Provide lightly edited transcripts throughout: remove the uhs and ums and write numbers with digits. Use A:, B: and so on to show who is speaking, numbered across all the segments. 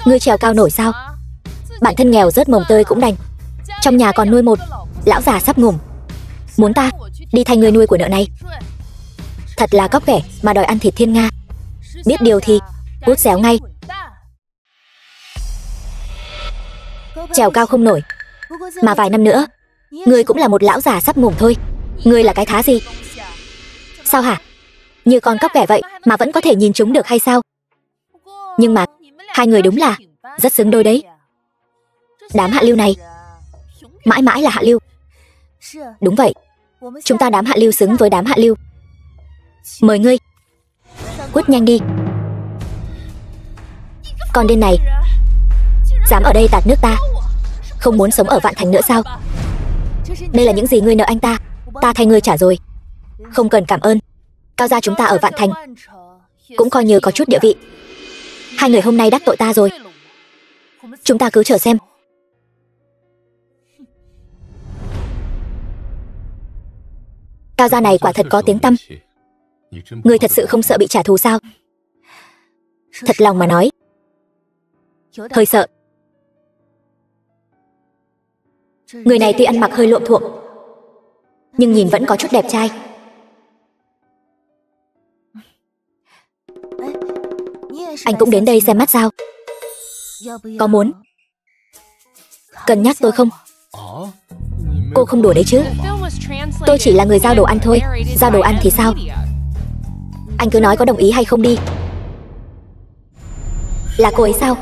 A: Ngươi trèo cao nổi sao? Bản thân nghèo rớt mồng tơi cũng đành, trong nhà còn nuôi một lão già sắp ngủm. Muốn ta đi thay người nuôi của nợ này? Thật là cóc ghẻ mà đòi ăn thịt thiên nga. Biết điều thì cút xéo ngay. Trèo cao không nổi, mà vài năm nữa ngươi cũng là một lão già sắp ngủm thôi. Ngươi là cái thá gì? Sao hả? Như con cóc ghẻ vậy mà vẫn có thể nhìn chúng được hay sao? Nhưng mà hai người đúng là rất xứng đôi đấy. Đám hạ lưu này mãi mãi là hạ lưu. Đúng vậy, chúng ta đám hạ lưu xứng với đám hạ lưu. Mời ngươi cút nhanh đi. Con điên này dám ở đây tạt nước ta. Không muốn sống ở Vạn Thành nữa sao? Đây là những gì ngươi nợ anh ta, ta thay ngươi trả rồi. Không cần cảm ơn. Cao gia chúng ta ở Vạn Thành cũng coi như có chút địa vị. Hai người hôm nay đắc tội ta rồi. Chúng ta cứ chờ xem. Cao gia này quả thật có tiếng tăm. Ngươi thật sự không sợ bị trả thù sao? Thật lòng mà nói, hơi sợ. Người này tuy ăn mặc hơi lộn thuộm, nhưng nhìn vẫn có chút đẹp trai. Anh cũng đến đây xem mắt sao? Có muốn cân nhắc tôi không? Cô không đùa đấy chứ? Tôi chỉ là người giao đồ ăn thôi. Giao đồ ăn thì sao? Anh cứ nói có đồng ý hay không đi. Là cô ấy sao?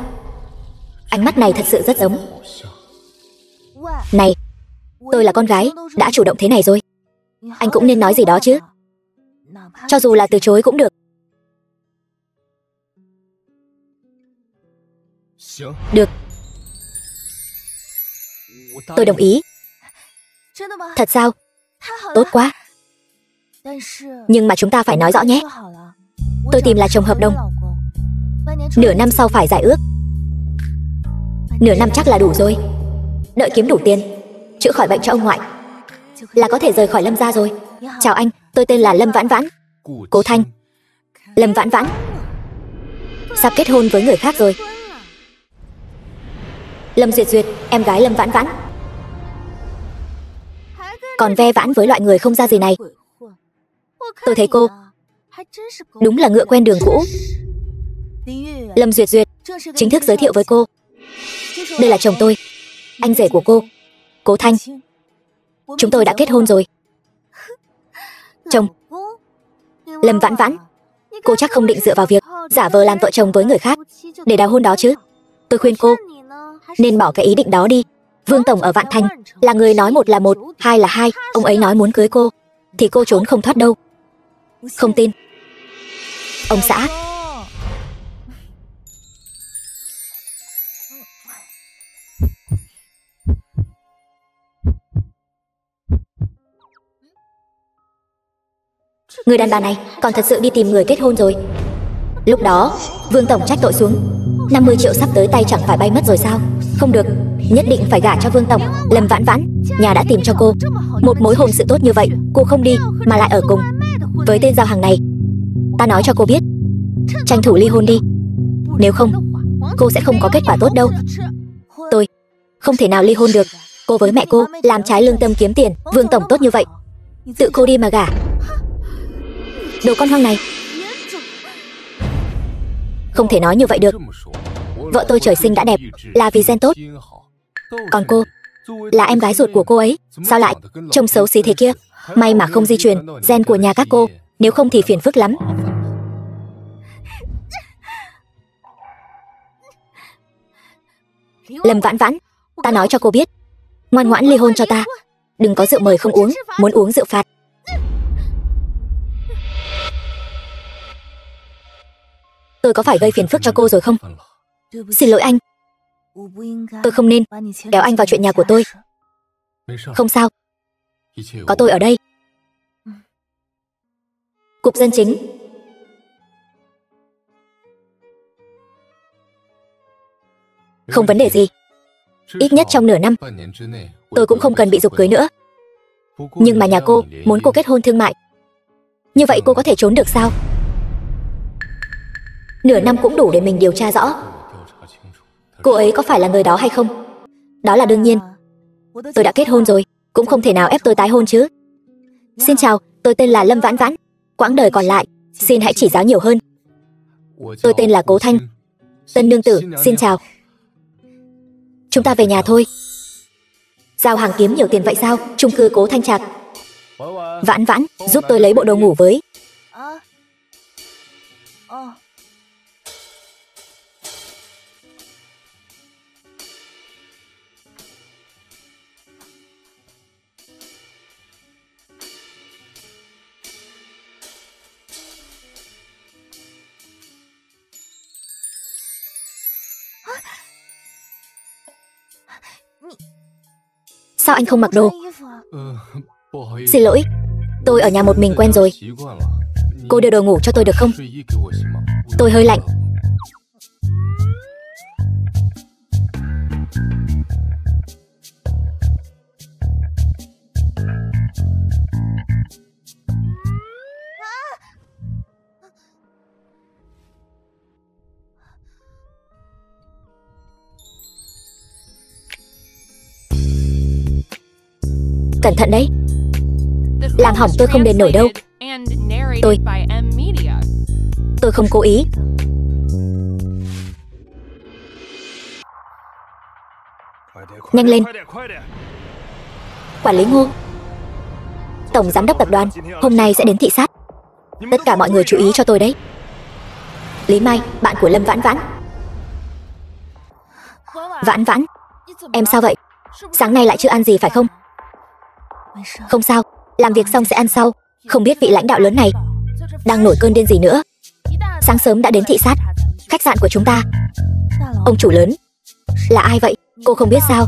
A: Ánh mắt này thật sự rất giống. Này, tôi là con gái, đã chủ động thế này rồi, anh cũng nên nói gì đó chứ. Cho dù là từ chối cũng được. Được, tôi đồng ý. Thật sao? Tốt quá. Nhưng mà chúng ta phải nói rõ nhé. Tôi tìm là chồng hợp đồng. Nửa năm sau phải giải ước. Nửa năm chắc là đủ rồi. Đợi kiếm đủ tiền, chữa khỏi bệnh cho ông ngoại là có thể rời khỏi Lâm gia rồi. Chào anh, tôi tên là Lâm Vãn Vãn. Cố Thanh. Lâm Vãn Vãn sắp kết hôn với người khác rồi. Lâm Duyệt Duyệt, em gái Lâm Vãn Vãn. Còn ve vãn với loại người không ra gì này. Tôi thấy cô đúng là ngựa quen đường cũ. Lâm Duyệt Duyệt, chính thức giới thiệu với cô, đây là chồng tôi, anh rể của cô, Cố Thanh. Chúng tôi đã kết hôn rồi. Chồng Lâm Vãn Vãn, cô chắc không định dựa vào việc giả vờ làm vợ chồng với người khác để đào hôn đó chứ. Tôi khuyên cô nên bỏ cái ý định đó đi. Vương tổng ở Vạn Thành là người nói một là một, hai là hai. Ông ấy nói muốn cưới cô thì cô trốn không thoát đâu. Không tin? Ông xã. Người đàn bà này còn thật sự đi tìm người kết hôn rồi. Lúc đó Vương tổng trách tội xuống. 50 triệu sắp tới tay chẳng phải bay mất rồi sao? Không được, nhất định phải gả cho Vương tổng. Lâm Vãn Vãn, nhà đã tìm cho cô một mối hôn sự tốt như vậy, cô không đi mà lại ở cùng với tên giao hàng này. Ta nói cho cô biết, tranh thủ ly hôn đi, nếu không cô sẽ không có kết quả tốt đâu. Tôi không thể nào ly hôn được. Cô với mẹ cô làm trái lương tâm kiếm tiền, Vương tổng tốt như vậy, tự cô đi mà gả. Đồ con hoang này. Không thể nói như vậy được. Vợ tôi trời sinh đã đẹp, là vì gen tốt. Còn cô là em gái ruột của cô ấy, sao lại trông xấu xí thế kia? May mà không di truyền gen của nhà các cô, nếu không thì phiền phức lắm. Lâm Vãn Vãn, ta nói cho cô biết, ngoan ngoãn ly hôn cho ta. Đừng có rượu mời không uống, muốn uống rượu phạt. Tôi có phải gây phiền phức cho cô rồi không? Xin lỗi anh, tôi không nên kéo anh vào chuyện nhà của tôi. Không sao, có tôi ở đây. Cục dân chính. Không vấn đề gì. Ít nhất trong nửa năm tôi cũng không cần bị giục cưới nữa. Nhưng mà nhà cô muốn cô kết hôn thương mại, như vậy cô có thể trốn được sao? Nửa năm cũng đủ để mình điều tra rõ. Cô ấy có phải là người đó hay không? Đó là đương nhiên. Tôi đã kết hôn rồi, cũng không thể nào ép tôi tái hôn chứ. Xin chào, tôi tên là Lâm Vãn Vãn. Quãng đời còn lại, xin hãy chỉ giáo nhiều hơn. Tôi tên là Cố Thanh. Tân nương tử, xin chào. Chúng ta về nhà thôi. Giao hàng kiếm nhiều tiền vậy sao? Chung cư Cố Thanh Trạc. Vãn Vãn, giúp tôi lấy bộ đồ ngủ với. Sao anh không mặc đồ? Xin lỗi, tôi ở nhà một mình quen rồi. Cô đưa đồ ngủ cho tôi được không? Tôi hơi lạnh. Cẩn thận đấy. Làm hỏng tôi không đền nổi đâu. Tôi không cố ý. Nhanh lên. Quản lý Ngô, tổng giám đốc tập đoàn, hôm nay sẽ đến thị sát. Tất cả mọi người chú ý cho tôi đấy. Lý Mai, bạn của Lâm Vãn Vãn. Vãn Vãn, em sao vậy? Sáng nay lại chưa ăn gì phải không? Không sao, làm việc xong sẽ ăn sau. Không biết vị lãnh đạo lớn này đang nổi cơn điên gì nữa. Sáng sớm đã đến thị sát khách sạn của chúng ta. Ông chủ lớn là ai vậy? Cô không biết sao?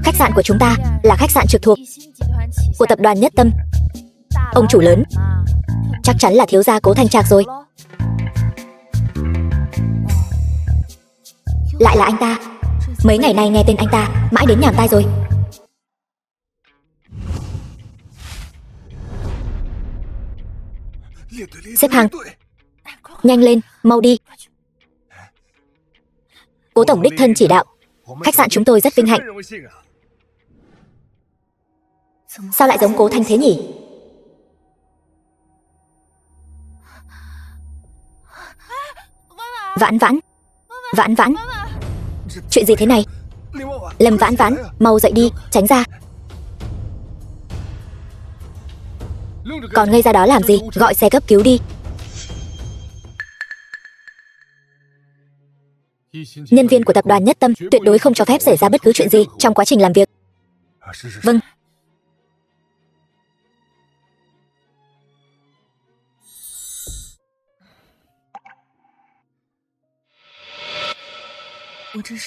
A: Khách sạn của chúng ta là khách sạn trực thuộc của tập đoàn Nhất Tâm. Ông chủ lớn chắc chắn là thiếu gia Cố Thanh Trạc rồi. Lại là anh ta. Mấy ngày nay nghe tên anh ta mãi đến nhàm tai rồi. Xếp hàng. Nhanh lên, mau đi. Cố tổng đích thân chỉ đạo. Khách sạn chúng tôi rất vinh hạnh. Sao lại giống Cố Thanh thế nhỉ? Vãn Vãn, Vãn Vãn, chuyện gì thế này? Lâm Vãn Vãn, mau dậy đi, tránh ra. Còn ngây ra đó làm gì? Gọi xe cấp cứu đi. Nhân viên của tập đoàn Nhất Tâm tuyệt đối không cho phép xảy ra bất cứ chuyện gì trong quá trình làm việc. Vâng.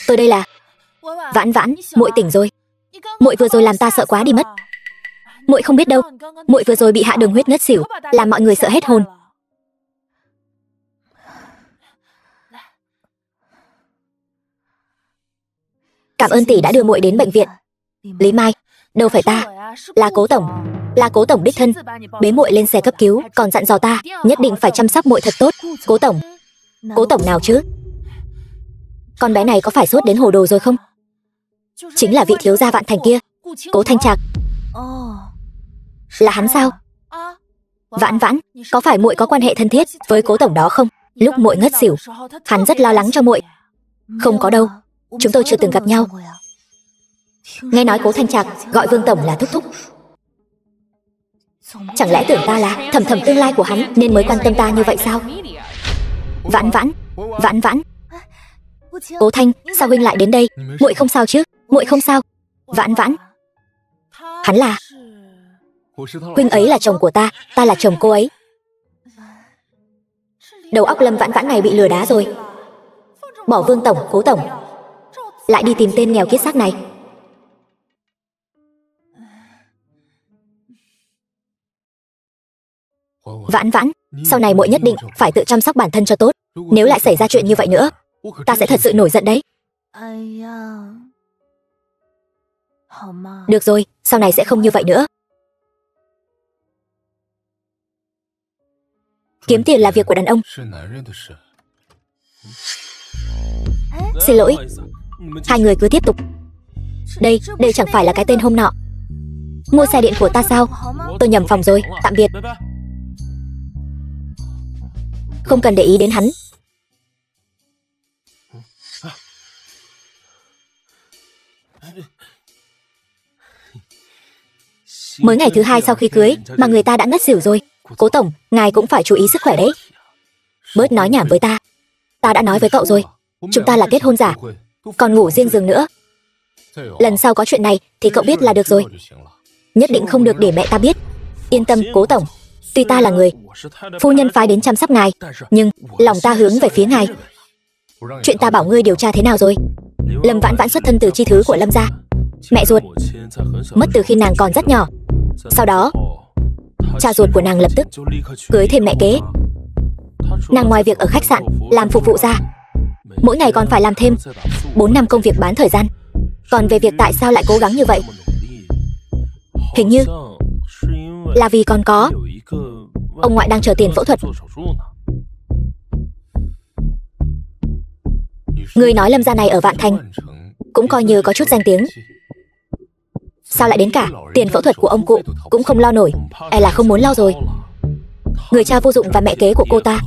A: Tôi đây là Vãn Vãn, muội tỉnh rồi. Muội vừa rồi làm ta sợ quá đi mất. Muội không biết đâu, muội vừa rồi bị hạ đường huyết ngất xỉu, làm mọi người sợ hết hồn. Cảm ơn tỷ đã đưa muội đến bệnh viện. Lý Mai, đâu phải ta, là Cố tổng, là Cố tổng đích thân bế muội lên xe cấp cứu, còn dặn dò ta nhất định phải chăm sóc muội thật tốt. Cố tổng? Cố tổng nào chứ? Con bé này có phải sốt đến hồ đồ rồi không? Chính là vị thiếu gia Vạn Thành kia, Cố Thanh Trạc. Là hắn sao? Vãn Vãn, có phải muội có quan hệ thân thiết với Cố tổng đó không? Lúc muội ngất xỉu, hắn rất lo lắng cho muội. Không có đâu, chúng tôi chưa từng gặp nhau. Nghe nói Cố Thanh Trạc gọi Vương tổng là thúc thúc. Chẳng lẽ tưởng ta là thầm thầm tương lai của hắn nên mới quan tâm ta như vậy sao? Vãn Vãn, Vãn Vãn. Cố Thanh, sao huynh lại đến đây? Muội không sao chứ? Muội không sao. Vãn Vãn, hắn là... Huynh ấy là chồng của ta là chồng cô ấy. Đầu óc Lâm Vãn Vãn này bị lừa đá rồi. Bỏ Vương tổng, Cố tổng, lại đi tìm tên nghèo kiết xác này. Vãn Vãn, sau này muội nhất định phải tự chăm sóc bản thân cho tốt. Nếu lại xảy ra chuyện như vậy nữa, ta sẽ thật sự nổi giận đấy. Được rồi, sau này sẽ không như vậy nữa. Kiếm tiền là việc của đàn ông. Xin lỗi, Hai người cứ tiếp tục. Đây chẳng phải là cái tên hôm nọ mua xe điện của ta sao? Tôi nhầm phòng rồi, tạm biệt. Không cần để ý đến hắn. Mới ngày thứ hai sau khi cưới mà người ta đã ngất xỉu rồi. Cố tổng, ngài cũng phải chú ý sức khỏe đấy. Bớt nói nhảm với ta. Ta đã nói với cậu rồi, chúng ta là kết hôn giả, còn ngủ riêng giường nữa. Lần sau có chuyện này thì cậu biết là được rồi. Nhất định không được để mẹ ta biết. Yên tâm Cố tổng, tuy ta là người phu nhân phái đến chăm sóc ngài, nhưng lòng ta hướng về phía ngài. Chuyện ta bảo ngươi điều tra thế nào rồi? Lâm Vãn Vãn xuất thân từ chi thứ của Lâm gia. Mẹ ruột mất từ khi nàng còn rất nhỏ. Sau đó cha ruột của nàng lập tức cưới thêm mẹ kế. Nàng ngoài việc ở khách sạn làm phục vụ ra, mỗi ngày còn phải làm thêm 4 năm công việc bán thời gian. Còn về việc tại sao lại cố gắng như vậy, hình như là vì còn có ông ngoại đang chờ tiền phẫu thuật. Người nói Lâm gia này ở Vạn Thành cũng coi như có chút danh tiếng. Sao lại đến cả tiền phẫu thuật của ông cụ cũng không lo nổi? E là không muốn lo rồi. Người cha vô dụng và mẹ kế của cô ta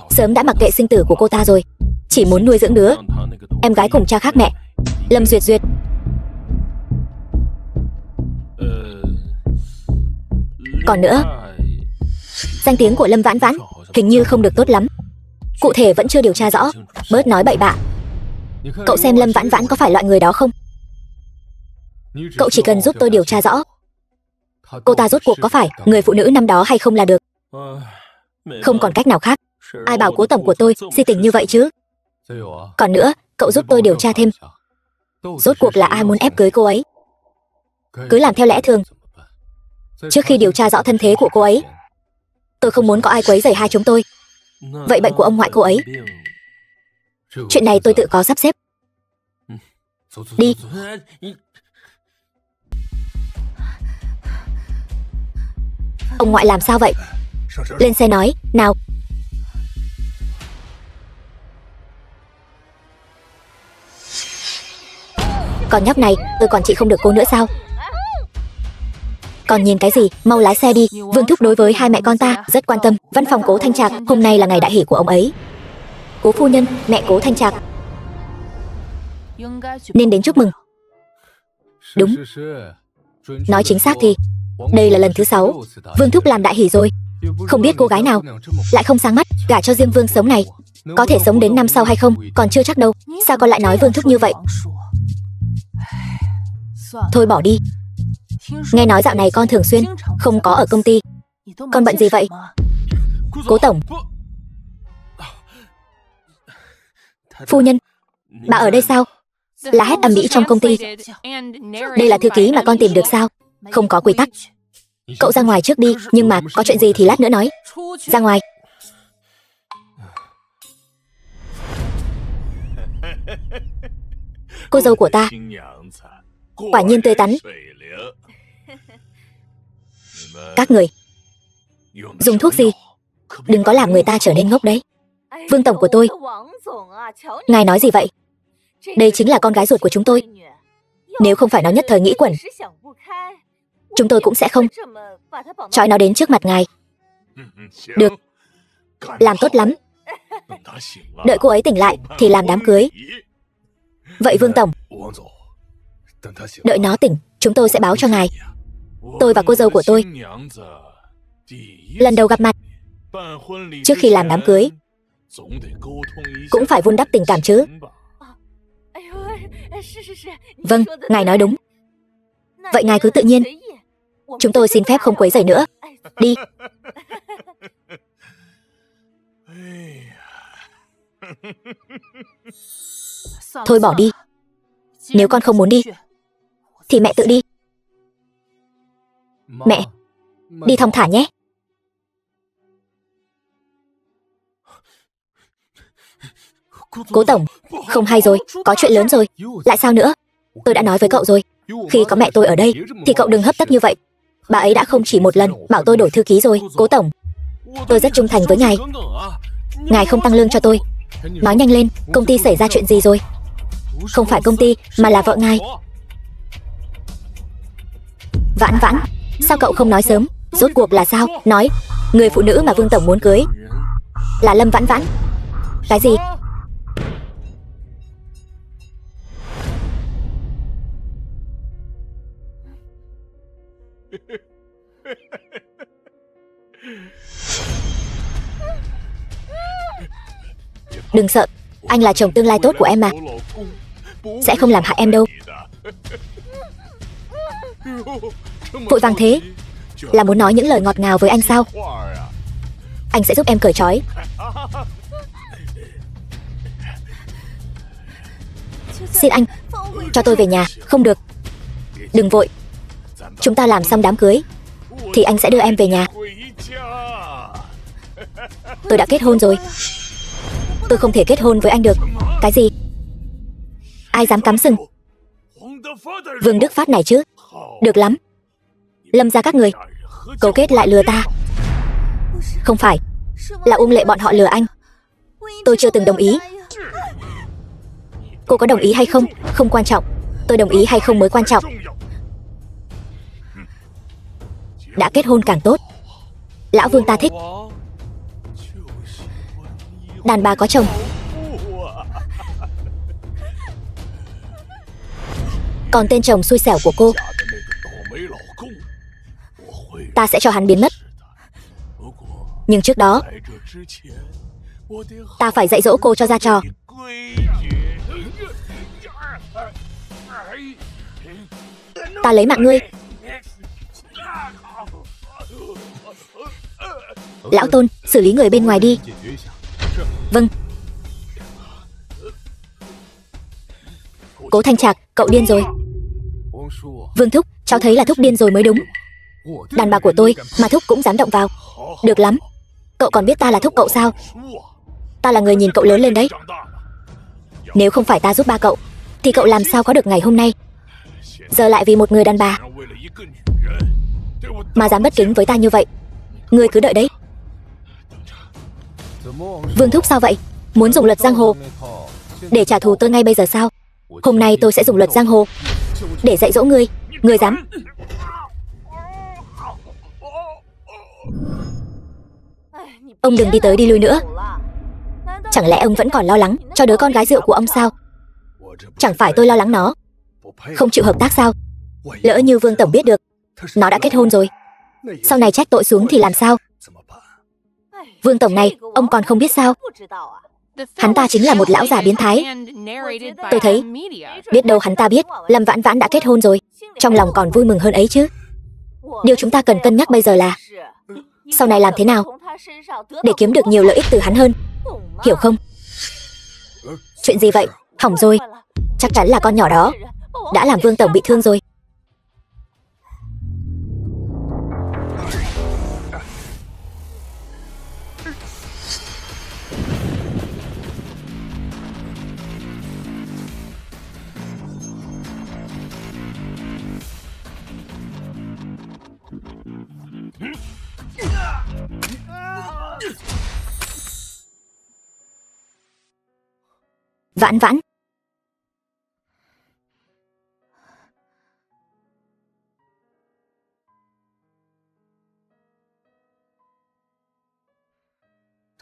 A: sớm đã mặc kệ sinh tử của cô ta rồi, chỉ muốn nuôi dưỡng đứa em gái cùng cha khác mẹ, Lâm Duyệt Duyệt. Còn nữa, danh tiếng của Lâm Vãn Vãn hình như không được tốt lắm. Cụ thể vẫn chưa điều tra rõ. Bớt nói bậy bạ. Cậu xem Lâm Vãn Vãn có phải loại người đó không? Cậu chỉ cần giúp tôi điều tra rõ cô ta rốt cuộc có phải người phụ nữ năm đó hay không là được. Không còn cách nào khác. Ai bảo Cố tổng của tôi si tình như vậy chứ? Còn nữa, cậu giúp tôi điều tra thêm, rốt cuộc là ai muốn ép cưới cô ấy. Cứ làm theo lẽ thường. Trước khi điều tra rõ thân thế của cô ấy, tôi không muốn có ai quấy rầy hai chúng tôi. Vậy bệnh của ông ngoại cô ấy, chuyện này tôi tự có sắp xếp. Đi. Ông ngoại làm sao vậy? Lên xe nói, nào. Còn nhóc này, tôi còn chị không được cô nữa sao? Còn nhìn cái gì, mau lái xe đi. Vương thúc đối với hai mẹ con ta rất quan tâm. Văn phòng Cố Thanh Trạc, hôm nay là ngày đại hỷ của ông ấy. Cố phu nhân, mẹ Cố Thanh Trạc nên đến chúc mừng. Đúng. Nói chính xác thì đây là lần thứ 6 Vương thúc làm đại hỷ rồi. Không biết cô gái nào lại không sáng mắt gả cho Diêm Vương sống này. Có thể sống đến năm sau hay không còn chưa chắc đâu. Sao con lại nói Vương thúc như vậy? Thôi bỏ đi. Nghe nói dạo này con thường xuyên không có ở công ty. Con bận gì vậy? Cố tổng. Phu nhân, bà ở đây sao? La hét ầm ĩ trong công ty. Đây là thư ký mà con tìm được sao? Không có quy tắc. Cậu ra ngoài trước đi, nhưng mà có chuyện gì thì lát nữa nói. Ra ngoài. Cô dâu của ta quả nhiên tươi tắn. Các người dùng thuốc gì? Đừng có làm người ta trở nên ngốc đấy. Vương tổng của tôi, ngài nói gì vậy? Đây chính là con gái ruột của chúng tôi. Nếu không phải nó nhất thời nghĩ quẩn, chúng tôi cũng sẽ không trói nó đến trước mặt ngài. Được, làm tốt lắm. Đợi cô ấy tỉnh lại thì làm đám cưới. Vậy Vương tổng, đợi nó tỉnh, chúng tôi sẽ báo cho ngài. Tôi và cô dâu của tôi lần đầu gặp mặt, trước khi làm đám cưới cũng phải vun đắp tình cảm chứ. Vâng, ngài nói đúng. Vậy ngài cứ tự nhiên. Chúng tôi xin phép không quấy rầy nữa. Đi. Thôi bỏ đi. Nếu con không muốn đi thì mẹ tự đi. Mẹ, đi thong thả nhé. Cố tổng, không hay rồi, có chuyện lớn rồi. Lại sao nữa? Tôi đã nói với cậu rồi, khi có mẹ tôi ở đây thì cậu đừng hấp tấp như vậy. Bà ấy đã không chỉ một lần bảo tôi đổi thư ký rồi. Cố tổng, tôi rất trung thành với ngài. Ngài không tăng lương cho tôi. Nói nhanh lên, công ty xảy ra chuyện gì rồi? Không phải công ty, mà là vợ ngài. Vãn Vãn, sao cậu không nói sớm? Rốt cuộc là sao? Nói, người phụ nữ mà Vương tổng muốn cưới là Lâm Vãn Vãn. Cái gì? Đừng sợ, anh là chồng tương lai tốt của em mà, sẽ không làm hại em đâu. Vội vàng thế, là muốn nói những lời ngọt ngào với anh sao? Anh sẽ giúp em cởi trói. Xin anh, cho tôi về nhà. Không được. Đừng vội, chúng ta làm xong đám cưới thì anh sẽ đưa em về nhà. Tôi đã kết hôn rồi. Tôi không thể kết hôn với anh được. Cái gì? Ai dám cắm sừng? Vương Đức Phát này chứ. Được lắm. Lâm gia các người cấu kết lại lừa ta. Không phải, là Uông Lệ bọn họ lừa anh. Tôi chưa từng đồng ý. Cô có đồng ý hay không không quan trọng, tôi đồng ý hay không mới quan trọng. Đã kết hôn càng tốt. Lão Vương ta thích đàn bà có chồng. Còn tên chồng xui xẻo của cô, ta sẽ cho hắn biến mất. Nhưng trước đó, ta phải dạy dỗ cô cho ra trò. Ta lấy mạng ngươi. Lão Tôn, xử lý người bên ngoài đi. Vâng. Cố Thanh Trạc, cậu điên rồi. Vương Thúc, cháu thấy là Thúc điên rồi mới đúng. Đàn bà của tôi mà Thúc cũng dám động vào. Được lắm. Cậu còn biết ta là Thúc cậu sao? Ta là người nhìn cậu lớn lên đấy. Nếu không phải ta giúp ba cậu thì cậu làm sao có được ngày hôm nay. Giờ lại vì một người đàn bà mà dám bất kính với ta như vậy. Ngươi cứ đợi đấy. Vương Thúc sao vậy? Muốn dùng luật giang hồ để trả thù tôi ngay bây giờ sao? Hôm nay tôi sẽ dùng luật giang hồ để dạy dỗ ngươi. Ngươi dám? Ông đừng đi tới đi lui nữa. Chẳng lẽ ông vẫn còn lo lắng cho đứa con gái rượu của ông sao? Chẳng phải tôi lo lắng nó không chịu hợp tác sao? Lỡ như Vương tổng biết được nó đã kết hôn rồi, sau này trách tội xuống thì làm sao? Vương tổng này, ông còn không biết sao? Hắn ta chính là một lão già biến thái. Tôi thấy, biết đâu hắn ta biết Lâm Vãn Vãn đã kết hôn rồi, trong lòng còn vui mừng hơn ấy chứ. Điều chúng ta cần cân nhắc bây giờ là sau này làm thế nào để kiếm được nhiều lợi ích từ hắn hơn. Hiểu không? Chuyện gì vậy? Hỏng rồi. Chắc chắn là con nhỏ đó đã làm Vương tổng bị thương rồi. Vãn Vãn.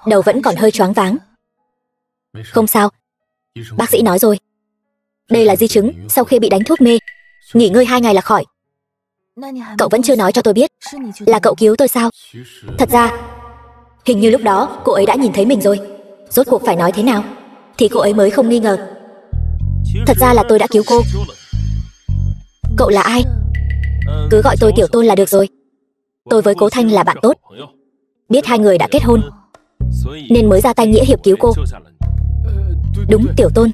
A: Đầu vẫn còn hơi choáng váng. Không sao, bác sĩ nói rồi. Đây là di chứng sau khi bị đánh thuốc mê. Nghỉ ngơi 2 ngày là khỏi. Cậu vẫn chưa nói cho tôi biết là cậu cứu tôi sao? Thật ra, hình như lúc đó cô ấy đã nhìn thấy mình rồi. Rốt cuộc phải nói thế nào thì cô ấy mới không nghi ngờ. Thật ra là tôi đã cứu cô. Cậu là ai? Cứ gọi tôi Tiểu Tôn là được rồi. Tôi với Cố Thanh là bạn tốt. Biết hai người đã kết hôn nên mới ra tay nghĩa hiệp cứu cô. Đúng, Tiểu Tôn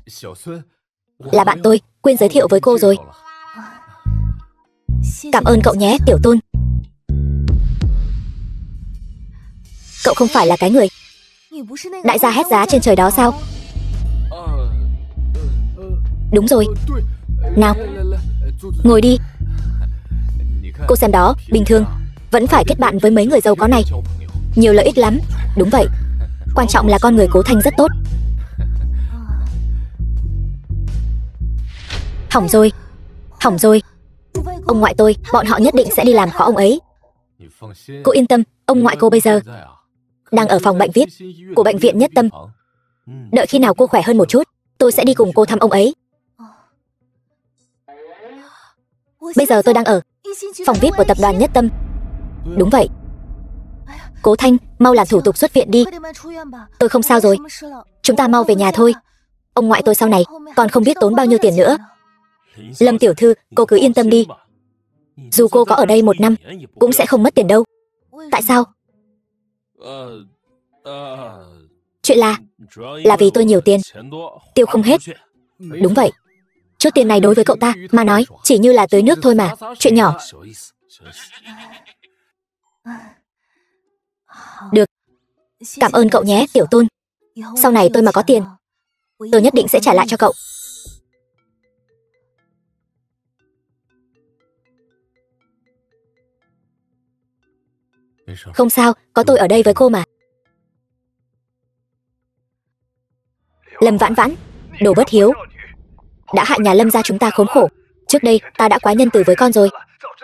A: là bạn tôi, quên giới thiệu với cô rồi. Cảm ơn cậu nhé, Tiểu Tôn. Cậu không phải là cái người đại gia hét giá trên trời đó sao? Đúng rồi. Nào, ngồi đi. Cô xem đó, bình thường vẫn phải kết bạn với mấy người giàu có này, nhiều lợi ích lắm. Đúng vậy, quan trọng là con người Cố Thanh rất tốt. Hỏng rồi, hỏng rồi. Ông ngoại tôi, bọn họ nhất định sẽ đi làm khó ông ấy. Cô yên tâm, ông ngoại cô bây giờ đang ở phòng bệnh VIP của bệnh viện Nhất Tâm. Đợi khi nào cô khỏe hơn một chút, tôi sẽ đi cùng cô thăm ông ấy. Bây giờ tôi đang ở phòng VIP của tập đoàn Nhất Tâm. Đúng vậy. Cố Thanh, mau làm thủ tục xuất viện đi. Tôi không sao rồi. Chúng ta mau về nhà thôi. Ông ngoại tôi sau này còn không biết tốn bao nhiêu tiền nữa. Lâm tiểu thư, cô cứ yên tâm đi. Dù cô có ở đây 1 năm, cũng sẽ không mất tiền đâu. Tại sao? Chuyện là vì tôi nhiều tiền, tiêu không hết. Đúng vậy. Chút tiền này đối với cậu ta mà nói chỉ như là tưới nước thôi mà, chuyện nhỏ. Được. Cảm ơn cậu nhé, Tiểu Tôn. Sau này tôi mà có tiền, tôi nhất định sẽ trả lại cho cậu. Không sao, có tôi ở đây với cô mà. Lâm Vãn Vãn, đồ bất hiếu, đã hại nhà Lâm gia chúng ta khốn khổ. Trước đây ta đã quá nhân từ với con rồi.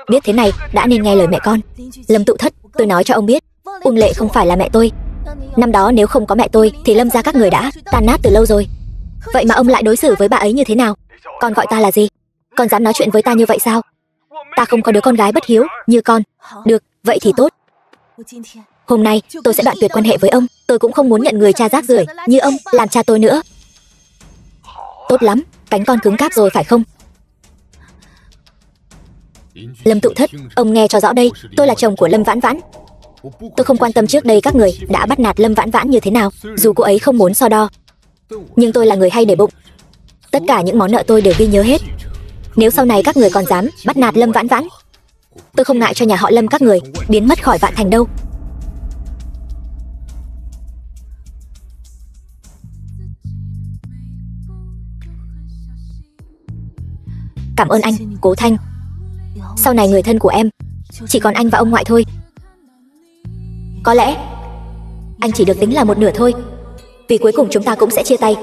A: Biết thế này đã nên nghe lời mẹ con. Lâm Tụ Thất, tôi nói cho ông biết, Uông Lệ không phải là mẹ tôi. Năm đó nếu không có mẹ tôi thì Lâm gia các người đã tan nát từ lâu rồi. Vậy mà ông lại đối xử với bà ấy như thế nào? Con gọi ta là gì? Con dám nói chuyện với ta như vậy sao? Ta không có đứa con gái bất hiếu như con. Được, vậy thì tốt. Hôm nay tôi sẽ đoạn tuyệt quan hệ với ông. Tôi cũng không muốn nhận người cha rác rưởi như ông làm cha tôi nữa. Tốt lắm, cánh con cứng cáp rồi phải không? Lâm Tụ Thất, ông nghe cho rõ đây, tôi là chồng của Lâm Vãn Vãn. Tôi không quan tâm trước đây các người đã bắt nạt Lâm Vãn Vãn như thế nào, dù cô ấy không muốn so đo. Nhưng tôi là người hay để bụng. Tất cả những món nợ tôi đều ghi nhớ hết. Nếu sau này các người còn dám bắt nạt Lâm Vãn Vãn, tôi không ngại cho nhà họ Lâm các người biến mất khỏi Vạn Thành đâu. Cảm ơn anh, Cố Thanh. Sau này người thân của em chỉ còn anh và ông ngoại thôi. Có lẽ anh chỉ được tính là một nửa thôi, vì cuối cùng chúng ta cũng sẽ chia tay.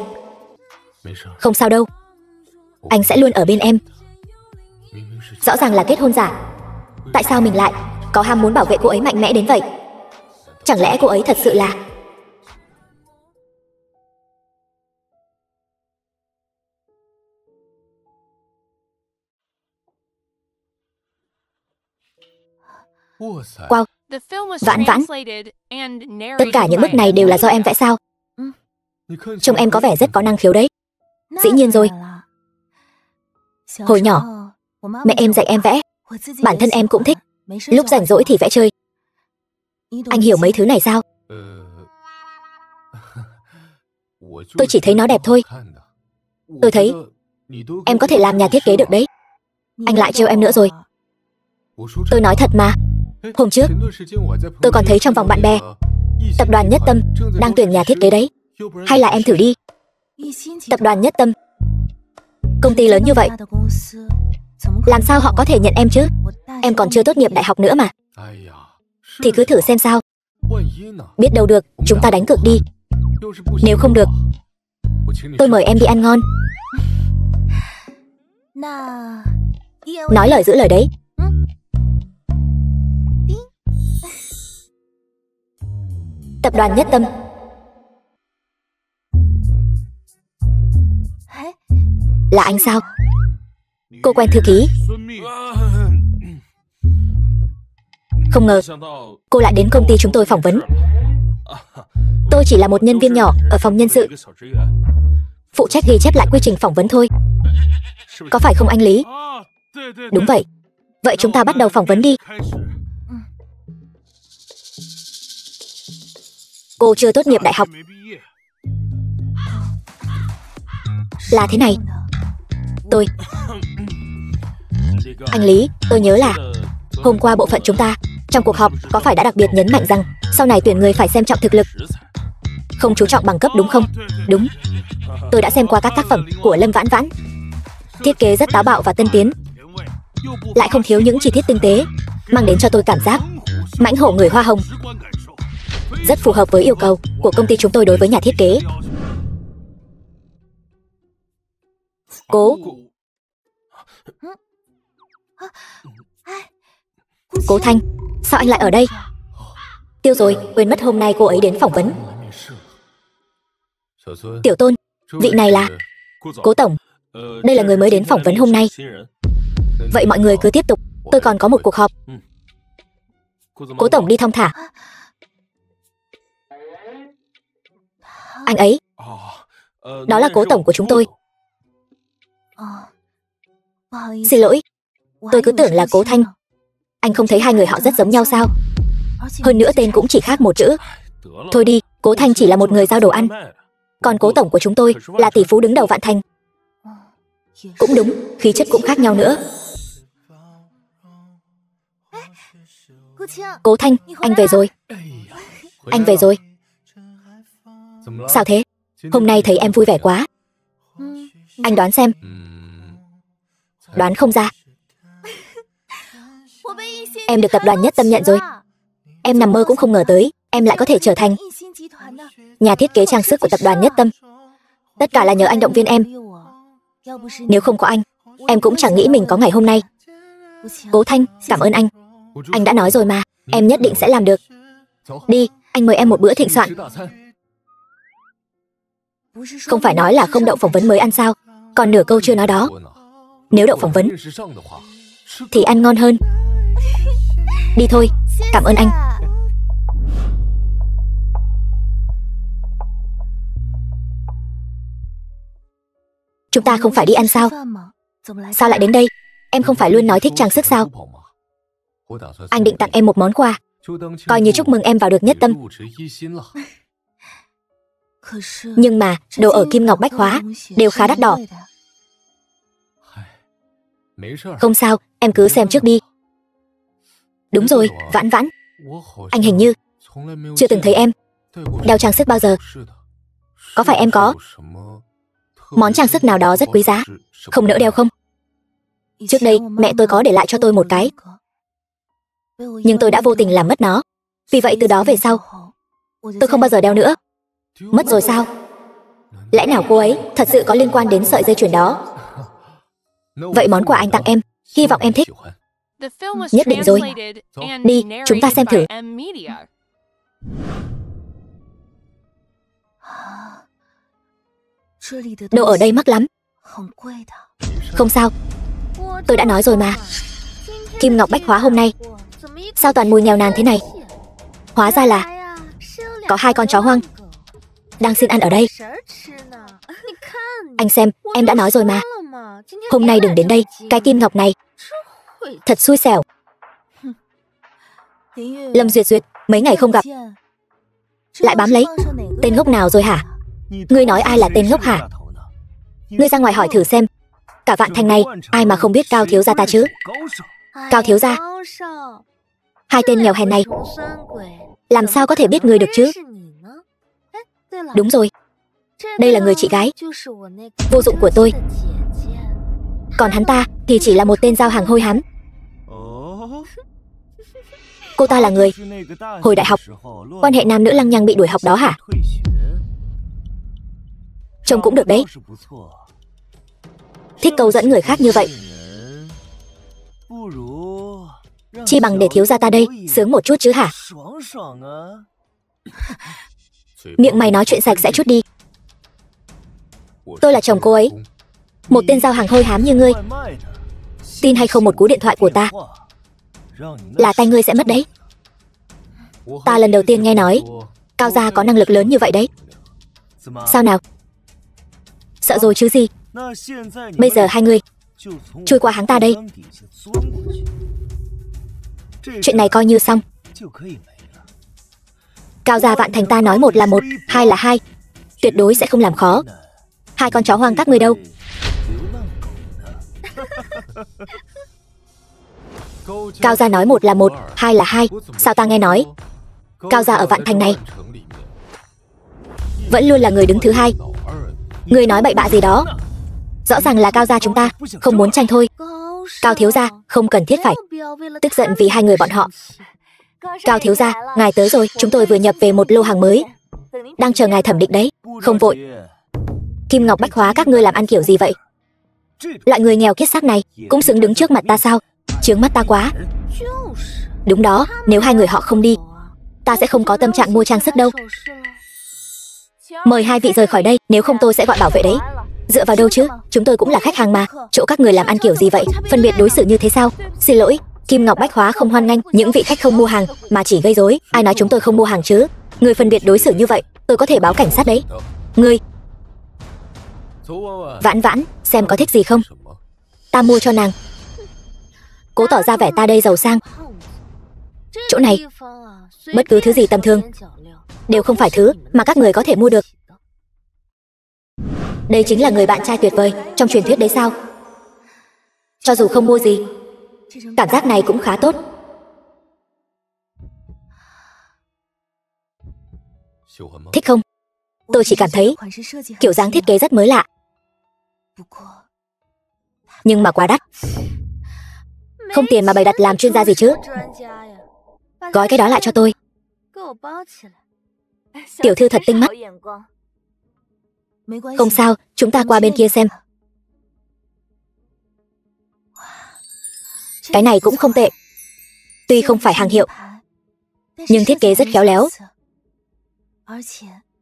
A: Không sao đâu, anh sẽ luôn ở bên em. Rõ ràng là kết hôn giả, tại sao mình lại có ham muốn bảo vệ cô ấy mạnh mẽ đến vậy? Chẳng lẽ cô ấy thật sự là... Wow, Vãn Vãn, tất cả những bức này đều là do em vẽ sao? Trông em có vẻ rất có năng khiếu đấy. Dĩ nhiên rồi. Hồi nhỏ, mẹ em dạy em vẽ, bản thân em cũng thích. Lúc rảnh rỗi thì vẽ chơi. Anh hiểu mấy thứ này sao? Tôi chỉ thấy nó đẹp thôi. Tôi thấy em có thể làm nhà thiết kế được đấy. Anh lại trêu em nữa rồi. Tôi nói thật mà. Hôm trước tôi còn thấy trong vòng bạn bè tập đoàn Nhất Tâm đang tuyển nhà thiết kế đấy. Hay là em thử đi. Tập đoàn Nhất Tâm, công ty lớn như vậy, làm sao họ có thể nhận em chứ? Em còn chưa tốt nghiệp đại học nữa mà. Thì cứ thử xem sao. Biết đâu được, chúng ta đánh cược đi. Nếu không được, tôi mời em đi ăn ngon. Nói lời giữ lời đấy. Tập đoàn Nhất Tâm. Là anh sao? Cô quen thư ký. Không ngờ cô lại đến công ty chúng tôi phỏng vấn. Tôi chỉ là một nhân viên nhỏ ở phòng nhân sự, phụ trách ghi chép lại quy trình phỏng vấn thôi. Có phải không anh Lý? Đúng vậy. Vậy chúng ta bắt đầu phỏng vấn đi. Cô chưa tốt nghiệp đại học. Là thế này. Anh Lý, tôi nhớ là hôm qua bộ phận chúng ta trong cuộc họp có phải đã đặc biệt nhấn mạnh rằng sau này tuyển người phải xem trọng thực lực, không chú trọng bằng cấp đúng không? Đúng. Tôi đã xem qua các tác phẩm của Lâm Vãn Vãn. Thiết kế rất táo bạo và tân tiến, lại không thiếu những chi tiết tinh tế, mang đến cho tôi cảm giác mãnh hổ người hoa hồng. Rất phù hợp với yêu cầu của công ty chúng tôi đối với nhà thiết kế. Cố Cố Thanh, sao anh lại ở đây? Tiêu rồi, quên mất hôm nay cô ấy đến phỏng vấn. Tiểu Tôn, vị này là Cố Tổng. Đây là người mới đến phỏng vấn hôm nay. Vậy mọi người cứ tiếp tục, tôi còn có một cuộc họp. Cố Tổng đi thong thả. Anh ấy, đó là Cố Tổng của chúng tôi. Xin lỗi, tôi cứ tưởng là Cố Thanh. Anh không thấy hai người họ rất giống nhau sao? Hơn nữa tên cũng chỉ khác một chữ. Thôi đi, Cố Thanh chỉ là một người giao đồ ăn. Còn Cố Tổng của chúng tôi là tỷ phú đứng đầu Vạn Thành. Cũng đúng, khí chất cũng khác nhau nữa. Cố Thanh, anh về rồi. Anh về rồi. Sao thế? Hôm nay thấy em vui vẻ quá. Anh đoán xem. Đoán không ra. Em được tập đoàn Nhất Tâm nhận rồi. Em nằm mơ cũng không ngờ tới em lại có thể trở thành nhà thiết kế trang sức của tập đoàn Nhất Tâm. Tất cả là nhờ anh động viên em. Nếu không có anh, em cũng chẳng nghĩ mình có ngày hôm nay. Cố Thanh, cảm ơn anh. Anh đã nói rồi mà, em nhất định sẽ làm được. Đi, anh mời em một bữa thịnh soạn. Không phải nói là không đậu phỏng vấn mới ăn sao? Còn nửa câu chưa nói đó. Nếu đậu phỏng vấn thì ăn ngon hơn. Đi thôi, cảm ơn anh. Chúng ta không phải đi ăn sao? Sao lại đến đây? Em không phải luôn nói thích trang sức sao? Anh định tặng em một món quà, coi như chúc mừng em vào được Nhất Tâm. Nhưng mà đồ ở Kim Ngọc Bách Hóa đều khá đắt đỏ. Không sao, em cứ xem trước đi. Đúng rồi, Vãn Vãn, anh hình như chưa từng thấy em đeo trang sức bao giờ. Có phải em có món trang sức nào đó rất quý giá, không nỡ đeo không? Trước đây mẹ tôi có để lại cho tôi một cái, nhưng tôi đã vô tình làm mất nó. Vì vậy từ đó về sau tôi không bao giờ đeo nữa. Mất rồi sao? Lẽ nào cô ấy thật sự có liên quan đến sợi dây chuyền đó? Vậy món quà anh tặng em, hy vọng em thích. Nhất định rồi. Đi, chúng ta xem thử. Đồ ở đây mắc lắm. Không sao, tôi đã nói rồi mà. Kim Ngọc Bách Hóa hôm nay sao toàn mùi nghèo nàn thế này? Hóa ra là có hai con chó hoang đang xin ăn ở đây. Anh xem, em đã nói rồi mà. Hôm nay đừng đến đây, cái kim ngọc này thật xui xẻo. Lâm Duyệt Duyệt, mấy ngày không gặp lại bám lấy tên ngốc nào rồi hả? Ngươi nói ai là tên ngốc hả? Ngươi ra ngoài hỏi thử xem, cả Vạn Thành này ai mà không biết Cao thiếu gia ta chứ? Cao thiếu gia, hai tên nghèo hèn này làm sao có thể biết ngươi được chứ? Đúng rồi, đây là người chị gái vô dụng của tôi. Còn hắn ta thì chỉ là một tên giao hàng hôi hám. Cô ta là người hồi đại học quan hệ nam nữ lăng nhăng bị đuổi học đó hả? Trông cũng được đấy. Thích câu dẫn người khác như vậy, chi bằng để thiếu gia ta đây sướng một chút chứ hả? Miệng mày nói chuyện sạch sẽ chút đi. Tôi là chồng cô ấy, một tên giao hàng hôi hám như ngươi. Tin hay không một cú điện thoại của ta là tay ngươi sẽ mất đấy. Ta lần đầu tiên nghe nói Cao gia có năng lực lớn như vậy đấy. Sao nào? Sợ rồi chứ gì. Bây giờ hai người chui qua hắn ta đây. Chuyện này coi như xong. Cao gia Vạn Thành ta nói một là một, hai là hai, tuyệt đối sẽ không làm khó hai con chó hoang các ngươi đâu. Cao gia nói một là một, hai là hai. Sao ta nghe nói Cao gia ở Vạn Thành này vẫn luôn là người đứng thứ hai. Ngươi nói bậy bạ gì đó? Rõ ràng là Cao gia chúng ta không muốn tranh thôi. Cao thiếu gia không cần thiết phải tức giận vì hai người bọn họ. Cao thiếu gia, ngài tới rồi, chúng tôi vừa nhập về một lô hàng mới, đang chờ ngài thẩm định đấy. Không vội. Kim Ngọc Bách Hóa các ngươi làm ăn kiểu gì vậy? Loại người nghèo kiết xác này cũng xứng đứng trước mặt ta sao? Chướng mắt ta quá. Đúng đó, nếu hai người họ không đi, ta sẽ không có tâm trạng mua trang sức đâu. Mời hai vị rời khỏi đây, nếu không tôi sẽ gọi bảo vệ đấy. Dựa vào đâu chứ, chúng tôi cũng là khách hàng mà. Chỗ các người làm ăn kiểu gì vậy, phân biệt đối xử như thế sao? Xin lỗi, Kim Ngọc Bách Hóa không hoan nghênh những vị khách không mua hàng, mà chỉ gây rối. Ai nói chúng tôi không mua hàng chứ? Người phân biệt đối xử như vậy, tôi có thể báo cảnh sát đấy. Ngươi Vãn Vãn, xem có thích gì không? Ta mua cho nàng. Cố tỏ ra vẻ ta đây giàu sang. Chỗ này, bất cứ thứ gì tầm thường đều không phải thứ mà các người có thể mua được. Đây chính là người bạn trai tuyệt vời trong truyền thuyết đấy sao? Cho dù không mua gì, cảm giác này cũng khá tốt. Thích không? Tôi chỉ cảm thấy kiểu dáng thiết kế rất mới lạ, nhưng mà quá đắt. Không tiền mà bày đặt làm chuyên gia gì chứ. Gói cái đó lại cho tôi. Tiểu thư thật tinh mắt. Không sao, chúng ta qua bên kia xem. Cái này cũng không tệ. Tuy không phải hàng hiệu, nhưng thiết kế rất khéo léo.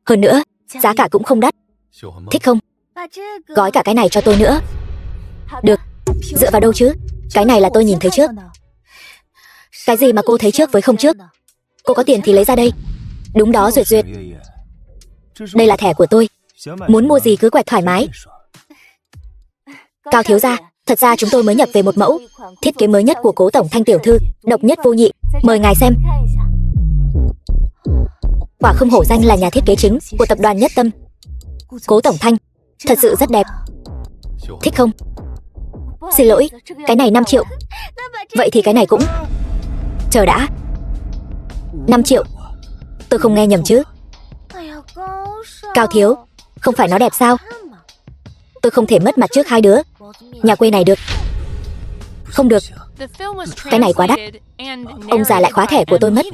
A: Hơn nữa, giá cả cũng không đắt. Thích không? Gói cả cái này cho tôi nữa. Được. Dựa vào đâu chứ? Cái này là tôi nhìn thấy trước. Cái gì mà cô thấy trước với không trước? Cô có tiền thì lấy ra đây. Đúng đó, Duyệt Duyệt. Đây là thẻ của tôi. Muốn mua gì cứ quẹt thoải mái. Cao thiếu gia, thật ra chúng tôi mới nhập về một mẫu thiết kế mới nhất của Cố tổng Thanh tiểu thư, độc nhất vô nhị. Mời ngài xem. Quả không hổ danh là nhà thiết kế chính của tập đoàn Nhất Tâm. Cố tổng Thanh, thật sự rất đẹp. Thích không? Xin lỗi, cái này 5 triệu. Vậy thì cái này cũng... Chờ đã. 5 triệu. Tôi không nghe nhầm chứ? Cao thiếu, không phải nó đẹp sao? Tôi không thể mất mặt trước hai đứa nhà quê này được. Không được. Cái này quá đắt. Ông già lại khóa thẻ của tôi mất.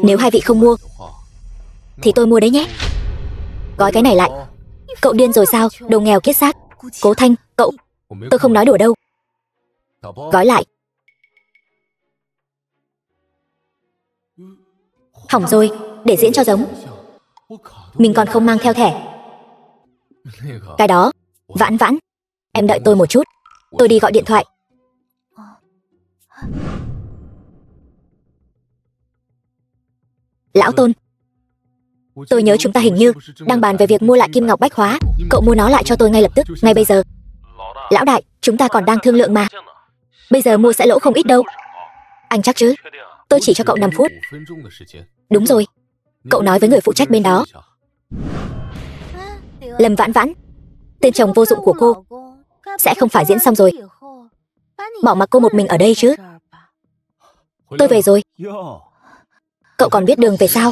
A: Nếu hai vị không mua thì tôi mua đấy nhé. Gói cái này lại. Cậu điên rồi sao, đồ nghèo kiết xác. Cố Thanh, cậu... Tôi không nói đùa đâu. Gói lại. Hỏng rồi, để diễn cho giống. Mình còn không mang theo thẻ. Cái đó, Vãn Vãn, em đợi tôi một chút. Tôi đi gọi điện thoại. Lão Tôn, tôi nhớ chúng ta hình như đang bàn về việc mua lại Kim Ngọc Bách Hóa. Cậu mua nó lại cho tôi ngay lập tức, ngay bây giờ. Lão đại, chúng ta còn đang thương lượng mà. Bây giờ mua sẽ lỗ không ít đâu. Anh chắc chứ? Tôi chỉ cho cậu 5 phút. Đúng rồi. Cậu nói với người phụ trách bên đó. Lâm Vãn Vãn, tên chồng vô dụng của cô sẽ không phải diễn xong rồi. Bỏ mặc cô một mình ở đây chứ. Tôi về rồi. Cậu còn biết đường về sao?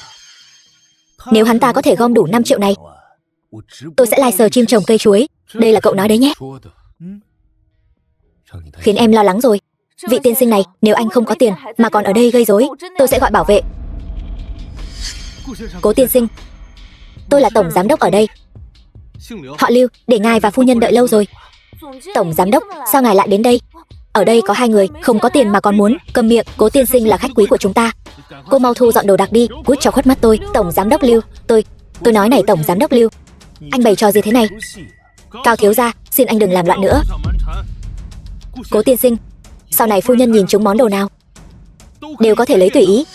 A: Nếu hắn ta có thể gom đủ 5 triệu này, tôi sẽ live stream trồng cây chuối. Đây là cậu nói đấy nhé. Khiến em lo lắng rồi. Vị tiên sinh này, nếu anh không có tiền mà còn ở đây gây rối, tôi sẽ gọi bảo vệ. Cố tiên sinh, tôi là tổng giám đốc ở đây. Họ Lưu, để ngài và phu nhân đợi lâu rồi. Tổng giám đốc, sao ngài lại đến đây? Ở đây có 2 người, không có tiền mà còn muốn. Cầm miệng, Cố tiên sinh là khách quý của chúng ta. Cô mau thu dọn đồ đạc đi, cút cho khuất mắt tôi. Tổng giám đốc Lưu, tôi nói này tổng giám đốc Lưu, anh bày trò gì thế này? Cao thiếu gia, xin anh đừng làm loạn nữa. Cố tiên sinh, sau này phu nhân nhìn chúng món đồ nào đều có thể lấy tùy ý.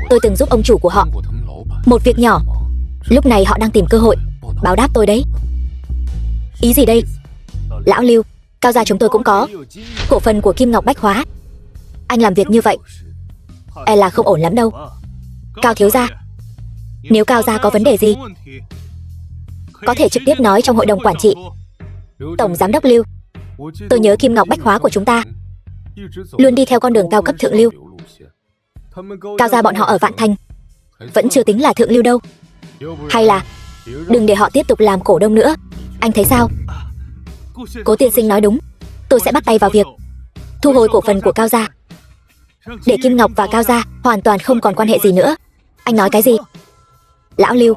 A: Tôi từng giúp ông chủ của họ một việc nhỏ, lúc này họ đang tìm cơ hội báo đáp tôi đấy. Ý gì đây? Lão Lưu, Cao gia chúng tôi cũng có cổ phần của Kim Ngọc Bách Hóa. Anh làm việc như vậy e là không ổn lắm đâu. Cao thiếu gia, nếu Cao gia có vấn đề gì có thể trực tiếp nói trong hội đồng quản trị. Tổng giám đốc Lưu, tôi nhớ Kim Ngọc Bách Hóa của chúng ta luôn đi theo con đường cao cấp thượng lưu. Cao gia bọn họ ở Vạn Thành vẫn chưa tính là thượng lưu đâu. Hay là đừng để họ tiếp tục làm cổ đông nữa. Anh thấy sao? Cố tiên sinh nói đúng. Tôi sẽ bắt tay vào việc thu hồi cổ phần của Cao gia, để Kim Ngọc và Cao gia hoàn toàn không còn quan hệ gì nữa. Anh nói cái gì? Lão Lưu,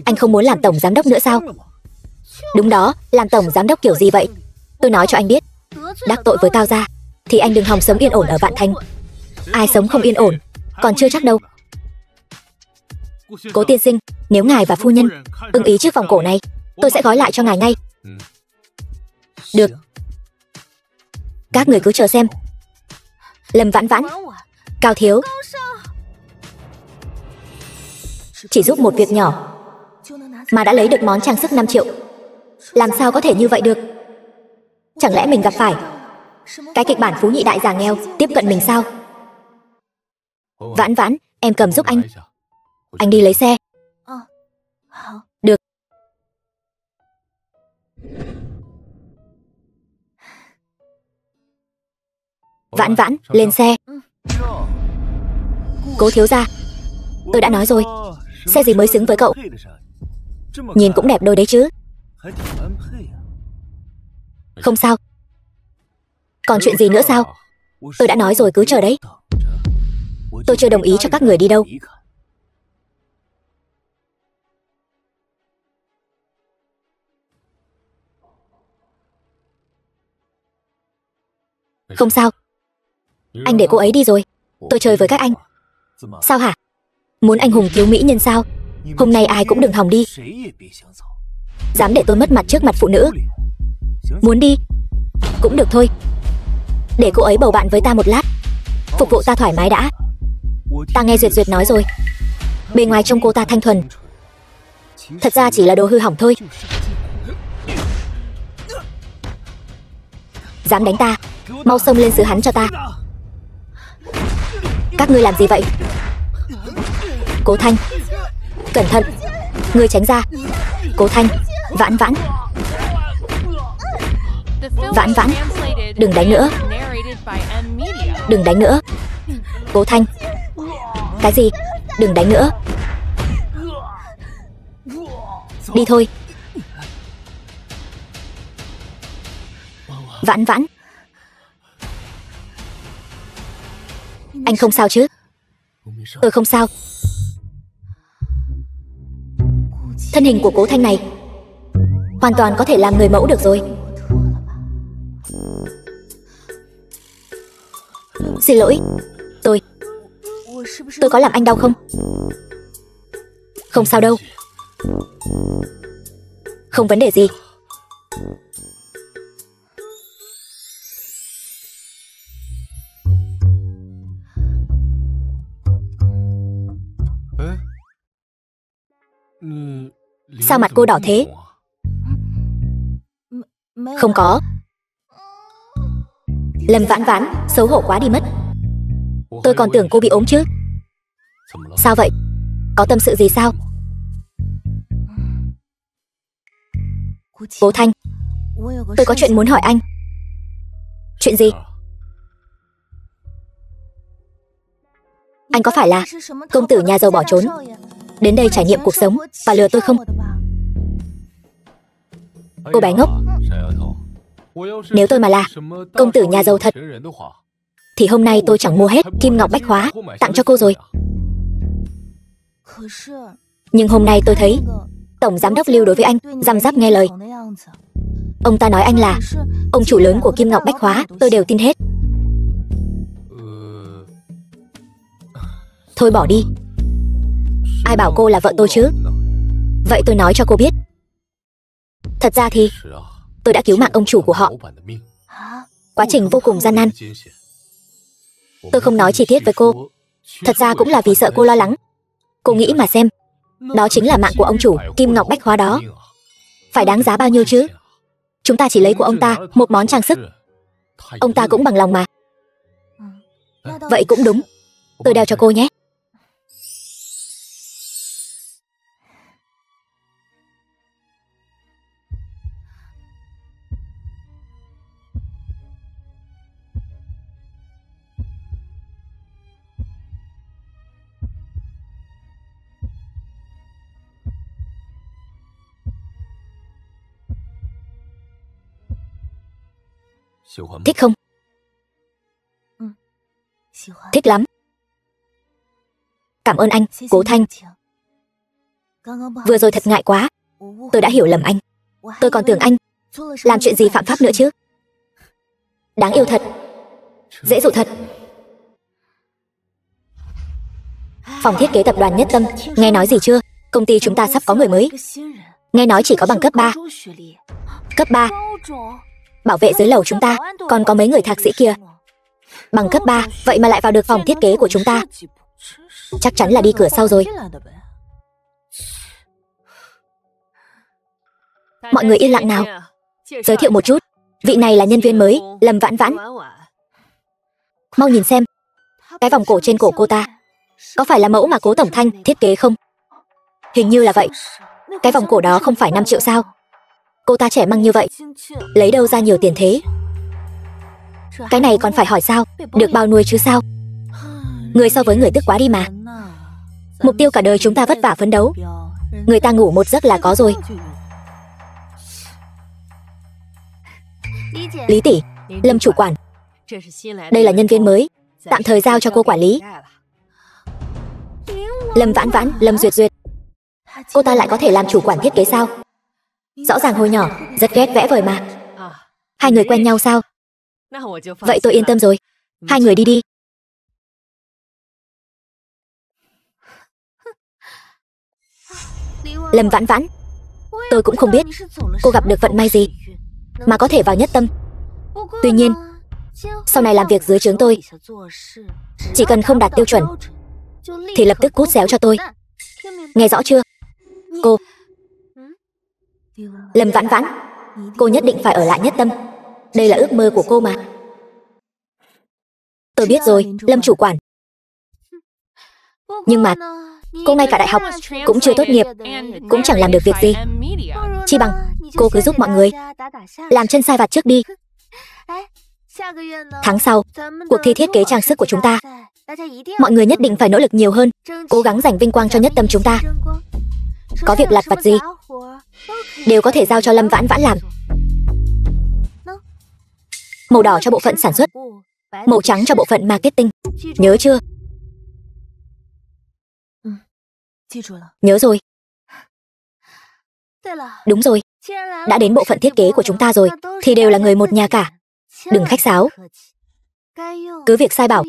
A: anh không muốn làm tổng giám đốc nữa sao? Đúng đó, làm tổng giám đốc kiểu gì vậy? Tôi nói cho anh biết, đắc tội với Tao Gia thì anh đừng hòng sống yên ổn ở Vạn Thành. Ai sống không yên ổn còn chưa chắc đâu. Cố tiên sinh, nếu ngài và phu nhân ưng ý chiếc vòng cổ này, tôi sẽ gói lại cho ngài ngay. Được, các người cứ chờ xem. Lâm Vãn Vãn, Cao Thiếu, chỉ giúp một việc nhỏ mà đã lấy được món trang sức 5 triệu. Làm sao có thể như vậy được? Chẳng lẽ mình gặp phải cái kịch bản phú nhị đại già nghèo tiếp cận mình sao? Vãn Vãn, em cầm giúp anh. Anh đi lấy xe. Được. Vãn Vãn, lên xe. Cố thiếu gia, tôi đã nói rồi, xe gì mới xứng với cậu. Nhìn cũng đẹp đôi đấy chứ. Không sao. Còn chuyện gì nữa sao? Tôi đã nói rồi, cứ chờ đấy. Tôi chưa đồng ý cho các người đi đâu. Không sao. Anh để cô ấy đi rồi. Tôi chơi với các anh. Sao hả? Muốn anh hùng cứu mỹ nhân sao? Hôm nay ai cũng đừng hòng đi. Dám để tôi mất mặt trước mặt phụ nữ. Muốn đi cũng được thôi. Để cô ấy bầu bạn với ta một lát, phục vụ ta thoải mái đã. Ta nghe Duyệt Duyệt nói rồi, bề ngoài trông cô ta thanh thuần, thật ra chỉ là đồ hư hỏng thôi. Dám đánh ta, mau xông lên xử hắn cho ta. Các ngươi làm gì vậy? Cố Thanh, cẩn thận, ngươi tránh ra. Cố Thanh, Vãn Vãn, Vãn Vãn, đừng đánh nữa. Đừng đánh nữa. Cố Thanh. Cái gì? Đừng đánh nữa. Đi thôi. Vãn Vãn, anh không sao chứ? Tôi không sao. Thân hình của Cố Thanh này hoàn toàn có thể làm người mẫu được rồi. Xin lỗi, tôi có làm anh đau không? Không sao đâu. Không vấn đề gì. Sao mặt cô đỏ thế? Không có. Lâm Vãn Vãn, xấu hổ quá đi mất. Tôi còn tưởng cô bị ốm chứ. Sao vậy? Có tâm sự gì sao? Cố Thanh, tôi có chuyện muốn hỏi anh. Chuyện gì? Anh có phải là công tử nhà giàu bỏ trốn đến đây trải nghiệm cuộc sống và lừa tôi không? Cô bé ngốc, nếu tôi mà là công tử nhà giàu thật thì hôm nay tôi chẳng mua hết kim ngọc bách hóa tặng cho cô rồi. Nhưng hôm nay tôi thấy tổng giám đốc Lưu đối với anh răm rắp nghe lời. Ông ta nói anh là ông chủ lớn của kim ngọc bách hóa, tôi đều tin hết. Thôi bỏ đi. Ai bảo cô là vợ tôi chứ? Vậy tôi nói cho cô biết, thật ra thì tôi đã cứu mạng ông chủ của họ. Quá trình vô cùng gian nan. Tôi không nói chi tiết với cô, thật ra cũng là vì sợ cô lo lắng. Cô nghĩ mà xem, đó chính là mạng của ông chủ kim ngọc bách hóa đó. Phải đáng giá bao nhiêu chứ? Chúng ta chỉ lấy của ông ta một món trang sức, ông ta cũng bằng lòng mà. Vậy cũng đúng. Tôi đeo cho cô nhé. Thích không? Thích lắm. Cảm ơn anh, Cố Thanh. Vừa rồi thật ngại quá, tôi đã hiểu lầm anh. Tôi còn tưởng anh làm chuyện gì phạm pháp nữa chứ. Đáng yêu thật, dễ dụ thật. Phòng thiết kế tập đoàn Nhất Tâm, nghe nói gì chưa? Công ty chúng ta sắp có người mới. Nghe nói chỉ có bằng cấp 3. Cấp 3? Bảo vệ dưới lầu chúng ta còn có mấy người thạc sĩ kia. Bằng cấp 3, vậy mà lại vào được phòng thiết kế của chúng ta. Chắc chắn là đi cửa sau rồi. Mọi người yên lặng nào. Giới thiệu một chút, vị này là nhân viên mới, Lâm Vãn Vãn. Mau nhìn xem, cái vòng cổ trên cổ cô ta có phải là mẫu mà Cố Tổng Thanh thiết kế không? Hình như là vậy. Cái vòng cổ đó không phải 5 triệu sao? Cô ta trẻ măng như vậy, lấy đâu ra nhiều tiền thế? Cái này còn phải hỏi sao? Được bao nuôi chứ sao? Người so với người tức quá đi mà. Mục tiêu cả đời chúng ta vất vả phấn đấu, người ta ngủ một giấc là có rồi. Lý tỷ, Lâm chủ quản, đây là nhân viên mới, tạm thời giao cho cô quản lý. Lâm Vãn Vãn, Lâm Duyệt Duyệt. Cô ta lại có thể làm chủ quản thiết kế sao? Rõ ràng hồi nhỏ rất ghét vẽ vời mà. Hai người quen nhau sao? Vậy tôi yên tâm rồi. Hai người đi đi. Lâm Vãn Vãn, tôi cũng không biết cô gặp được vận may gì mà có thể vào Nhất Tâm. Tuy nhiên, sau này làm việc dưới trướng tôi, chỉ cần không đạt tiêu chuẩn thì lập tức cút xéo cho tôi. Nghe rõ chưa? Cô Lâm Vãn Vãn, cô nhất định phải ở lại Nhất Tâm. Đây là ước mơ của cô mà. Tôi biết rồi, Lâm chủ quản. Nhưng mà cô ngay cả đại học cũng chưa tốt nghiệp, cũng chẳng làm được việc gì. Chi bằng cô cứ giúp mọi người làm chân sai vặt trước đi. Tháng sau, cuộc thi thiết kế trang sức của chúng ta, mọi người nhất định phải nỗ lực nhiều hơn, cố gắng giành vinh quang cho Nhất Tâm chúng ta. Có việc lặt vặt gì đều có thể giao cho Lâm Vãn Vãn làm. Màu đỏ cho bộ phận sản xuất, màu trắng cho bộ phận marketing. Nhớ chưa? Nhớ rồi. Đúng rồi, đã đến bộ phận thiết kế của chúng ta rồi thì đều là người một nhà cả. Đừng khách sáo, cứ việc sai bảo.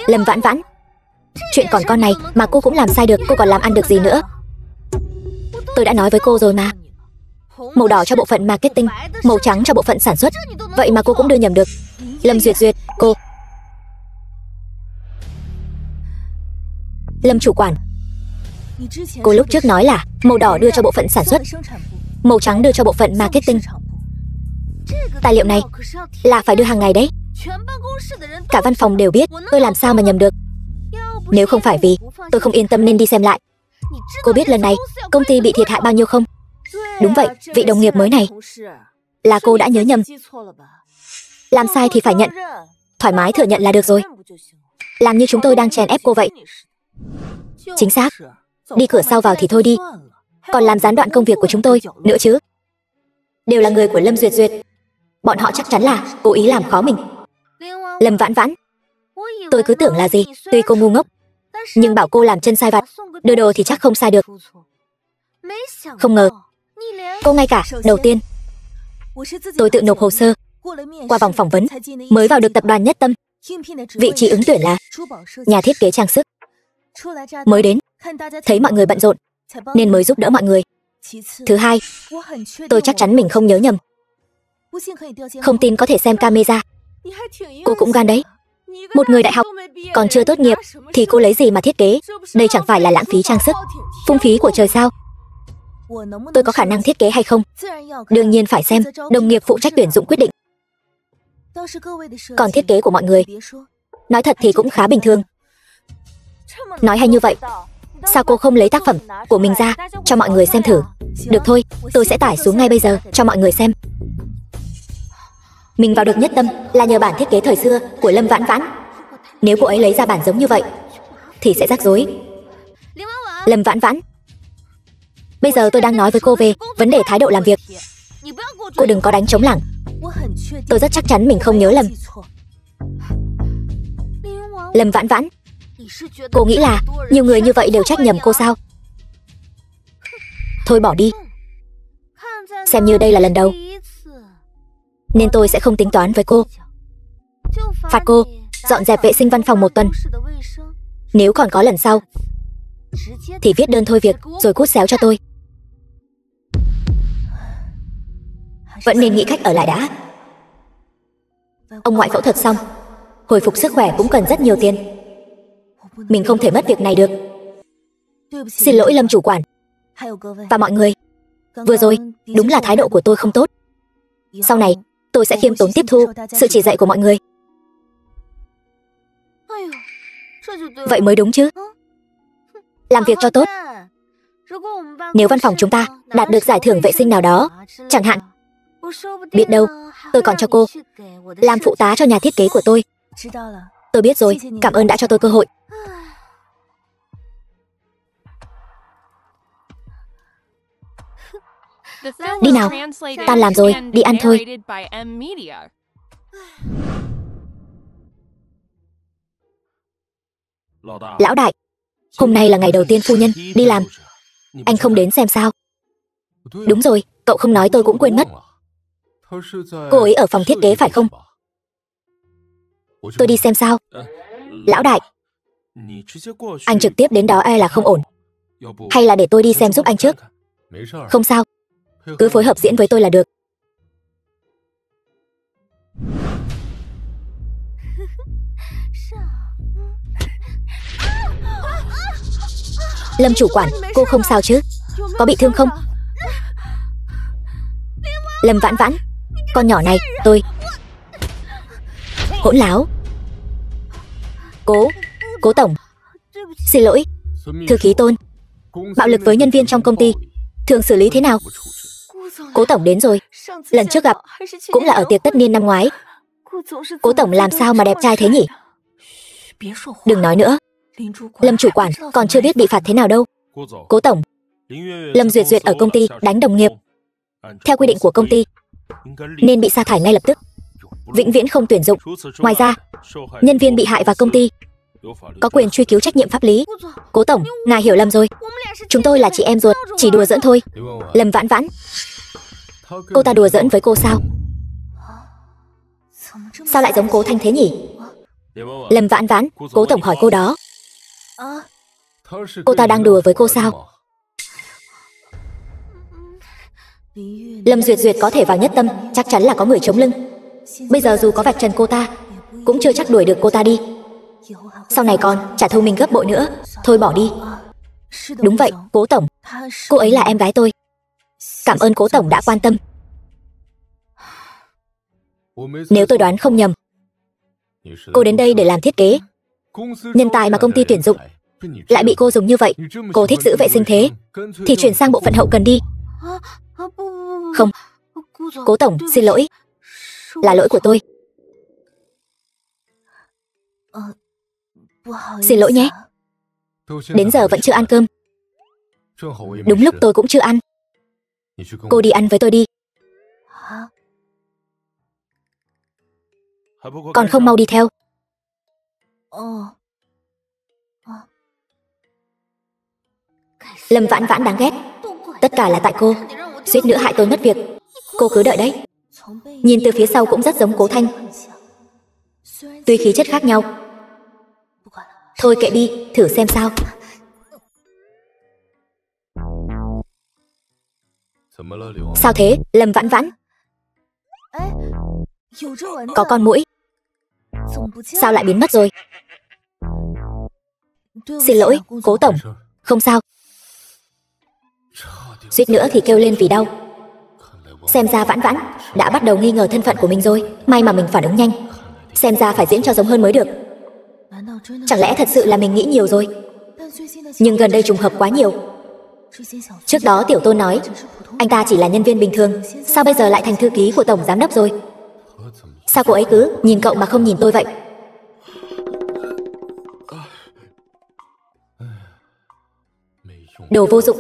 A: Lâm Vãn Vãn, chuyện còn con này mà cô cũng làm sai được, cô còn làm ăn được gì nữa? Tôi đã nói với cô rồi mà. Màu đỏ cho bộ phận marketing, màu trắng cho bộ phận sản xuất. Vậy mà cô cũng đưa nhầm được. Lâm Duyệt Duyệt, cô. Lâm chủ quản, cô lúc trước nói là màu đỏ đưa cho bộ phận sản xuất, màu trắng đưa cho bộ phận marketing. Tài liệu này là phải đưa hàng ngày đấy. Cả văn phòng đều biết, tôi làm sao mà nhầm được. Nếu không phải vì tôi không yên tâm nên đi xem lại. Cô biết lần này công ty bị thiệt hại bao nhiêu không? Đúng vậy, vị đồng nghiệp mới này là cô đã nhớ nhầm. Làm sai thì phải nhận, thoải mái thừa nhận là được rồi. Làm như chúng tôi đang chèn ép cô vậy. Chính xác, đi cửa sau vào thì thôi đi, còn làm gián đoạn công việc của chúng tôi nữa chứ. Đều là người của Lâm Duyệt Duyệt, bọn họ chắc chắn là cố ý làm khó mình. Lâm Vãn Vãn, tôi cứ tưởng là gì, tuy cô ngu ngốc, nhưng bảo cô làm chân sai vặt, đưa đồ thì chắc không sai được. Không ngờ, cô ngay cả đầu tiên tôi tự nộp hồ sơ, qua vòng phỏng vấn, mới vào được tập đoàn Nhất Tâm. Vị trí ứng tuyển là nhà thiết kế trang sức. Mới đến, thấy mọi người bận rộn, nên mới giúp đỡ mọi người. Thứ hai, tôi chắc chắn mình không nhớ nhầm. Không tin có thể xem camera. Cô cũng gan đấy. Một người đại học còn chưa tốt nghiệp thì cô lấy gì mà thiết kế? Đây chẳng phải là lãng phí trang sức, phung phí của trời sao? Tôi có khả năng thiết kế hay không, đương nhiên phải xem đồng nghiệp phụ trách tuyển dụng quyết định. Còn thiết kế của mọi người, nói thật thì cũng khá bình thường. Nói hay như vậy, Sao cô không lấy tác phẩm của mình ra cho mọi người xem thử? Được thôi, tôi sẽ tải xuống ngay bây giờ cho mọi người xem. Mình vào được Nhất Tâm là nhờ bản thiết kế thời xưa của Lâm Vãn Vãn. Nếu cô ấy lấy ra bản giống như vậy thì sẽ rắc rối. Lâm Vãn Vãn, bây giờ tôi đang nói với cô về vấn đề thái độ làm việc. Cô đừng có đánh trống lảng. Tôi rất chắc chắn mình không nhớ lầm. Lâm Vãn Vãn, cô nghĩ là nhiều người như vậy đều trách nhầm cô sao? Thôi bỏ đi. Xem như đây là lần đầu, nên tôi sẽ không tính toán với cô. Phạt cô dọn dẹp vệ sinh văn phòng 1 tuần. Nếu còn có lần sau thì viết đơn thôi việc rồi cút xéo cho tôi. Vẫn nên nghĩ cách ở lại đã. Ông ngoại phẫu thuật xong, hồi phục sức khỏe cũng cần rất nhiều tiền. Mình không thể mất việc này được. Xin lỗi Lâm chủ quản và mọi người. Vừa rồi đúng là thái độ của tôi không tốt. Sau này tôi sẽ khiêm tốn tiếp thu sự chỉ dạy của mọi người. Vậy mới đúng chứ. Làm việc cho tốt. Nếu văn phòng chúng ta đạt được giải thưởng vệ sinh nào đó, chẳng hạn, biết đâu tôi còn cho cô làm phụ tá cho nhà thiết kế của tôi. Tôi biết rồi, cảm ơn đã cho tôi cơ hội. Đi nào, tan làm rồi, đi ăn thôi. Lão đại, hôm nay là ngày đầu tiên phu nhân đi làm. Anh không đến xem sao? Đúng rồi, cậu không nói tôi cũng quên mất. Cô ấy ở phòng thiết kế phải không? Tôi đi xem sao? Lão đại, anh trực tiếp đến đó e là không ổn. Hay là để tôi đi xem giúp anh trước? Không sao, cứ phối hợp diễn với tôi là được. Lâm chủ quản, cô không sao chứ? Có bị thương không? Lâm Vãn Vãn, con nhỏ này, tôi... Hỗn láo. Cố tổng, xin lỗi. Thư ký Tôn, bạo lực với nhân viên trong công ty thường xử lý thế nào? Cố tổng đến rồi. Lần trước gặp cũng là ở tiệc tất niên năm ngoái. Cố tổng làm sao mà đẹp trai thế nhỉ? Đừng nói nữa. Lâm chủ quản còn chưa biết bị phạt thế nào đâu. Cố tổng, Lâm Duyệt Duyệt ở công ty đánh đồng nghiệp. Theo quy định của công ty nên bị sa thải ngay lập tức, vĩnh viễn không tuyển dụng. Ngoài ra, nhân viên bị hại và công ty có quyền truy cứu trách nhiệm pháp lý. Cố tổng, ngài hiểu lầm rồi. Chúng tôi là chị em ruột, chỉ đùa giỡn thôi. Lâm Vãn Vãn, cô ta đùa giỡn với cô sao? Sao lại giống Cố Thanh thế nhỉ? Lâm Vãn Vãn, Cố tổng hỏi cô đó. Cô ta đang đùa với cô sao? Lâm Duyệt Duyệt có thể vào Nhất Tâm, chắc chắn là có người chống lưng. Bây giờ dù có vạch trần cô ta, cũng chưa chắc đuổi được cô ta đi. Sau này còn trả thù mình gấp bội nữa. Thôi bỏ đi. Đúng vậy, Cố tổng, cô ấy là em gái tôi. Cảm ơn Cố tổng đã quan tâm. Nếu tôi đoán không nhầm, cô đến đây để làm thiết kế. Nhân tài mà công ty tuyển dụng lại bị cô dùng như vậy. Cô thích giữ vệ sinh thế thì chuyển sang bộ phận hậu cần đi. Không, Cố tổng, xin lỗi. Là lỗi của tôi. Xin lỗi nhé. Đến giờ vẫn chưa ăn cơm. Đúng lúc tôi cũng chưa ăn. Cô đi ăn với tôi đi. Còn không mau đi theo. Lâm Vãn Vãn đáng ghét. Tất cả là tại cô, suýt nữa hại tôi mất việc. Cô cứ đợi đấy. Nhìn từ phía sau cũng rất giống Cố Thanh. Tuy khí chất khác nhau. Thôi kệ đi, thử xem sao. Sao thế, Lâm Vãn Vãn? Có con muỗi. Sao lại biến mất rồi? Xin lỗi, Cố tổng. Không sao. Suýt nữa thì kêu lên vì đau. Xem ra Vãn Vãn đã bắt đầu nghi ngờ thân phận của mình rồi. May mà mình phản ứng nhanh. Xem ra phải diễn cho giống hơn mới được. Chẳng lẽ thật sự là mình nghĩ nhiều rồi? Nhưng gần đây trùng hợp quá nhiều. Trước đó Tiểu Tôn nói anh ta chỉ là nhân viên bình thường, sao bây giờ lại thành thư ký của tổng giám đốc rồi? Sao cô ấy cứ nhìn cậu mà không nhìn tôi vậy? Đồ vô dụng,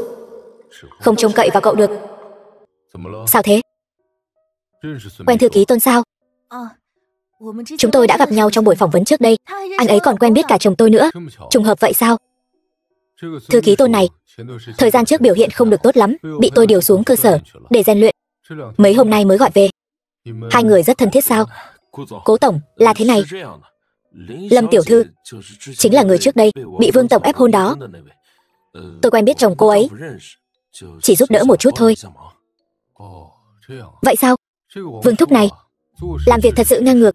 A: không trông cậy vào cậu được. Sao thế? Quen thư ký Tôn sao? Chúng tôi đã gặp nhau trong buổi phỏng vấn trước đây. Anh ấy còn quen biết cả chồng tôi nữa. Trùng hợp vậy sao? Thư ký Tôn này thời gian trước biểu hiện không được tốt lắm, bị tôi điều xuống cơ sở để rèn luyện. Mấy hôm nay mới gọi về. Hai người rất thân thiết sao? Cố tổng, là thế này. Lâm tiểu thư chính là người trước đây bị Vương tổng ép hôn đó. Tôi quen biết chồng cô ấy, chỉ giúp đỡ một chút thôi. Vậy sao? Vương thúc này làm việc thật sự ngang ngược.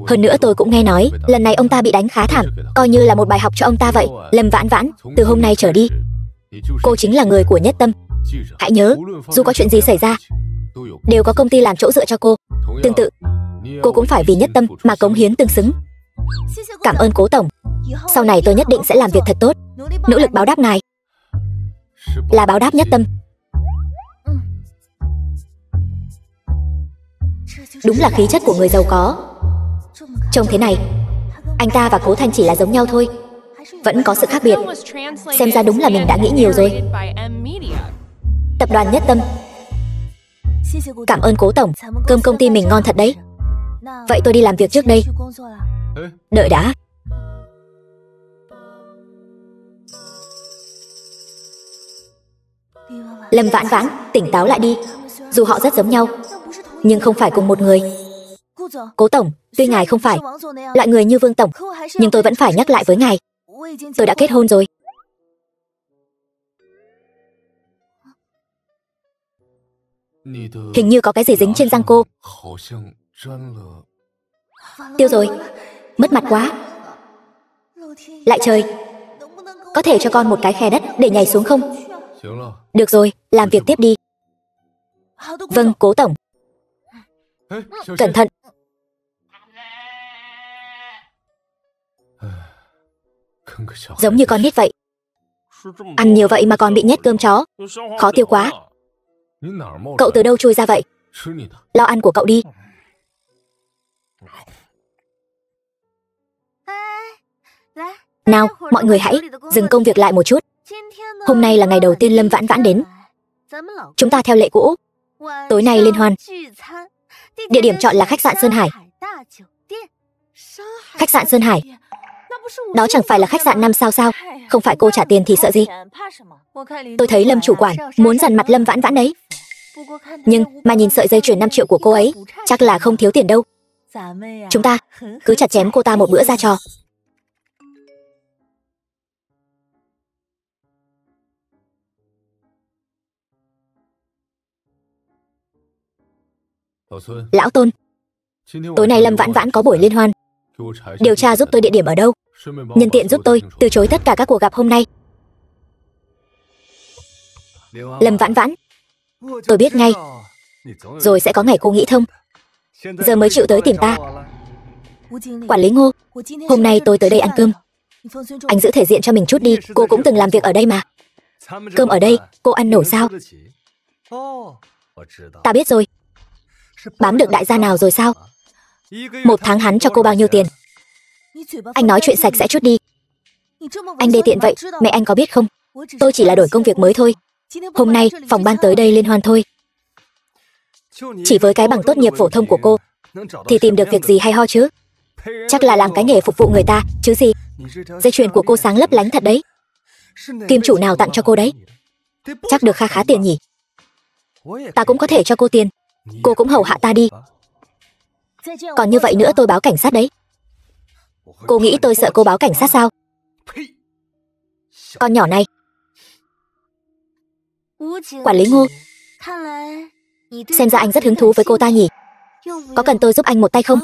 A: Hơn nữa tôi cũng nghe nói lần này ông ta bị đánh khá thảm, coi như là một bài học cho ông ta vậy. Lâm Vãn Vãn, từ hôm nay trở đi cô chính là người của Nhất Tâm. Hãy nhớ, dù có chuyện gì xảy ra đều có công ty làm chỗ dựa cho cô. Tương tự, cô cũng phải vì Nhất Tâm mà cống hiến tương xứng. Cảm ơn cố tổng. Sau này tôi nhất định sẽ làm việc thật tốt, nỗ lực báo đáp ngài. Là báo đáp Nhất Tâm. Đúng là khí chất của người giàu có. Trông thế này, anh ta và Cố Thanh chỉ là giống nhau thôi, vẫn có sự khác biệt. Xem ra đúng là mình đã nghĩ nhiều rồi. Tập đoàn Nhất Tâm. Cảm ơn cố tổng, cơm công ty mình ngon thật đấy. Vậy tôi đi làm việc trước đây. Đợi đã. Lâm Vãn Vãn, tỉnh táo lại đi. Dù họ rất giống nhau, nhưng không phải cùng một người. Cố tổng, tuy ngài không phải loại người như Vương tổng, nhưng tôi vẫn phải nhắc lại với ngài, tôi đã kết hôn rồi. Hình như có cái gì dính trên răng cô. Tiêu rồi, mất mặt quá. Lại trời, có thể cho con một cái khe đất để nhảy xuống không? Được rồi, làm việc tiếp đi. Vâng, cố tổng. Cẩn thận. Giống như con nít vậy. Ăn nhiều vậy mà còn bị nhét cơm chó, khó tiêu quá. Cậu từ đâu chui ra vậy? Lo ăn của cậu đi. Nào, mọi người hãy dừng công việc lại một chút. Hôm nay là ngày đầu tiên Lâm Vãn Vãn đến. Chúng ta theo lệ cũ, tối nay liên hoan. Địa điểm chọn là khách sạn Sơn Hải. Khách sạn Sơn Hải? Đó chẳng phải là khách sạn 5 sao sao? Không phải cô trả tiền thì sợ gì? Tôi thấy Lâm chủ quản muốn dằn mặt Lâm Vãn Vãn đấy. Nhưng mà nhìn sợi dây chuyền 5 triệu của cô ấy, chắc là không thiếu tiền đâu. Chúng ta cứ chặt chém cô ta một bữa ra trò. Lão Tôn, tối nay Lâm Vãn Vãn có buổi liên hoan. Điều tra giúp tôi địa điểm ở đâu, nhân tiện giúp tôi từ chối tất cả các cuộc gặp hôm nay. Lâm Vãn Vãn, tôi biết ngay, rồi sẽ có ngày cô nghĩ thông. Giờ mới chịu tới tìm ta. Quản lý Ngô, hôm nay tôi tới đây ăn cơm. Anh giữ thể diện cho mình chút đi, cô cũng từng làm việc ở đây mà. Cơm ở đây, cô ăn nổi sao? Ta biết rồi. Bám được đại gia nào rồi sao? Một tháng hắn cho cô bao nhiêu tiền? Anh nói chuyện sạch sẽ chút đi. Anh đê tiện vậy, mẹ anh có biết không? Tôi chỉ là đổi công việc mới thôi. Hôm nay phòng ban tới đây liên hoan thôi. Chỉ với cái bằng tốt nghiệp phổ thông của cô thì tìm được việc gì hay ho chứ? Chắc là làm cái nghề phục vụ người ta chứ gì. Dây chuyền của cô sáng lấp lánh thật đấy. Kim chủ nào tặng cho cô đấy? Chắc được kha khá tiền nhỉ. Ta cũng có thể cho cô tiền, cô cũng hầu hạ ta đi. Còn như vậy nữa tôi báo cảnh sát đấy. Cô nghĩ tôi sợ cô báo cảnh sát sao? Con nhỏ này. Quản lý Ngô, xem ra anh rất hứng thú với cô ta nhỉ. Có cần tôi giúp anh một tay không?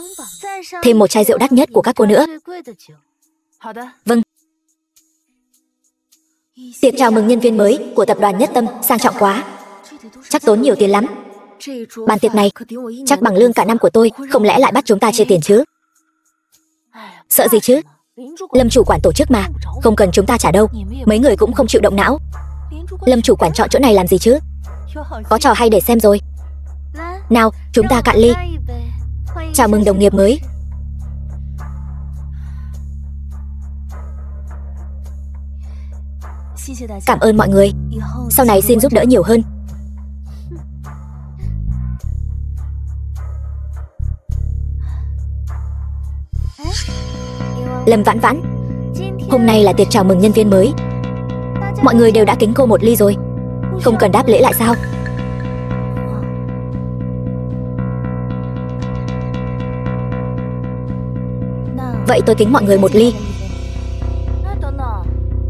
A: Thêm một chai rượu đắt nhất của các cô nữa. Vâng. Tiệc chào mừng nhân viên mới của tập đoàn Nhất Tâm sang trọng quá, chắc tốn nhiều tiền lắm. Bàn tiệc này chắc bằng lương cả năm của tôi, không lẽ lại bắt chúng ta chia tiền chứ? Sợ gì chứ, Lâm chủ quản tổ chức mà, không cần chúng ta trả đâu. Mấy người cũng không chịu động não. Lâm chủ quản chọn chỗ này làm gì chứ? Có trò hay để xem rồi. Nào, chúng ta cạn ly. Chào mừng đồng nghiệp mới. Cảm ơn mọi người. Sau này xin giúp đỡ nhiều hơn. Lâm Vãn Vãn, hôm nay là tiệc chào mừng nhân viên mới. Mọi người đều đã kính cô một ly rồi, không cần đáp lễ lại sao? Vậy tôi kính mọi người một ly.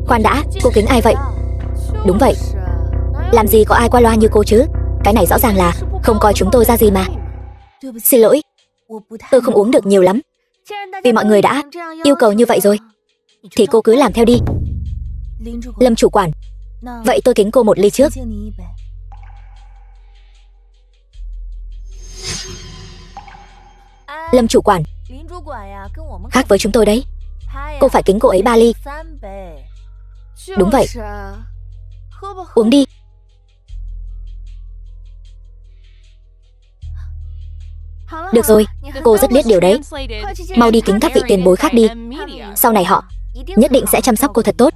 A: Khoan đã, cô kính ai vậy? Đúng vậy, làm gì có ai qua loa như cô chứ? Cái này rõ ràng là không coi chúng tôi ra gì mà. Xin lỗi, tôi không uống được nhiều lắm. Vì mọi người đã yêu cầu như vậy rồi, thì cô cứ làm theo đi. Lâm chủ quản, vậy tôi kính cô một ly trước. Lâm chủ quản, khác với chúng tôi đấy. Cô phải kính cô ấy 3 ly. Đúng vậy. Uống đi. Được rồi, cô rất biết điều đấy. Mau đi kính các vị tiền bối khác đi. Sau này họ nhất định sẽ chăm sóc cô thật tốt.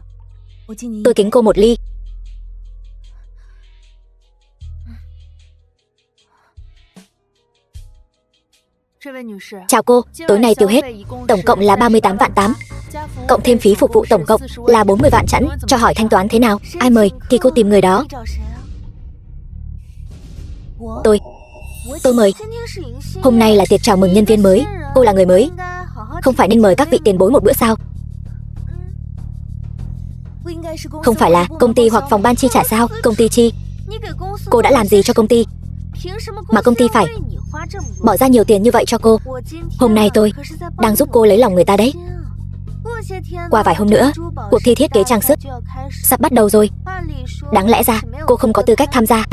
A: Tôi kính cô một ly. Chào cô, tối nay tiêu hết. Tổng cộng là 38 vạn 8. Cộng thêm phí phục vụ tổng cộng là 40 vạn chẵn. Cho hỏi thanh toán thế nào? Ai mời thì cô tìm người đó. Tôi mời. Hôm nay là tiệc chào mừng nhân viên mới. Cô là người mới, không phải nên mời các vị tiền bối một bữa sao? Không phải là công ty hoặc phòng ban chi trả sao? Công ty chi? Cô đã làm gì cho công ty mà công ty phải bỏ ra nhiều tiền như vậy cho cô? Hôm nay tôi đang giúp cô lấy lòng người ta đấy. Qua vài hôm nữa, cuộc thi thiết kế trang sức sắp bắt đầu rồi. Đáng lẽ ra cô không có tư cách tham gia.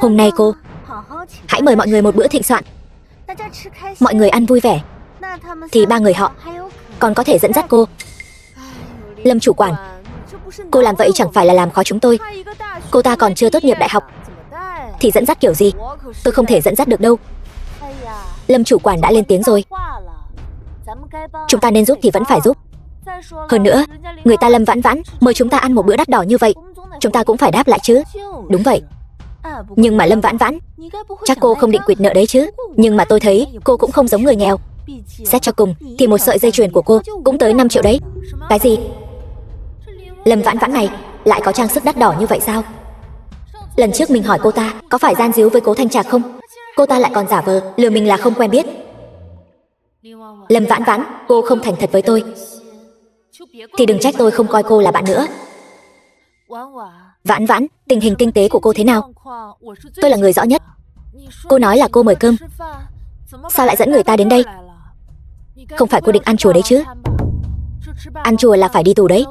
A: Hôm nay cô hãy mời mọi người một bữa thịnh soạn. Mọi người ăn vui vẻ thì 3 người họ còn có thể dẫn dắt cô. Lâm chủ quản, cô làm vậy chẳng phải là làm khó chúng tôi. Cô ta còn chưa tốt nghiệp đại học thì dẫn dắt kiểu gì? Tôi không thể dẫn dắt được đâu. Lâm chủ quản đã lên tiếng rồi. Chúng ta nên giúp thì vẫn phải giúp. Hơn nữa, người ta Lâm Vãn Vãn mời chúng ta ăn một bữa đắt đỏ như vậy, chúng ta cũng phải đáp lại chứ. Đúng vậy. Nhưng mà Lâm Vãn Vãn, chắc cô không định quỵt nợ đấy chứ? Nhưng mà tôi thấy cô cũng không giống người nghèo. Xét cho cùng thì một sợi dây chuyền của cô cũng tới 5 triệu đấy. Cái gì? Lâm Vãn Vãn này lại có trang sức đắt đỏ như vậy sao? Lần trước mình hỏi cô ta có phải gian díu với Cố Thanh Trạc không, cô ta lại còn giả vờ lừa mình là không quen biết. Lâm Vãn Vãn, cô không thành thật với tôi thì đừng trách tôi không coi cô là bạn nữa. Vãn Vãn, tình hình kinh tế của cô thế nào? Tôi là người rõ nhất. Cô nói là cô mời cơm, sao lại dẫn người ta đến đây? Không phải cô định ăn chùa đấy chứ? Ăn chùa là phải đi tù đấy.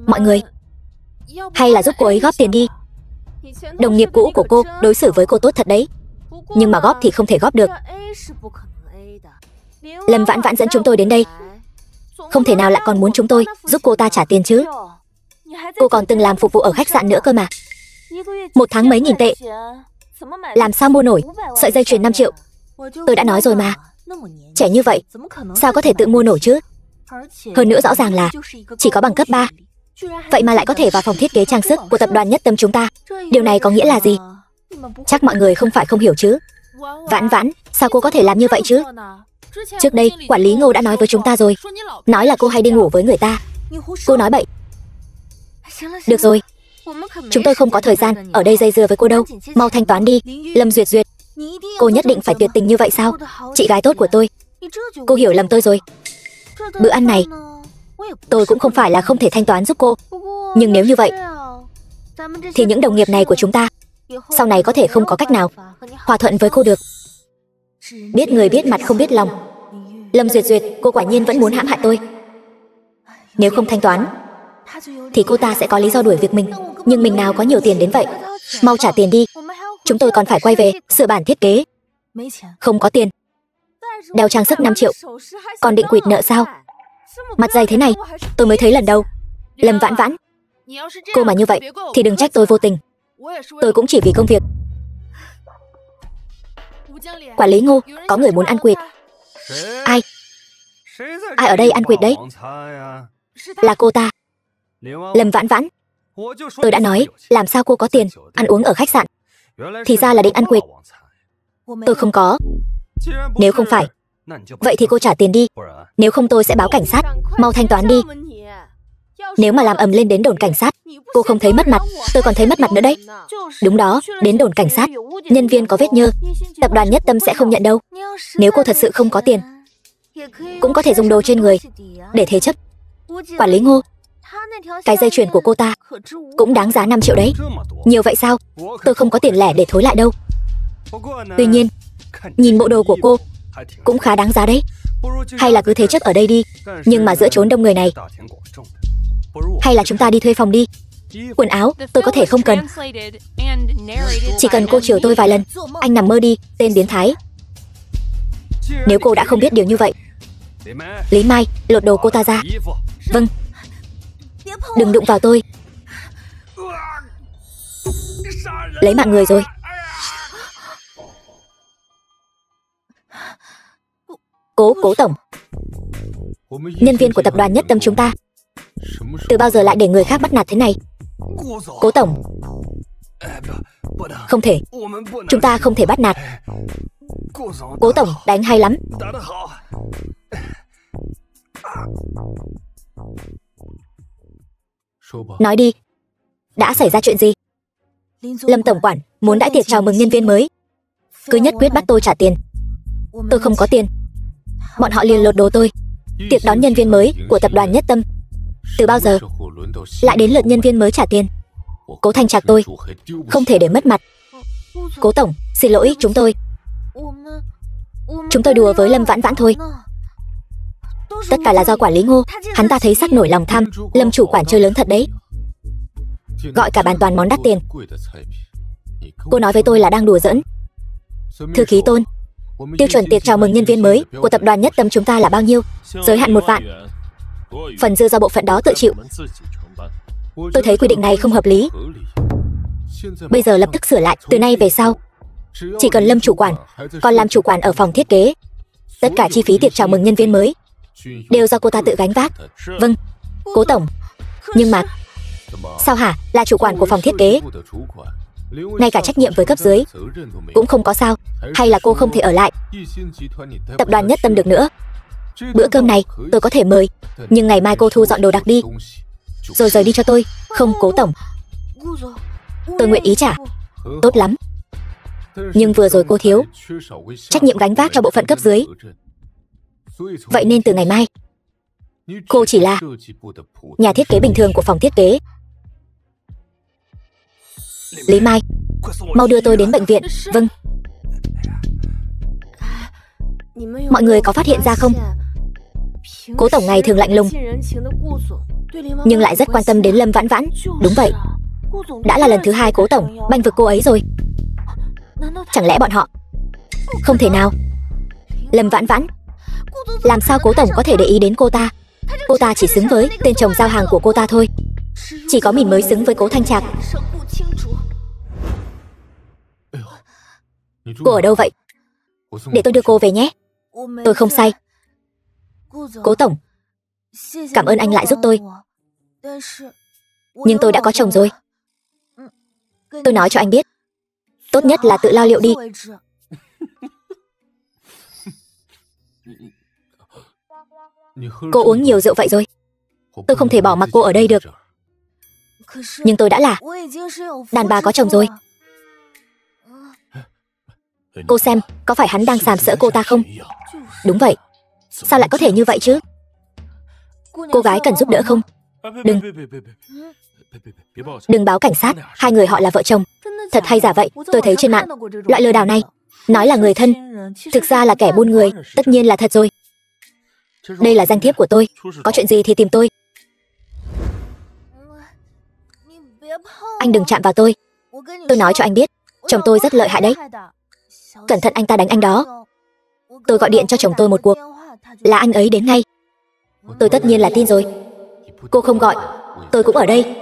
A: Mọi người, hay là giúp cô ấy góp tiền đi. Đồng nghiệp cũ của cô đối xử với cô tốt thật đấy, nhưng mà góp thì không thể góp được. Lâm Vãn Vãn dẫn chúng tôi đến đây, không thể nào lại còn muốn chúng tôi giúp cô ta trả tiền chứ. Cô còn từng làm phục vụ ở khách sạn nữa cơ mà. 1 tháng mấy nghìn tệ, làm sao mua nổi sợi dây chuyền 5 triệu? Tôi đã nói rồi mà, trẻ như vậy sao có thể tự mua nổi chứ? Hơn nữa rõ ràng là chỉ có bằng cấp 3, vậy mà lại có thể vào phòng thiết kế trang sức của tập đoàn Nhất Tâm chúng ta. Điều này có nghĩa là gì? Chắc mọi người không phải không hiểu chứ. Vãn Vãn, sao cô có thể làm như vậy chứ? Trước đây quản lý Ngô đã nói với chúng ta rồi, nói là cô hay đi ngủ với người ta. Cô nói bậy. Được rồi, chúng tôi không có thời gian ở đây dây dưa với cô đâu. Mau thanh toán đi. Lâm Duyệt Duyệt, cô nhất định phải tuyệt tình như vậy sao? Chị gái tốt của tôi, cô hiểu lầm tôi rồi. Bữa ăn này tôi cũng không phải là không thể thanh toán giúp cô, nhưng nếu như vậy thì những đồng nghiệp này của chúng ta sau này có thể không có cách nào hòa thuận với cô được. Biết người biết mặt không biết lòng. Lâm Duyệt Duyệt, cô quả nhiên vẫn muốn hãm hại tôi. Nếu không thanh toán thì cô ta sẽ có lý do đuổi việc mình. Nhưng mình nào có nhiều tiền đến vậy. Mau trả tiền đi, chúng tôi còn phải quay về sửa bản thiết kế. Không có tiền đeo trang sức 5 triệu, còn định quỵt nợ sao? Mặt dày thế này, tôi mới thấy lần đầu. Lâm Vãn Vãn, cô mà như vậy thì đừng trách tôi vô tình. Tôi cũng chỉ vì công việc. Quản lý Ngô, có người muốn ăn quỵt. Ai? Ai ở đây ăn quỵt đấy? Là cô ta. Lâm Vãn Vãn, tôi đã nói, làm sao cô có tiền ăn uống ở khách sạn? Thì ra là định ăn quỵt. Tôi không có. Nếu không phải, vậy thì cô trả tiền đi. Nếu không tôi sẽ báo cảnh sát. Mau thanh toán đi. Nếu mà làm ầm lên đến đồn cảnh sát, cô không thấy mất mặt, tôi còn thấy mất mặt nữa đấy. Đúng đó, đến đồn cảnh sát, nhân viên có vết nhơ, tập đoàn Nhất Tâm sẽ không nhận đâu. Nếu cô thật sự không có tiền, cũng có thể dùng đồ trên người để thế chấp. Quản lý Ngô, cái dây chuyền của cô ta cũng đáng giá 5 triệu đấy. Nhiều vậy sao? Tôi không có tiền lẻ để thối lại đâu. Tuy nhiên, nhìn bộ đồ của cô cũng khá đáng giá đấy. Hay là cứ thế chấp ở đây đi. Nhưng mà giữa chốn đông người này, hay là chúng ta đi thuê phòng đi. Quần áo tôi có thể không cần, chỉ cần cô chiều tôi vài lần. Anh nằm mơ đi, tên biến thái. Nếu cô đã không biết điều như vậy, Lý Mai, lột đồ cô ta ra. Vâng. Đừng đụng vào tôi. Lấy mạng người rồi. Cố tổng, nhân viên của tập đoàn Nhất Tâm chúng ta từ bao giờ lại để người khác bắt nạt thế này? Cố tổng, không thể, chúng ta không thể bắt nạt. Cố tổng đánh hay lắm. Nói đi, đã xảy ra chuyện gì? Lâm tổng quản muốn đãi tiệc chào mừng nhân viên mới, cứ nhất quyết bắt tôi trả tiền. Tôi không có tiền, bọn họ liền lột đồ tôi. Tiệc đón nhân viên mới của tập đoàn Nhất Tâm, từ bao giờ lại đến lượt nhân viên mới trả tiền? Cố Thanh Trạc tôi không thể để mất mặt. Cố tổng, xin lỗi, chúng tôi đùa với Lâm Vãn Vãn thôi. Tất cả là do quản lý Ngô, hắn ta thấy sắc nổi lòng tham. Lâm chủ quản chơi lớn thật đấy, gọi cả bàn toàn món đắt tiền. Cô nói với tôi là đang đùa giỡn. Thư ký Tôn, tiêu chuẩn tiệc chào mừng nhân viên mới của tập đoàn Nhất Tâm chúng ta là bao nhiêu? Giới hạn 1 vạn. Phần dư do bộ phận đó tự chịu. Tôi thấy quy định này không hợp lý. Bây giờ lập tức sửa lại. Từ nay về sau, chỉ cần Lâm chủ quản còn làm chủ quản ở phòng thiết kế, tất cả chi phí tiệc chào mừng nhân viên mới đều do cô ta tự gánh vác. Vâng, cố tổng. Nhưng mà sao hả? Là chủ quản của phòng thiết kế, ngay cả trách nhiệm với cấp dưới cũng không có sao? Hay là cô không thể ở lại tập đoàn Nhất Tâm được nữa? Bữa cơm này tôi có thể mời, nhưng ngày mai cô thu dọn đồ đạc đi, rồi rời đi cho tôi. Không, cố tổng, tôi nguyện ý trả. Tốt lắm. Nhưng vừa rồi cô thiếu trách nhiệm gánh vác cho bộ phận cấp dưới. Vậy nên từ ngày mai, cô chỉ là nhà thiết kế bình thường của phòng thiết kế. Lý Mai, mau đưa tôi đến bệnh viện. Vâng. Mọi người có phát hiện ra không? Cố tổng ngày thường lạnh lùng, nhưng lại rất quan tâm đến Lâm Vãn Vãn. Đúng vậy, đã là lần thứ 2 cố tổng bênh vực cô ấy rồi. Chẳng lẽ bọn họ... Không thể nào. Lâm Vãn Vãn, làm sao cố tổng có thể để ý đến cô ta? Cô ta chỉ xứng với tên chồng giao hàng của cô ta thôi. Chỉ có mình mới xứng với Cố Thanh Trạc. Cô ở đâu vậy? Để tôi đưa cô về nhé. Tôi không say. Cố tổng, cảm ơn anh lại giúp tôi, nhưng tôi đã có chồng rồi. Tôi nói cho anh biết, tốt nhất là tự lo liệu đi. Cô uống nhiều rượu vậy rồi, tôi không thể bỏ mặc cô ở đây được. Nhưng tôi đã là đàn bà có chồng rồi. Cô xem, có phải hắn đang sàm sỡ cô ta không? Đúng vậy. Sao lại có thể như vậy chứ? Cô gái cần giúp đỡ không? Đừng báo cảnh sát, hai người họ là vợ chồng. Thật hay giả vậy? Tôi thấy trên mạng, loại lừa đảo này nói là người thân, thực ra là kẻ buôn người. Tất nhiên là thật rồi. Đây là danh thiếp của tôi, có chuyện gì thì tìm tôi. Anh đừng chạm vào tôi. Tôi nói cho anh biết, chồng tôi rất lợi hại đấy. Cẩn thận anh ta đánh anh đó. Tôi gọi điện cho chồng tôi một cuộc, là anh ấy đến ngay. Tôi tất nhiên là tin rồi. Cô không gọi, tôi cũng ở đây.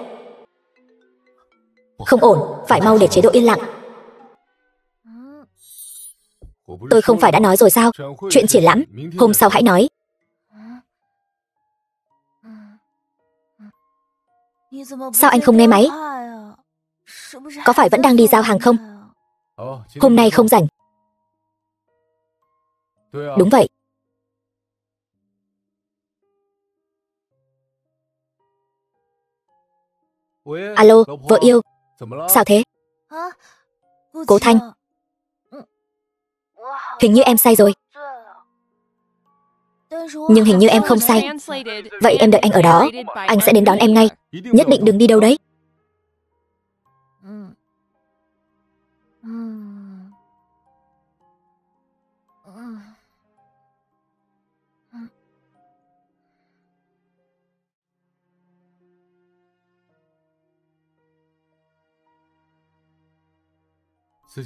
A: Không ổn, phải mau để chế độ yên lặng. Tôi không phải đã nói rồi sao? Chuyện triển lãm, hôm sau hãy nói. Sao anh không nghe máy? Có phải vẫn đang đi giao hàng không? Hôm nay không rảnh. Đúng vậy. Alo, vợ yêu. Sao thế? Cố Thanh. Hình như em say rồi. Nhưng hình như em không say. Vậy em đợi anh ở đó, anh sẽ đến đón em ngay. Nhất định đừng đi đâu đấy.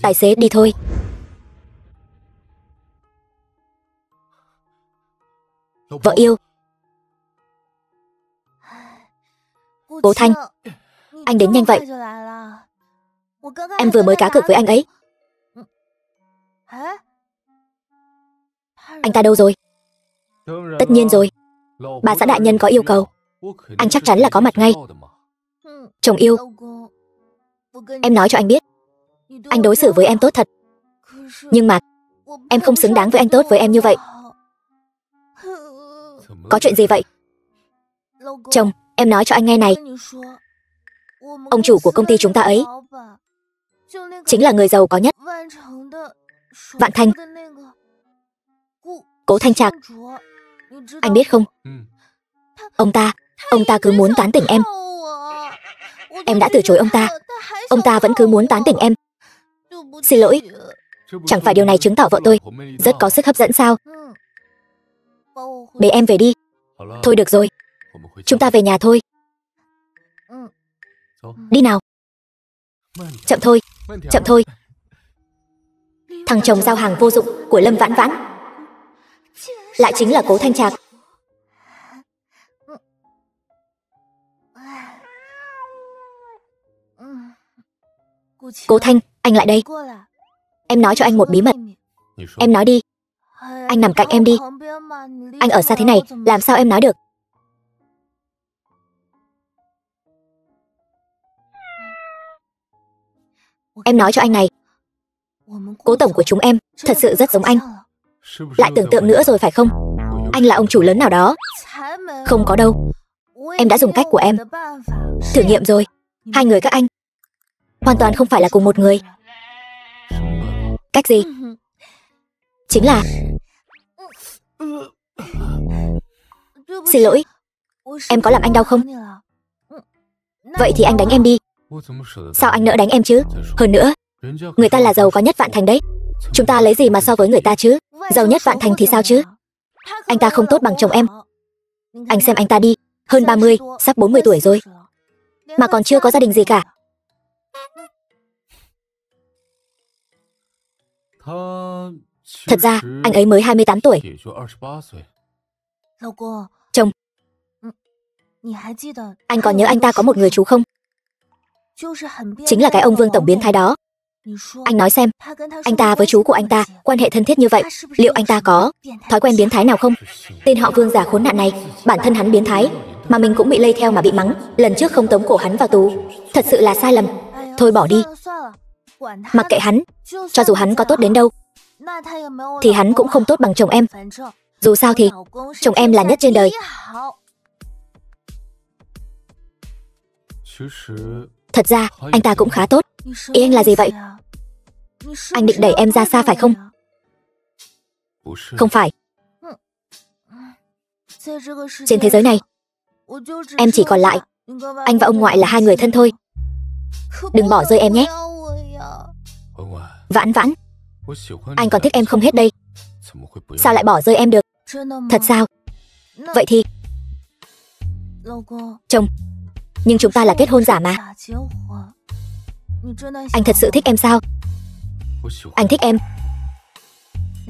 A: Tài xế đi thôi. Vợ yêu. Cố Thanh, anh đến nhanh vậy. Em vừa mới cá cược với anh ấy. Anh ta đâu rồi? Tất nhiên rồi. Bà xã đại nhân có yêu cầu, anh chắc chắn là có mặt ngay. Chồng yêu, em nói cho anh biết, anh đối xử với em tốt thật. Nhưng mà em không xứng đáng với anh tốt với em như vậy. Có chuyện gì vậy? Chồng, em nói cho anh nghe này. Ông chủ của công ty chúng ta ấy chính là người giàu có nhất, Vạn Thanh. Cố Thanh Trạc. Anh biết không? Ông ta cứ muốn tán tỉnh em. Em đã từ chối ông ta vẫn cứ muốn tán tỉnh em. Xin lỗi, chẳng phải điều này chứng tỏ vợ tôi rất có sức hấp dẫn sao? Bế em về đi. Thôi được rồi, chúng ta về nhà thôi. Đi nào. Chậm thôi, chậm thôi. Thằng chồng giao hàng vô dụng của Lâm Vãn Vãn lại chính là Cố Thanh Trạc. Cố Thanh, anh lại đây. Em nói cho anh một bí mật. Em nói đi. Anh nằm cạnh em đi. Anh ở xa thế này, làm sao em nói được? Em nói cho anh này, Cố tổng của chúng em thật sự rất giống anh. Lại tưởng tượng nữa rồi phải không? Anh là ông chủ lớn nào đó. Không có đâu. Em đã dùng cách của em thử nghiệm rồi. Hai người các anh hoàn toàn không phải là cùng một người. Cách gì? Chính là... Xin lỗi, em có làm anh đau không? Vậy thì anh đánh em đi. Sao anh nỡ đánh em chứ? Hơn nữa, người ta là giàu có nhất Vạn Thành đấy. Chúng ta lấy gì mà so với người ta chứ? Giàu nhất Vạn Thành thì sao chứ? Anh ta không tốt bằng chồng em. Anh xem anh ta đi, hơn 30, sắp 40 tuổi rồi, mà còn chưa có gia đình gì cả. Thật ra, anh ấy mới 28 tuổi. Chồng, anh còn nhớ anh ta có một người chú không? Chính là cái ông Vương tổng biến thái đó. Anh nói xem, anh ta với chú của anh ta quan hệ thân thiết như vậy, liệu anh ta có thói quen biến thái nào không? Tên họ Vương già khốn nạn này, bản thân hắn biến thái, mà mình cũng bị lây theo mà bị mắng. Lần trước không tống cổ hắn vào tù, thật sự là sai lầm. Thôi bỏ đi. Mặc kệ hắn, cho dù hắn có tốt đến đâu, thì hắn cũng không tốt bằng chồng em. Dù sao thì, chồng em là nhất trên đời. Thật ra, anh ta cũng khá tốt. Ý anh là gì vậy? Anh định đẩy em ra xa phải không? Không phải. Trên thế giới này, em chỉ còn lại anh và ông ngoại là hai người thân thôi. Đừng bỏ rơi em nhé. Vãn Vãn, anh còn thích em không hết đây. Sao lại bỏ rơi em được? Thật sao? Vậy thì... Chồng, nhưng chúng ta là kết hôn giả mà. Anh thật sự thích em sao? Anh thích em,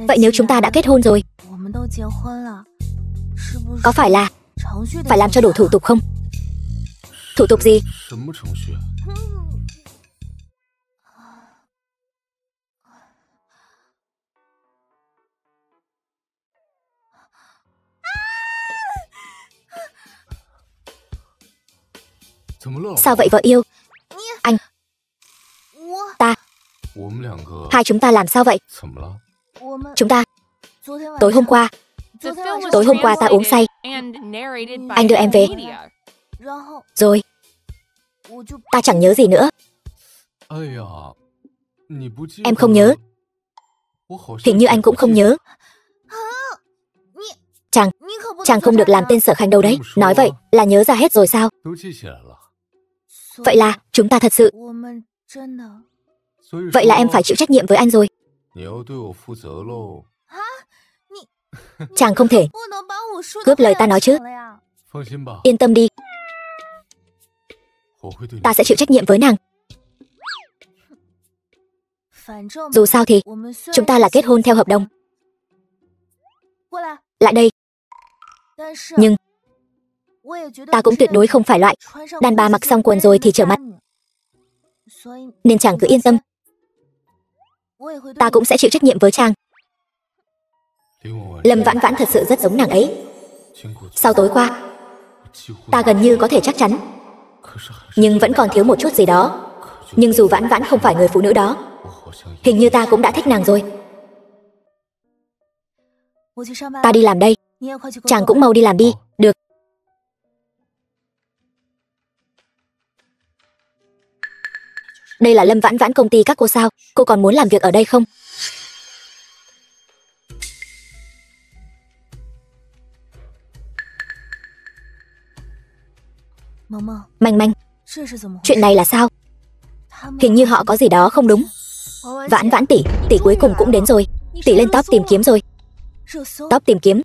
A: Vậy nếu chúng ta đã kết hôn rồi, có phải là phải làm cho đủ thủ tục không? Thủ tục gì? Sao vậy vợ yêu? Anh, ta, hai chúng ta làm sao vậy? Chúng ta, tối hôm qua ta uống say, anh đưa em về, rồi ta chẳng nhớ gì nữa. Em không nhớ, hình như anh cũng không nhớ. Chàng không được làm tên Sở Khanh đâu đấy. Nói vậy là nhớ ra hết rồi sao? Vậy là chúng ta thật sự. Vậy là em phải chịu trách nhiệm với anh rồi. Chàng không thể cướp lời ta nói chứ. Yên tâm đi, ta sẽ chịu trách nhiệm với nàng. Dù sao thì chúng ta là kết hôn theo hợp đồng. Lại đây. Nhưng ta cũng tuyệt đối không phải loại đàn bà mặc xong quần rồi thì trở mặt. Nên chàng cứ yên tâm, ta cũng sẽ chịu trách nhiệm với chàng. Lâm Vãn Vãn thật sự rất giống nàng ấy. Sau tối qua, ta gần như có thể chắc chắn, nhưng vẫn còn thiếu một chút gì đó. Nhưng dù Vãn Vãn không phải người phụ nữ đó, hình như ta cũng đã thích nàng rồi. Ta đi làm đây, chàng cũng mau đi làm đi. Được. Đây là Lâm Vãn Vãn công ty các cô sao? Cô còn muốn làm việc ở đây không? Manh Manh, chuyện này là sao? Hình như họ có gì đó không đúng. Vãn Vãn tỷ, tỷ cuối cùng cũng đến rồi. Tỷ lên top tìm kiếm rồi. Top tìm kiếm?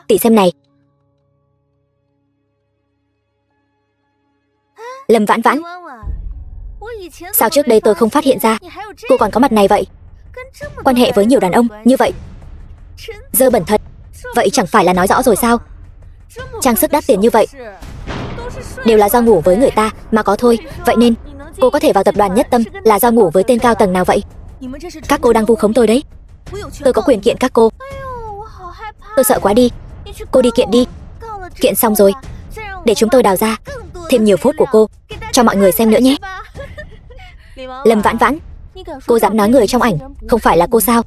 A: Tỷ xem này. Lâm Vãn Vãn, sao trước đây tôi không phát hiện ra cô còn có mặt này vậy? Quan hệ với nhiều đàn ông như vậy, dơ bẩn thật. Vậy chẳng phải là nói rõ rồi sao? Trang sức đắt tiền như vậy đều là do ngủ với người ta mà có thôi. Vậy nên cô có thể vào tập đoàn Nhất Tâm là do ngủ với tên cao tầng nào vậy? Các cô đang vu khống tôi đấy. Tôi có quyền kiện các cô. Tôi sợ quá đi. Cô đi kiện đi. Kiện xong rồi, để chúng tôi đào ra thêm nhiều phốt của cô cho mọi người xem nữa nhé. Lâm Vãn Vãn, cô dám nói người trong ảnh không phải là cô sao?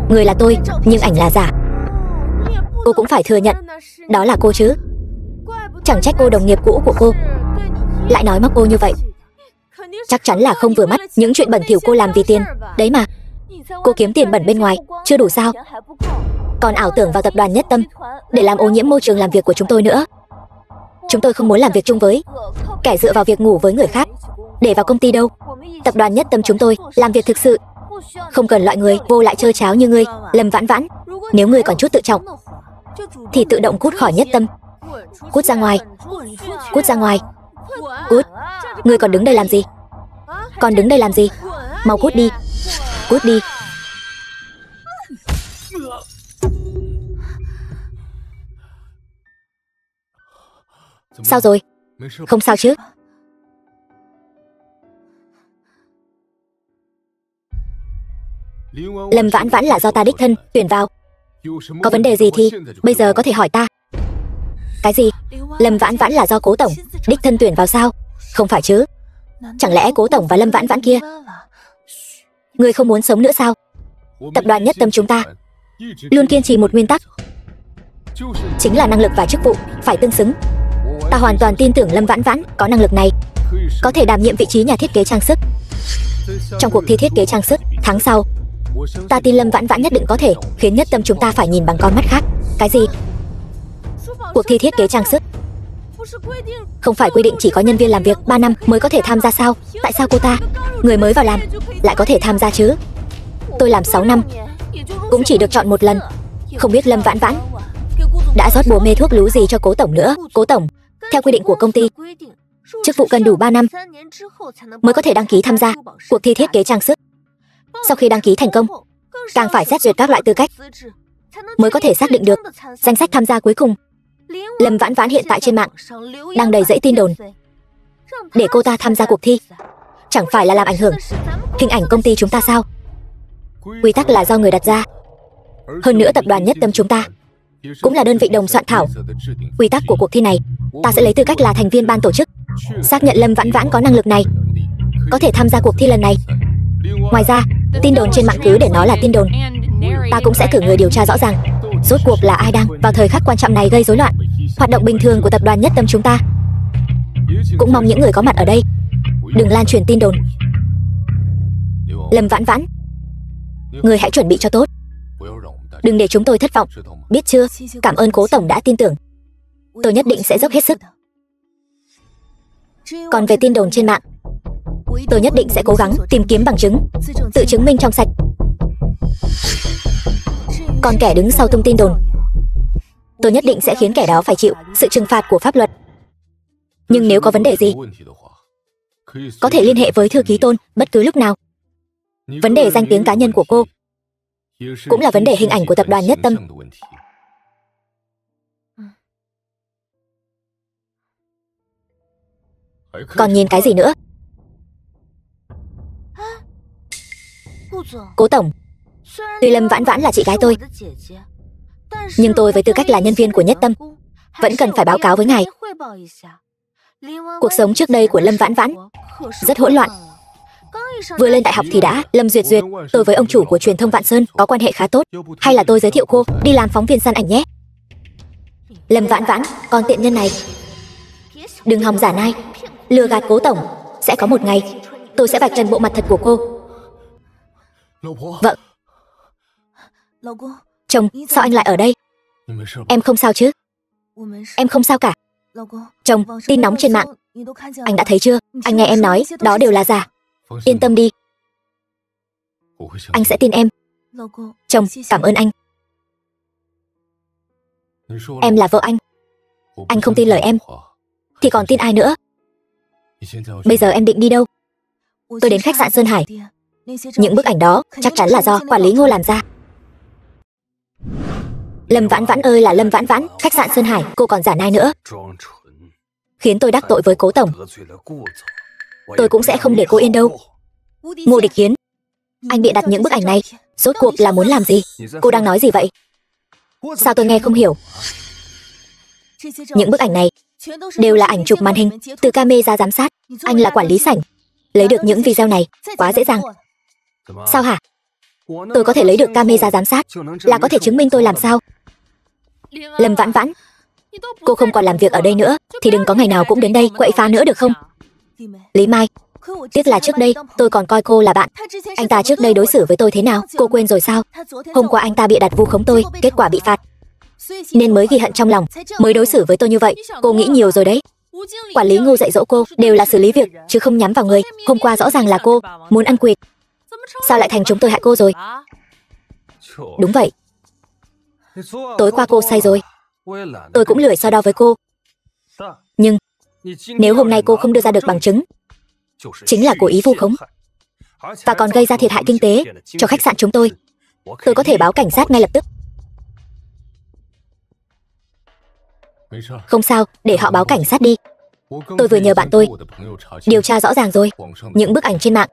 A: Người là tôi, nhưng ảnh là giả. Cô cũng phải thừa nhận đó là cô chứ. Chẳng trách cô đồng nghiệp cũ của cô lại nói móc cô như vậy. Chắc chắn là không vừa mắt những chuyện bẩn thỉu cô làm vì tiền. Đấy mà, cô kiếm tiền bẩn bên ngoài chưa đủ sao? Còn ảo tưởng vào tập đoàn Nhất Tâm để làm ô nhiễm môi trường làm việc của chúng tôi nữa. Chúng tôi không muốn làm việc chung với kẻ dựa vào việc ngủ với người khác để vào công ty đâu. Tập đoàn Nhất Tâm chúng tôi làm việc thực sự không cần loại người vô lại trơ cháo như ngươi. Lâm Vãn Vãn, nếu ngươi còn chút tự trọng thì tự động cút khỏi Nhất Tâm. Cút ra ngoài. Cút ra ngoài. Cút. Ngươi còn đứng đây làm gì? Còn đứng đây làm gì? Mau cút đi. Cút đi. Sao rồi? Không sao chứ? Lâm Vãn Vãn là do ta đích thân tuyển vào. Có vấn đề gì thì bây giờ có thể hỏi ta. Cái gì? Lâm Vãn Vãn là do Cố tổng đích thân tuyển vào sao? Không phải chứ? Chẳng lẽ Cố tổng và Lâm Vãn Vãn kia người không muốn sống nữa sao? Tập đoàn Nhất Tâm chúng ta luôn kiên trì một nguyên tắc, chính là năng lực và chức vụ phải tương xứng. Ta hoàn toàn tin tưởng Lâm Vãn Vãn có năng lực này, có thể đảm nhiệm vị trí nhà thiết kế trang sức. Trong cuộc thi thiết kế trang sức tháng sau, ta tin Lâm Vãn Vãn nhất định có thể khiến Nhất Tâm chúng ta phải nhìn bằng con mắt khác. Cái gì? Cuộc thi thiết kế trang sức không phải quy định chỉ có nhân viên làm việc 3 năm mới có thể tham gia sao? Tại sao cô ta, người mới vào làm, lại có thể tham gia chứ? Tôi làm 6 năm cũng chỉ được chọn một lần. Không biết Lâm Vãn Vãn đã rót bùa mê thuốc lú gì cho Cố tổng nữa. Cố tổng, theo quy định của công ty, chức vụ cần đủ 3 năm mới có thể đăng ký tham gia cuộc thi thiết kế trang sức. Sau khi đăng ký thành công, càng phải xét duyệt các loại tư cách mới có thể xác định được danh sách tham gia cuối cùng. Lâm Vãn Vãn hiện tại trên mạng đang đầy dẫy tin đồn để cô ta tham gia cuộc thi, chẳng phải là làm ảnh hưởng hình ảnh công ty chúng ta sao? Quy tắc là do người đặt ra. Hơn nữa tập đoàn Nhất Tâm chúng ta cũng là đơn vị đồng soạn thảo quy tắc của cuộc thi này. Ta sẽ lấy tư cách là thành viên ban tổ chức, xác nhận Lâm Vãn Vãn có năng lực này, có thể tham gia cuộc thi lần này. Ngoài ra, tin đồn trên mạng cứ để nó là tin đồn. Ta cũng sẽ cử người điều tra rõ ràng rốt cuộc là ai đang vào thời khắc quan trọng này gây rối loạn hoạt động bình thường của tập đoàn Nhất Tâm chúng ta. Cũng mong những người có mặt ở đây đừng lan truyền tin đồn. Lâm Vãn Vãn, người hãy chuẩn bị cho tốt, đừng để chúng tôi thất vọng, biết chưa? Cảm ơn Cố tổng đã tin tưởng. Tôi nhất định sẽ dốc hết sức. Còn về tin đồn trên mạng, tôi nhất định sẽ cố gắng tìm kiếm bằng chứng, tự chứng minh trong sạch. Còn kẻ đứng sau tung tin đồn, tôi nhất định sẽ khiến kẻ đó phải chịu sự trừng phạt của pháp luật. Nhưng nếu có vấn đề gì, có thể liên hệ với thư ký Tôn bất cứ lúc nào. Vấn đề danh tiếng cá nhân của cô cũng là vấn đề hình ảnh của tập đoàn Nhất Tâm. Còn nhìn cái gì nữa? Cố tổng, tuy Lâm Vãn Vãn là chị gái tôi, nhưng tôi với tư cách là nhân viên của Nhất Tâm vẫn cần phải báo cáo với ngài. Cuộc sống trước đây của Lâm Vãn Vãn rất hỗn loạn. Vừa lên đại học thì đã Lâm Duyệt Duyệt, tôi với ông chủ của truyền thông Vạn Sơn có quan hệ khá tốt. Hay là tôi giới thiệu cô đi làm phóng viên săn ảnh nhé. Lâm Vãn Vãn, con tiện nhân này, đừng hòng giả nai, lừa gạt Cố tổng. Sẽ có một ngày tôi sẽ vạch trần bộ mặt thật của cô. Vợ. Chồng, sao anh lại ở đây? Em không sao chứ? Em không sao cả. Chồng, tin nóng trên mạng anh đã thấy chưa? Anh nghe em nói đó đều là giả. Yên tâm đi, anh sẽ tin em. Chồng, cảm ơn anh. Em là vợ anh không tin lời em thì còn tin ai nữa? Bây giờ em định đi đâu? Tôi đến khách sạn Sơn Hải. Những bức ảnh đó chắc chắn là do quản lý Ngô làm ra. Lâm Vãn Vãn ơi là Lâm Vãn Vãn, khách sạn Sơn Hải, cô còn giả nai nữa, khiến tôi đắc tội với Cố tổng. Tôi cũng sẽ không để cô yên đâu. Ngô Địch Hiến, anh bịa đặt những bức ảnh này rốt cuộc là muốn làm gì? Cô đang nói gì vậy? Sao tôi nghe không hiểu? Những bức ảnh này đều là ảnh chụp màn hình từ camera giám sát. Anh là quản lý sảnh, lấy được những video này quá dễ dàng. Sao hả? Tôi có thể lấy được camera giám sát là có thể chứng minh tôi làm sao? Lâm Vãn Vãn, cô không còn làm việc ở đây nữa thì đừng có ngày nào cũng đến đây quậy phá nữa được không? Lý Mai, tiếc là trước đây tôi còn coi cô là bạn. Anh ta trước đây đối xử với tôi thế nào, cô quên rồi sao? Hôm qua anh ta bịa đặt vu khống tôi, kết quả bị phạt, nên mới ghi hận trong lòng, mới đối xử với tôi như vậy. Cô nghĩ nhiều rồi đấy. Quản lý Ngô dạy dỗ cô đều là xử lý việc chứ không nhắm vào người. Hôm qua rõ ràng là cô muốn ăn quỵt, sao lại thành chúng tôi hại cô rồi? Đúng vậy, tối qua cô say rồi, tôi cũng lười so đo với cô. Nhưng nếu hôm nay cô không đưa ra được bằng chứng, chính là cố ý vu khống và còn gây ra thiệt hại kinh tế cho khách sạn chúng tôi có thể báo cảnh sát ngay lập tức. Không sao, để họ báo cảnh sát đi. Tôi vừa nhờ bạn tôi điều tra rõ ràng rồi, những bức ảnh trên mạng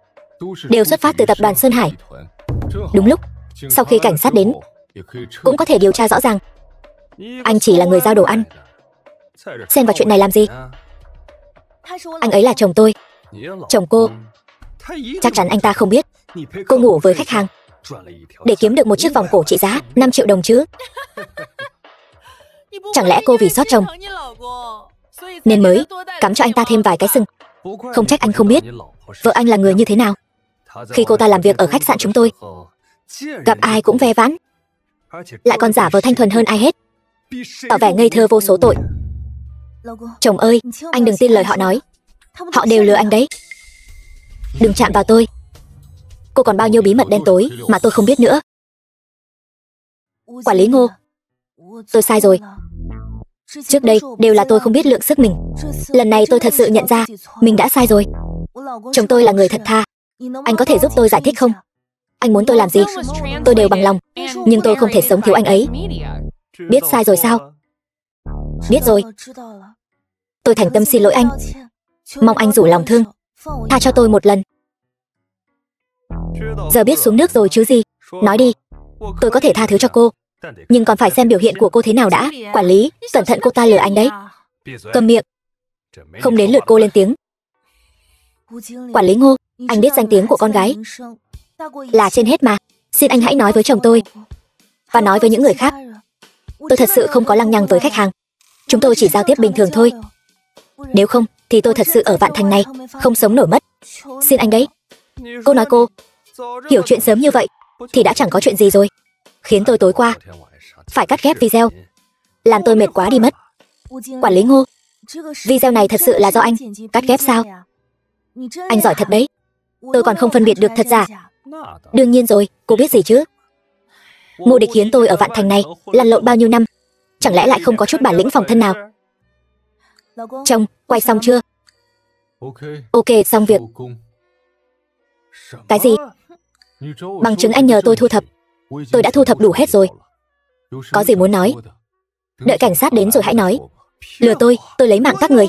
A: đều xuất phát từ tập đoàn Sơn Hải. Đúng lúc, sau khi cảnh sát đến cũng có thể điều tra rõ ràng. Anh chỉ là người giao đồ ăn, xen vào chuyện này làm gì? Anh ấy là chồng tôi. Chồng cô, chắc chắn anh ta không biết cô ngủ với khách hàng để kiếm được một chiếc vòng cổ trị giá 5 triệu đồng chứ? Chẳng lẽ cô vì xót chồng nên mới cắm cho anh ta thêm vài cái sừng? Không trách anh không biết vợ anh là người như thế nào. Khi cô ta làm việc ở khách sạn chúng tôi, gặp ai cũng ve vãn, lại còn giả vờ thanh thuần hơn ai hết, tỏ vẻ ngây thơ vô số tội. Chồng ơi, anh đừng tin lời họ nói, họ đều lừa anh đấy. Đừng chạm vào tôi. Cô còn bao nhiêu bí mật đen tối mà tôi không biết nữa. Quản lý Ngô, tôi sai rồi. Trước đây đều là tôi không biết lượng sức mình. Lần này tôi thật sự nhận ra mình đã sai rồi. Chồng tôi là người thật thà, anh có thể giúp tôi giải thích không? Anh muốn tôi làm gì, tôi đều bằng lòng. Nhưng tôi không thể sống thiếu anh ấy. Biết sai rồi sao? Biết rồi. Tôi thành tâm xin lỗi anh. Mong anh rủ lòng thương, tha cho tôi một lần. Giờ biết xuống nước rồi chứ gì. Nói đi. Tôi có thể tha thứ cho cô, nhưng còn phải xem biểu hiện của cô thế nào đã. Quản lý, cẩn thận cô ta lừa anh đấy. Cầm miệng. Không đến lượt cô lên tiếng. Quản lý Ngô, anh biết danh tiếng của con gái là trên hết mà. Xin anh hãy nói với chồng tôi và nói với những người khác. Tôi thật sự không có lăng nhăng với khách hàng. Chúng tôi chỉ giao tiếp bình thường thôi. Nếu không thì tôi thật sự ở Vạn Thành này không sống nổi mất. Xin anh đấy. Cô nói cô hiểu chuyện sớm như vậy thì đã chẳng có chuyện gì rồi. Khiến tôi tối qua phải cắt ghép video, làm tôi mệt quá đi mất. Quản lý Ngô, video này thật sự là do anh cắt ghép sao? Anh giỏi thật đấy. Tôi còn không phân biệt được thật giả. Đương nhiên rồi, cô biết gì chứ. Ngô Địch khiến tôi ở Vạn Thành này lăn lộn bao nhiêu năm, chẳng lẽ lại không có chút bản lĩnh phòng thân nào? Chồng, quay xong chưa? Ok, xong việc. Cái gì? Bằng chứng anh nhờ tôi thu thập, tôi đã thu thập đủ hết rồi. Có gì muốn nói? Đợi cảnh sát đến rồi hãy nói. Lừa tôi lấy mạng các người.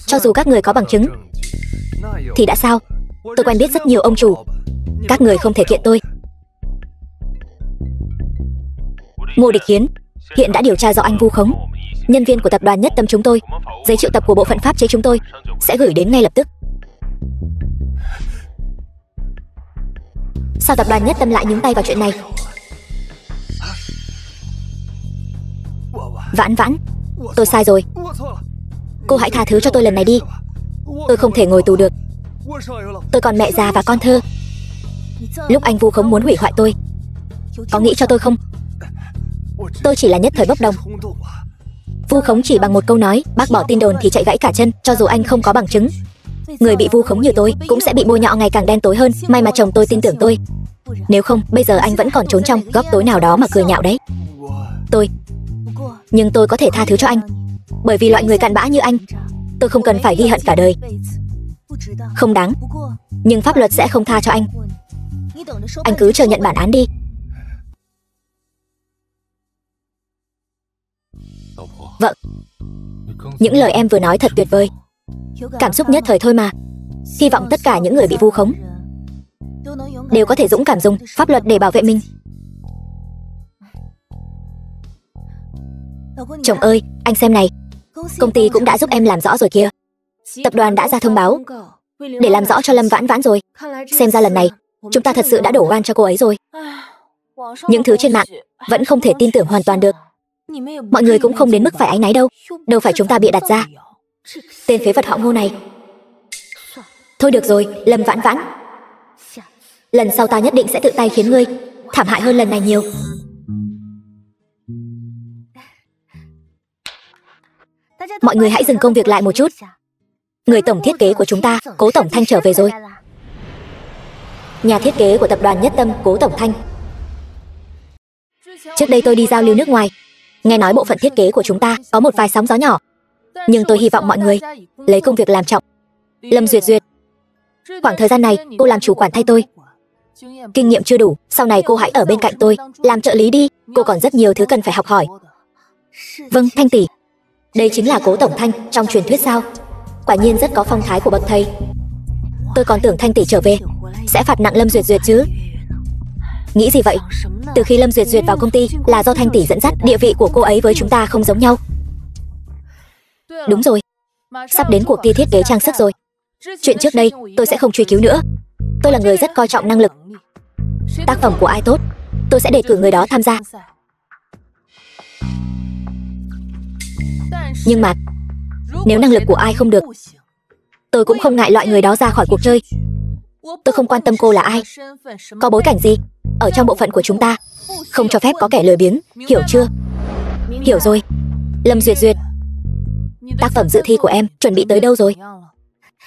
A: Cho dù các người có bằng chứng thì đã sao? Tôi quen biết rất nhiều ông chủ. Các người không thể kiện tôi. Ngô Địch Hiến hiện đã điều tra rõ anh vu khống nhân viên của tập đoàn Nhất Tâm chúng tôi. Giấy triệu tập của bộ phận pháp chế chúng tôi sẽ gửi đến ngay lập tức. Sao tập đoàn Nhất Tâm lại nhúng tay vào chuyện này? Vãn Vãn, tôi sai rồi. Cô hãy tha thứ cho tôi lần này đi. Tôi không thể ngồi tù được. Tôi còn mẹ già và con thơ. Lúc anh vu khống muốn hủy hoại tôi, có nghĩ cho tôi không? Tôi chỉ là nhất thời bốc đồng. Vu khống chỉ bằng một câu nói, bác bỏ tin đồn thì chạy gãy cả chân. Cho dù anh không có bằng chứng, người bị vu khống như tôi cũng sẽ bị bôi nhọ ngày càng đen tối hơn. May mà chồng tôi tin tưởng tôi. Nếu không, bây giờ anh vẫn còn trốn trong góc tối nào đó mà cười nhạo đấy. Nhưng tôi có thể tha thứ cho anh, bởi vì loại người cặn bã như anh, tôi không cần phải ghi hận cả đời. Không đáng, nhưng pháp luật sẽ không tha cho anh. Anh cứ chờ nhận bản án đi. Vợ, những lời em vừa nói thật tuyệt vời. Cảm xúc nhất thời thôi mà. Hy vọng tất cả những người bị vu khống đều có thể dũng cảm dùng pháp luật để bảo vệ mình. Chồng ơi, anh xem này. Công ty cũng đã giúp em làm rõ rồi kìa. Tập đoàn đã ra thông báo để làm rõ cho Lâm Vãn Vãn rồi. Xem ra lần này chúng ta thật sự đã đổ oan cho cô ấy rồi. Những thứ trên mạng vẫn không thể tin tưởng hoàn toàn được. Mọi người cũng không đến mức phải áy náy đâu. Đâu phải chúng ta bịa đặt ra. Tên phế vật họ Ngô này. Thôi được rồi, Lâm Vãn Vãn, lần sau ta nhất định sẽ tự tay khiến ngươi thảm hại hơn lần này nhiều. Mọi người hãy dừng công việc lại một chút. Người tổng thiết kế của chúng ta, Cố Tổng Thanh trở về rồi. Nhà thiết kế của tập đoàn Nhất Tâm, Cố Tổng Thanh. Trước đây tôi đi giao lưu nước ngoài, nghe nói bộ phận thiết kế của chúng ta có một vài sóng gió nhỏ. Nhưng tôi hy vọng mọi người lấy công việc làm trọng. Lâm Duyệt Duyệt, khoảng thời gian này cô làm chủ quản thay tôi. Kinh nghiệm chưa đủ, sau này cô hãy ở bên cạnh tôi làm trợ lý đi. Cô còn rất nhiều thứ cần phải học hỏi. Vâng, Thanh tỷ. Đây chính là Cố Tổng Thanh trong truyền thuyết sao? Quả nhiên rất có phong thái của bậc thầy. Tôi còn tưởng Thanh tỷ trở về sẽ phạt nặng Lâm Duyệt Duyệt chứ. Nghĩ gì vậy? Từ khi Lâm Duyệt Duyệt vào công ty là do Thanh tỷ dẫn dắt. Địa vị của cô ấy với chúng ta không giống nhau. Đúng rồi, sắp đến cuộc thi thiết kế trang sức rồi. Chuyện trước đây tôi sẽ không truy cứu nữa. Tôi là người rất coi trọng năng lực. Tác phẩm của ai tốt, tôi sẽ đề cử người đó tham gia. Nhưng mà nếu năng lực của ai không được, tôi cũng không ngại loại người đó ra khỏi cuộc chơi. Tôi không quan tâm cô là ai, có bối cảnh gì. Ở trong bộ phận của chúng ta không cho phép có kẻ lười biếng, hiểu chưa? Hiểu rồi. Lâm Duyệt Duyệt, tác phẩm dự thi của em chuẩn bị tới đâu rồi?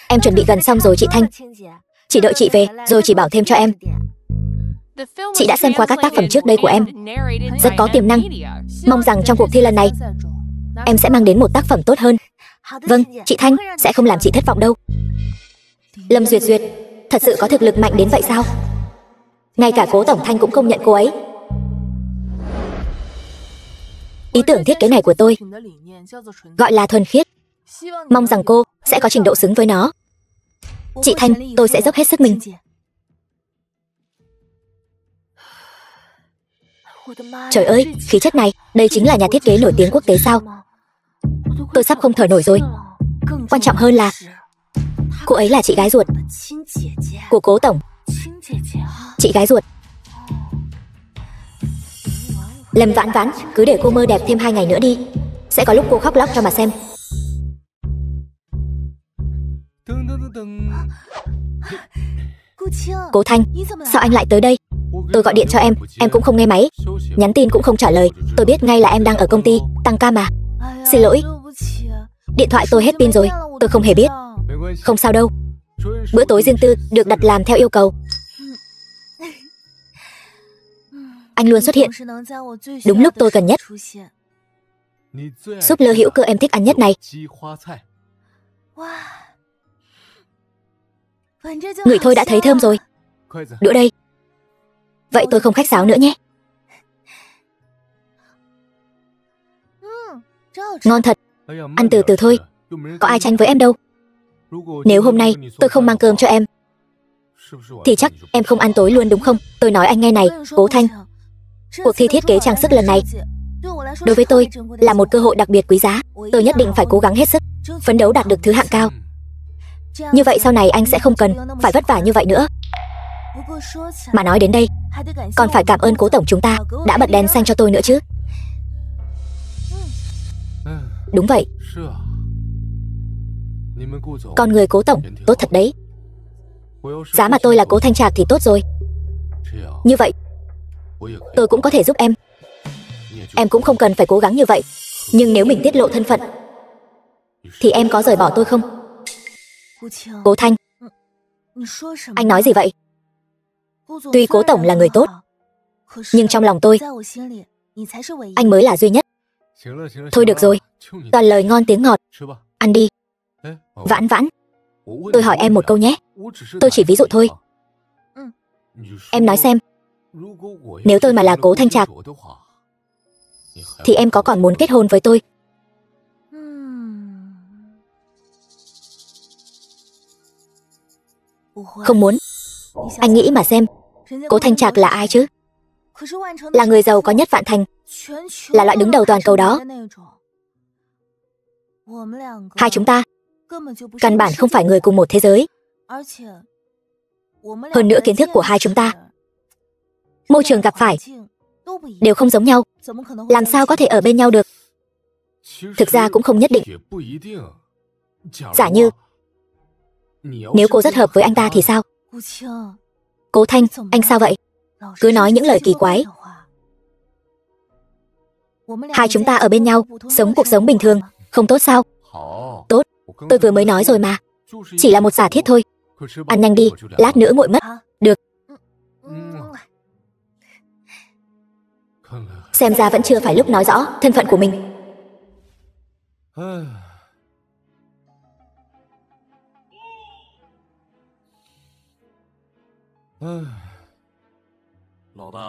A: Em chuẩn bị gần xong rồi chị Thanh. Chỉ đợi chị về rồi chỉ bảo thêm cho em. Chị đã xem qua các tác phẩm trước đây của em, rất có tiềm năng. Mong rằng trong cuộc thi lần này em sẽ mang đến một tác phẩm tốt hơn. Vâng, chị Thanh, sẽ không làm chị thất vọng đâu. Lâm Duyệt Duyệt, thật sự có thực lực mạnh đến vậy sao? Ngay cả Cố Tổng Thanh cũng công nhận cô ấy. Ý tưởng thiết kế này của tôi gọi là thuần khiết. Mong rằng cô sẽ có trình độ xứng với nó. Chị Thanh, tôi sẽ dốc hết sức mình. Trời ơi, khí chất này, đây chính là nhà thiết kế nổi tiếng quốc tế sao? Tôi sắp không thở nổi rồi. Quan trọng hơn là cô ấy là chị gái ruột của Cố Tổng. Chị gái ruột. Lâm Vãn Vãn, cứ để cô mơ đẹp thêm 2 ngày nữa đi. Sẽ có lúc cô khóc lóc cho mà xem. Cố Thanh, sao anh lại tới đây? Tôi gọi điện cho em cũng không nghe máy. Nhắn tin cũng không trả lời. Tôi biết ngay là em đang ở công ty, tăng ca mà. Xin lỗi. Điện thoại tôi hết pin rồi, tôi không hề biết. Không sao đâu. Bữa tối riêng tư được đặt làm theo yêu cầu. Anh luôn xuất hiện đúng lúc tôi cần nhất. Súp lơ hữu cơ em thích ăn nhất này. Ngửi thôi đã thấy thơm rồi. Đũa đây. Vậy tôi không khách sáo nữa nhé. Ngon thật. Ăn từ từ thôi. Có ai tranh với em đâu. Nếu hôm nay tôi không mang cơm cho em thì chắc em không ăn tối luôn đúng không? Tôi nói anh nghe này, Cố Thanh. Cuộc thi thiết kế trang sức lần này đối với tôi là một cơ hội đặc biệt quý giá. Tôi nhất định phải cố gắng hết sức, phấn đấu đạt được thứ hạng cao. Như vậy sau này anh sẽ không cần phải vất vả như vậy nữa. Mà nói đến đây, còn phải cảm ơn Cố Tổng chúng ta đã bật đèn xanh cho tôi nữa chứ. Đúng vậy. Con người Cố Tổng tốt thật đấy. Giá mà tôi là Cố Thanh Trạc thì tốt rồi. Như vậy tôi cũng có thể giúp em. Em cũng không cần phải cố gắng như vậy. Nhưng nếu mình tiết lộ thân phận thì em có rời bỏ tôi không? Cố Thanh, anh nói gì vậy? Tuy Cố Tổng là người tốt, nhưng trong lòng tôi anh mới là duy nhất. Thôi được rồi, toàn lời ngon tiếng ngọt. Ăn đi. Vãn Vãn, tôi hỏi em một câu nhé. Tôi chỉ ví dụ thôi. Em nói xem, nếu tôi mà là Cố Thanh Trạc thì em có còn muốn kết hôn với tôi? Không muốn. Anh nghĩ mà xem, Cố Thanh Trạc là ai chứ? Là người giàu có nhất Vạn Thành, là loại đứng đầu toàn cầu đó. Hai chúng ta căn bản không phải người cùng một thế giới. Hơn nữa kiến thức của hai chúng ta, môi trường gặp phải đều không giống nhau. Làm sao có thể ở bên nhau được? Thực ra cũng không nhất định. Giả như nếu cô rất hợp với anh ta thì sao? Cố Thanh, anh sao vậy? Cứ nói những lời kỳ quái. Hai chúng ta ở bên nhau, sống cuộc sống bình thường, không tốt sao? Tốt, tôi vừa mới nói rồi mà. Chỉ là một giả thiết thôi. Ăn nhanh đi, lát nữa nguội mất. Được. Xem ra vẫn chưa phải lúc nói rõ thân phận của mình.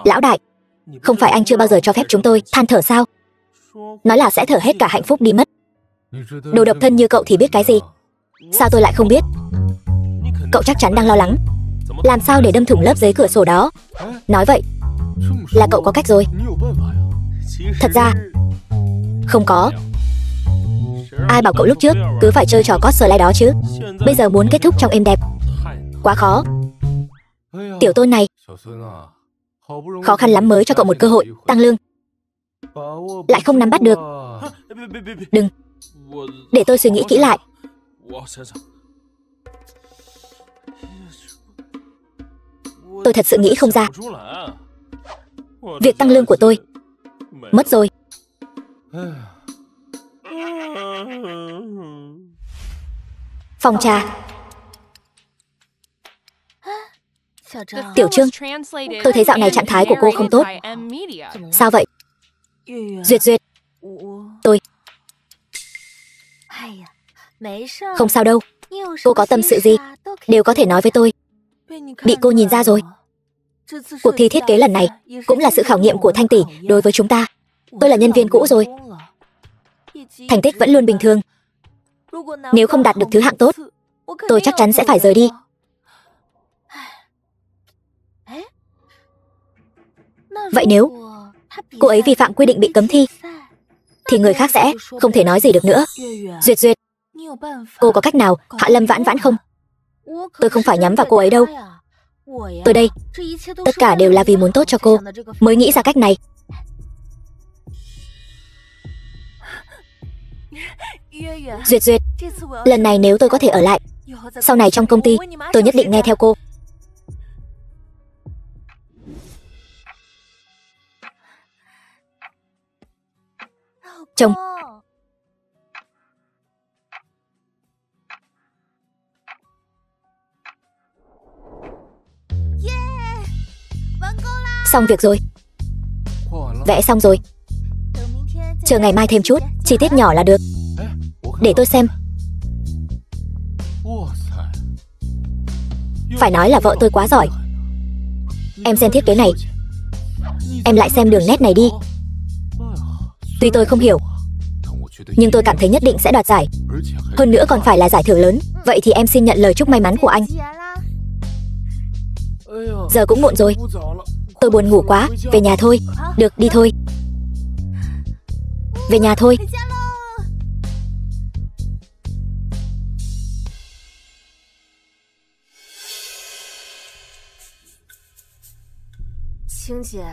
A: Lão đại, không phải anh chưa bao giờ cho phép chúng tôi than thở sao? Nói là sẽ thở hết cả hạnh phúc đi mất. Đồ độc thân như cậu thì biết cái gì? Sao tôi lại không biết? Cậu chắc chắn đang lo lắng làm sao để đâm thủng lớp giấy cửa sổ đó. Nói vậy là cậu có cách rồi. Thật ra không có. Ai bảo cậu lúc trước cứ phải chơi trò cosplay đó chứ? Bây giờ muốn kết thúc trong êm đẹp quá khó. Tiểu Tôn này, khó khăn lắm mới cho cậu một cơ hội tăng lương, lại không nắm bắt được. Đừng, để tôi suy nghĩ kỹ lại. Tôi thật sự nghĩ không ra. Việc tăng lương của tôi mất rồi. Phòng trà. Tiểu Trương, tôi thấy dạo này trạng thái của cô không tốt. Sao vậy? Duyệt Duyệt, tôi Không sao đâu, cô có tâm sự gì đều có thể nói với tôi. Bị cô nhìn ra rồi. Cuộc thi thiết kế lần này cũng là sự khảo nghiệm của Thanh tỷ đối với chúng ta. Tôi là nhân viên cũ rồi, thành tích vẫn luôn bình thường. Nếu không đạt được thứ hạng tốt, tôi chắc chắn sẽ phải rời đi. Vậy nếu cô ấy vi phạm quy định bị cấm thi, thì người khác sẽ không thể nói gì được nữa. Duyệt Duyệt, cô có cách nào hạ Lâm Vãn Vãn không? Tôi không phải nhắm vào cô ấy đâu. Tôi đây, tất cả đều là vì muốn tốt cho cô mới nghĩ ra cách này. Duyệt Duyệt, lần này nếu tôi có thể ở lại, sau này trong công ty tôi nhất định nghe theo cô. Chồng, xong việc rồi. Vẽ xong rồi. Chờ ngày mai thêm chút chi tiết nhỏ là được. Để tôi xem. Phải nói là vợ tôi quá giỏi. Em xem thiết kế này. Em lại xem đường nét này đi. Tuy tôi không hiểu, nhưng tôi cảm thấy nhất định sẽ đoạt giải. Hơn nữa còn phải là giải thưởng lớn. Vậy thì em xin nhận lời chúc may mắn của anh. Giờ cũng muộn rồi, tôi buồn ngủ quá. Về nhà thôi. Được, đi thôi. Về nhà thôi.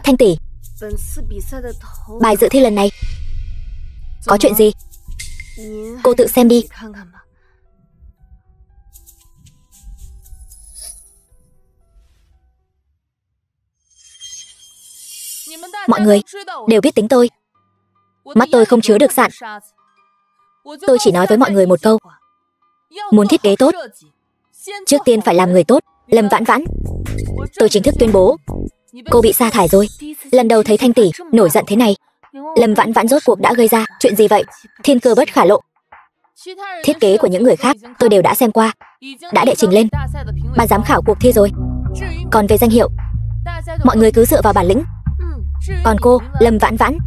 A: Thanh tỷ, bài dự thi lần này có chuyện gì? Cô tự xem đi. Mọi người đều biết tính tôi. Mắt tôi không chứa được sạn. Tôi chỉ nói với mọi người một câu: muốn thiết kế tốt, trước tiên phải làm người tốt. Lâm Vãn Vãn, tôi chính thức tuyên bố cô bị sa thải rồi. Lần đầu thấy Thanh tỷ nổi giận thế này. Lâm Vãn Vãn rốt cuộc đã gây ra chuyện gì vậy? Thiên cơ bất khả lộ. Thiết kế của những người khác tôi đều đã xem qua, đã đệ trình lên ban giám khảo cuộc thi rồi. Còn về danh hiệu, mọi người cứ dựa vào bản lĩnh. Còn cô, Lâm Vãn Vãn,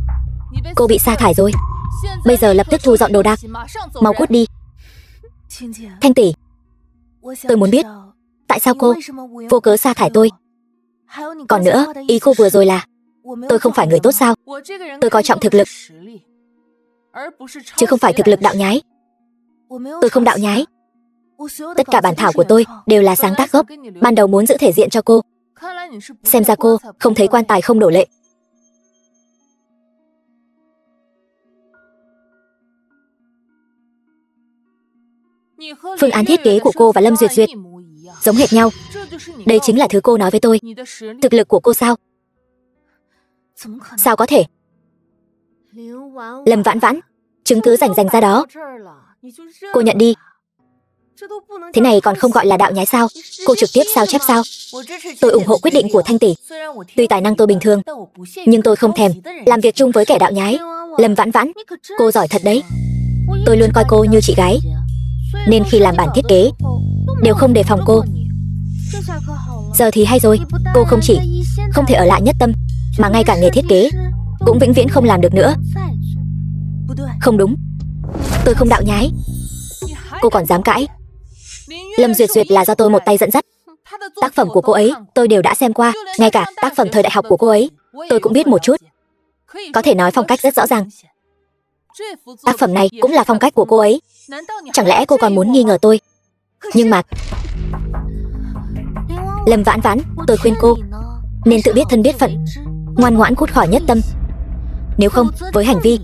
A: cô bị sa thải rồi. Bây giờ lập tức thu dọn đồ đạc, mau cút đi. Thanh tỷ, tôi muốn biết tại sao cô vô cớ sa thải tôi. Còn nữa, ý cô vừa rồi là tôi không phải người tốt sao? Tôi coi trọng thực lực, chứ không phải thực lực đạo nhái. Tôi không đạo nhái. Tất cả bản thảo của tôi đều là sáng tác gốc. Ban đầu muốn giữ thể diện cho cô. Xem ra cô không thấy quan tài không đổ lệ. Phương án thiết kế của cô và Lâm Duyệt Duyệt giống hệt nhau. Đây chính là thứ cô nói với tôi. Thực lực của cô sao? Sao có thể? Lâm Vãn Vãn, chứng cứ rành ra đó. Cô nhận đi. Thế này còn không gọi là đạo nhái sao? Cô trực tiếp sao chép sao? Tôi ủng hộ quyết định của Thanh tỷ. Tuy tài năng tôi bình thường, nhưng tôi không thèm làm việc chung với kẻ đạo nhái. Lâm Vãn Vãn, cô giỏi thật đấy. Tôi luôn coi cô như chị gái, nên khi làm bản thiết kế đều không đề phòng cô. Giờ thì hay rồi, cô không chỉ không thể ở lại Nhất Tâm, mà ngay cả nghề thiết kế cũng vĩnh viễn không làm được nữa. Không đúng, tôi không đạo nhái. Cô còn dám cãi? Lâm Duyệt Duyệt là do tôi một tay dẫn dắt. Tác phẩm của cô ấy tôi đều đã xem qua. Ngay cả tác phẩm thời đại học của cô ấy tôi cũng biết một chút. Có thể nói phong cách rất rõ ràng. Tác phẩm này cũng là phong cách của cô ấy. Chẳng lẽ cô còn muốn nghi ngờ tôi? Nhưng mà Lâm Vãn Vãn, tôi khuyên cô nên tự biết thân biết phận, ngoan ngoãn cút khỏi Nhất Tâm. Nếu không, với hành vi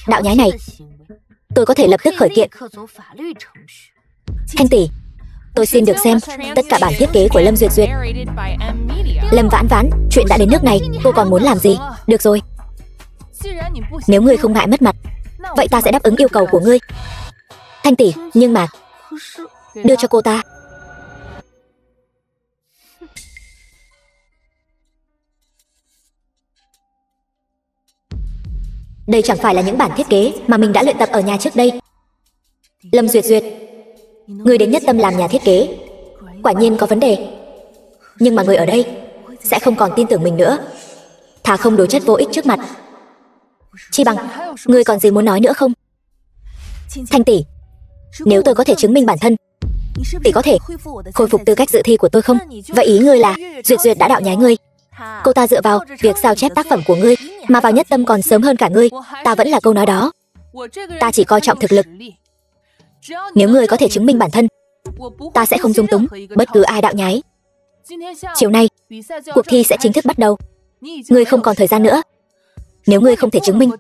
A: đạo nhái này, tôi có thể lập tức khởi kiện. Thanh tỷ, tôi xin được xem tất cả bản thiết kế của Lâm Duyệt Duyệt. Lâm Vãn Vãn, chuyện đã đến nước này, cô còn muốn làm gì? Được rồi, nếu ngươi không ngại mất mặt, vậy ta sẽ đáp ứng yêu cầu của ngươi. Thanh tỷ, nhưng mà đưa cho cô ta. Đây chẳng phải là những bản thiết kế mà mình đã luyện tập ở nhà trước đây. Lâm Duyệt Duyệt, người đến Nhất Tâm làm nhà thiết kế, quả nhiên có vấn đề. Nhưng mà người ở đây sẽ không còn tin tưởng mình nữa, thà không đối chất vô ích trước mặt. Chi bằng, người còn gì muốn nói nữa không? Thanh tỷ, nếu tôi có thể chứng minh bản thân, tỷ có thể khôi phục tư cách dự thi của tôi không? Vậy ý ngươi là Duyệt Duyệt đã đạo nhái ngươi? Cô ta dựa vào việc sao chép tác phẩm của ngươi mà vào Nhất Tâm còn sớm hơn cả ngươi. Ta vẫn là câu nói đó, ta chỉ coi trọng thực lực. Nếu ngươi có thể chứng minh bản thân, ta sẽ không dung túng bất cứ ai đạo nhái. Chiều nay, cuộc thi sẽ chính thức bắt đầu. Ngươi không còn thời gian nữa. Nếu ngươi không thể chứng minh,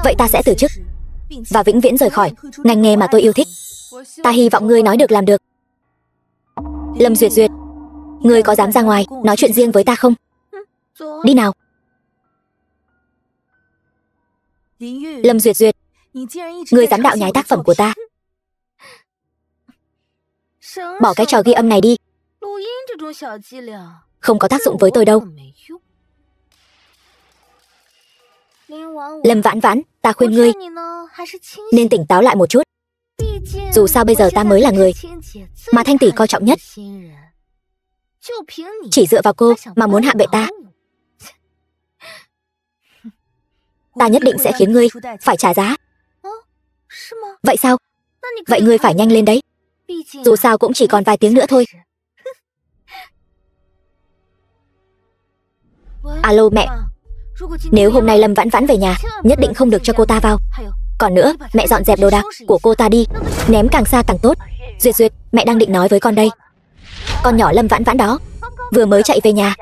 A: vậy ta sẽ từ chức và vĩnh viễn rời khỏi ngành nghề mà tôi yêu thích. Ta hy vọng ngươi nói được làm được. Lâm Duyệt Duyệt, ngươi có dám ra ngoài nói chuyện riêng với ta không? Đi nào. Lâm Duyệt Duyệt, ngươi dám đạo nhái tác phẩm của ta. Bỏ cái trò ghi âm này đi, không có tác dụng với tôi đâu. Lâm Vãn Vãn, ta khuyên ngươi nên tỉnh táo lại một chút. Dù sao bây giờ ta mới là người mà Thanh tỷ coi trọng nhất. Chỉ dựa vào cô mà muốn hạ bệ ta, ta nhất định sẽ khiến ngươi phải trả giá. Vậy sao? Vậy ngươi phải nhanh lên đấy. Dù sao cũng chỉ còn vài tiếng nữa thôi. Alo mẹ, nếu hôm nay Lâm Vãn Vãn về nhà, nhất định không được cho cô ta vào. Còn nữa, mẹ dọn dẹp đồ đạc của cô ta đi, ném càng xa càng tốt. Duyệt Duyệt, mẹ đang định nói với con đây. Con nhỏ Lâm Vãn Vãn đó vừa mới chạy về nhà,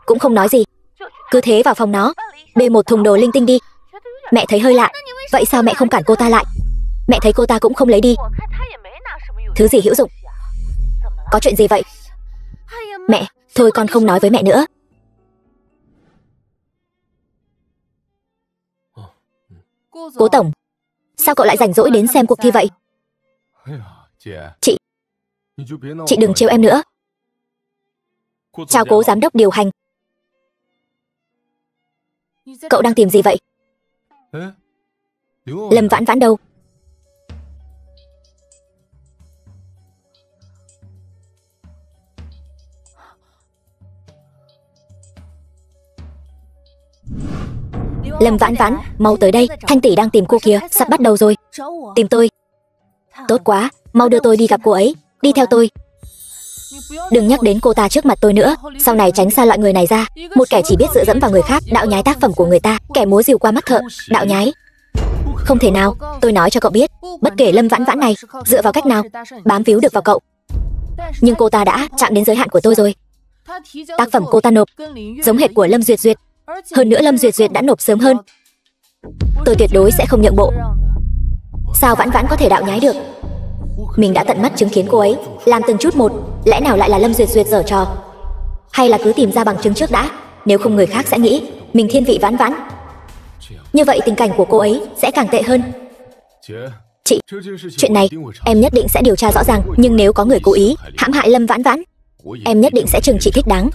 A: cũng không nói gì, cứ thế vào phòng nó bê một thùng đồ linh tinh đi. Mẹ thấy hơi lạ. Vậy sao mẹ không cản cô ta lại? Mẹ thấy cô ta cũng không lấy đi thứ gì hữu dụng. Có chuyện gì vậy? Mẹ, thôi con không nói với mẹ nữa. Cố tổng, sao cậu lại rảnh rỗi đến xem cuộc thi vậy? Chị đừng trêu em nữa. Chào cố giám đốc điều hành. Cậu đang tìm gì vậy? Lâm Vãn Vãn đâu? Lâm Vãn Vãn, mau tới đây, Thanh tỷ đang tìm cô kìa, sắp bắt đầu rồi. Tìm tôi? Tốt quá, mau đưa tôi đi gặp cô ấy, đi theo tôi. Đừng nhắc đến cô ta trước mặt tôi nữa, sau này tránh xa loại người này ra. Một kẻ chỉ biết dựa dẫm vào người khác, đạo nhái tác phẩm của người ta, kẻ múa rìu qua mắt thợ, đạo nhái. Không thể nào, tôi nói cho cậu biết, bất kể Lâm Vãn Vãn này dựa vào cách nào bám víu được vào cậu, nhưng cô ta đã chạm đến giới hạn của tôi rồi. Tác phẩm cô ta nộp giống hệt của Lâm Duyệt Duyệt, hơn nữa Lâm Duyệt Duyệt đã nộp sớm hơn. Tôi tuyệt đối sẽ không nhượng bộ. Sao Vãn Vãn có thể đạo nhái được? Mình đã tận mắt chứng kiến cô ấy làm từng chút một, lẽ nào lại là Lâm Duyệt Duyệt giở trò? Hay là cứ tìm ra bằng chứng trước đã, nếu không người khác sẽ nghĩ mình thiên vị Vãn Vãn. Như vậy tình cảnh của cô ấy sẽ càng tệ hơn. Chị, chuyện này em nhất định sẽ điều tra rõ ràng, nhưng nếu có người cố ý hãm hại Lâm Vãn Vãn, em nhất định sẽ trừng trị thích đáng.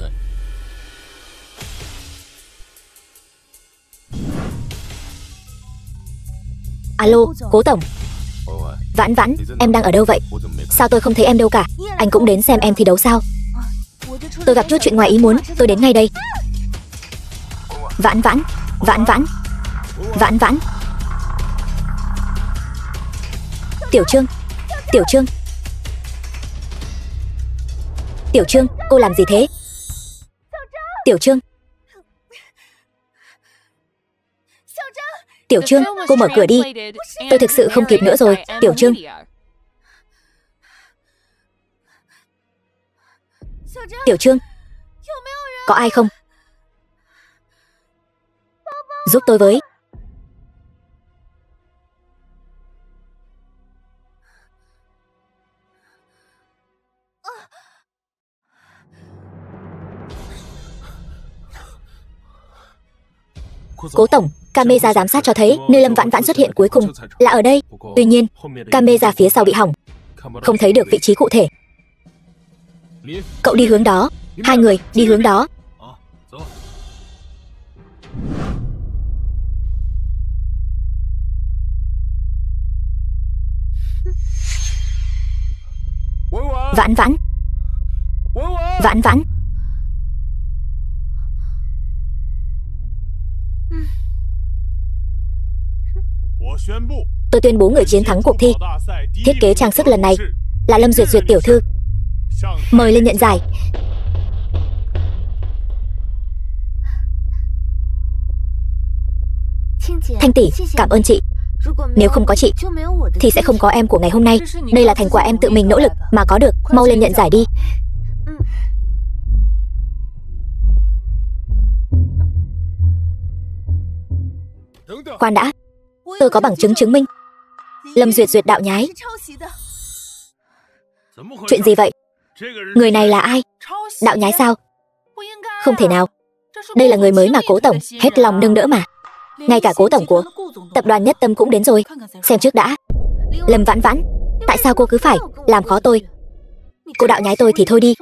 A: Alo, cố tổng. Vãn Vãn, em đang ở đâu vậy? Sao tôi không thấy em đâu cả? Anh cũng đến xem em thi đấu sao? Tôi gặp chút chuyện ngoài ý muốn, tôi đến ngay đây. Vãn Vãn, Vãn Vãn, Vãn Vãn. Tiểu Trương, Tiểu Trương, Tiểu Trương, cô làm gì thế? Tiểu Trương, Tiểu Trương, cô mở cửa đi. Tôi thực sự không kịp nữa rồi, Tiểu Trương. Tiểu Trương, có ai không? Giúp tôi với. Cố tổng, camera giám sát cho thấy nơi Lâm Vãn Vãn xuất hiện cuối cùng là ở đây. Tuy nhiên, camera phía sau bị hỏng, không thấy được vị trí cụ thể. Cậu đi hướng đó, hai người đi hướng đó. Vãn Vãn. Vãn Vãn. Tôi tuyên bố người chiến thắng cuộc thi thiết kế trang sức lần này là Lâm Duyệt Duyệt tiểu thư. Mời lên nhận giải. Thanh tỷ, cảm ơn chị. Nếu không có chị thì sẽ không có em của ngày hôm nay. Đây là thành quả em tự mình nỗ lực mà có được. Mau lên nhận giải đi. Khoan đã, tôi có bằng chứng chứng minh Lâm Duyệt Duyệt đạo nhái. Chuyện gì vậy? Người này là ai? Đạo nhái sao? Không thể nào. Đây là người mới mà Cố tổng hết lòng nâng đỡ mà. Ngay cả Cố tổng của tập đoàn Nhất Tâm cũng đến rồi. Xem trước đã. Lâm Vãn Vãn, tại sao cô cứ phải làm khó tôi? Cô đạo nhái tôi thì thôi đi.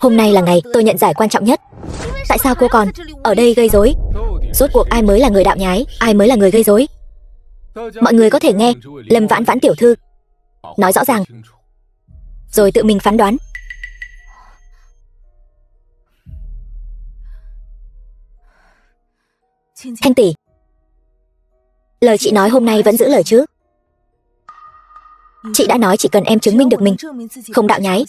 A: Hôm nay là ngày tôi nhận giải quan trọng nhất. Tại sao cô còn ở đây gây rối? Rốt cuộc ai mới là người đạo nhái, ai mới là người gây rối? Mọi người có thể nghe Lâm Vãn Vãn tiểu thư nói rõ ràng, rồi tự mình phán đoán. Thanh tỷ, lời chị nói hôm nay vẫn giữ lời chứ? Chị đã nói chỉ cần em chứng minh được mình không đạo nhái,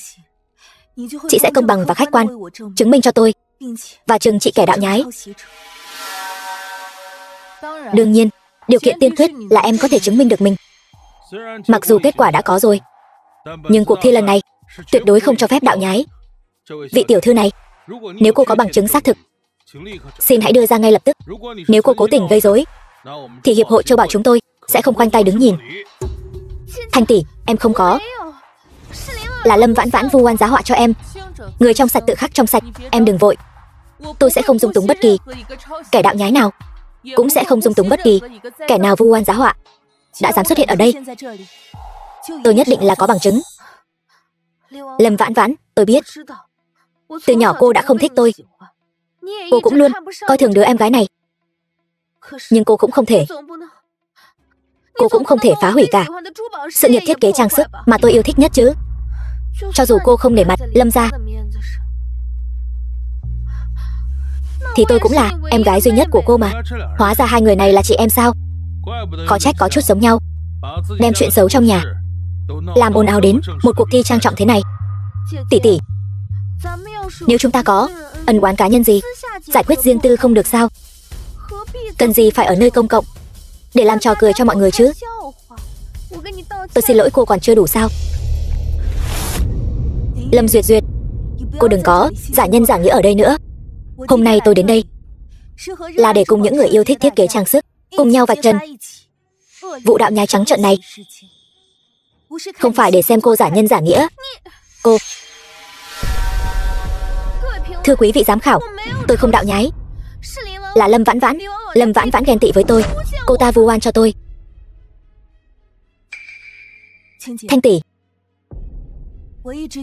A: chị sẽ công bằng và khách quan chứng minh cho tôi và trừng trị kẻ đạo nhái. Đương nhiên, điều kiện tiên quyết là em có thể chứng minh được mình. Mặc dù kết quả đã có rồi, nhưng cuộc thi lần này tuyệt đối không cho phép đạo nhái. Vị tiểu thư này, nếu cô có bằng chứng xác thực, xin hãy đưa ra ngay lập tức. Nếu cô cố tình gây rối, thì Hiệp hội Châu Bảo chúng tôi sẽ không khoanh tay đứng nhìn. Thanh tỷ, em không có. Là Lâm Vãn Vãn vu oan giá họa cho em. Người trong sạch tự khắc trong sạch, em đừng vội. Tôi sẽ không dung túng bất kỳ kẻ đạo nhái nào, cũng sẽ không dung túng bất kỳ kẻ nào vu oan giá họa đã dám xuất hiện ở đây. Tôi nhất định là có bằng chứng. Lâm Vãn Vãn, tôi biết từ nhỏ cô đã không thích tôi. Cô cũng luôn coi thường đứa em gái này. Nhưng cô cũng không thể phá hủy cả sự nghiệp thiết kế trang sức mà tôi yêu thích nhất chứ. Cho dù cô không nể mặt Lâm gia, thì tôi cũng là em gái duy nhất của cô mà. Hóa ra hai người này là chị em sao? Có trách có chút giống nhau. Đem chuyện xấu trong nhà làm ồn ào đến một cuộc thi trang trọng thế này. Tỷ tỷ, nếu chúng ta có ân oán cá nhân gì, giải quyết riêng tư không được sao? Cần gì phải ở nơi công cộng để làm trò cười cho mọi người chứ? Tôi xin lỗi cô còn chưa đủ sao? Lâm Duyệt Duyệt, cô đừng có giả nhân giả nghĩa ở đây nữa. Hôm nay tôi đến đây là để cùng những người yêu thích thiết kế trang sức cùng nhau vạch trần vụ đạo nhái trắng trợn này. Không phải để xem cô giả nhân giả nghĩa. Cô... Thưa quý vị giám khảo, tôi không đạo nhái. Là Lâm Vãn Vãn. Lâm Vãn Vãn ghen tị với tôi. Cô ta vu oan cho tôi. Thanh tỷ,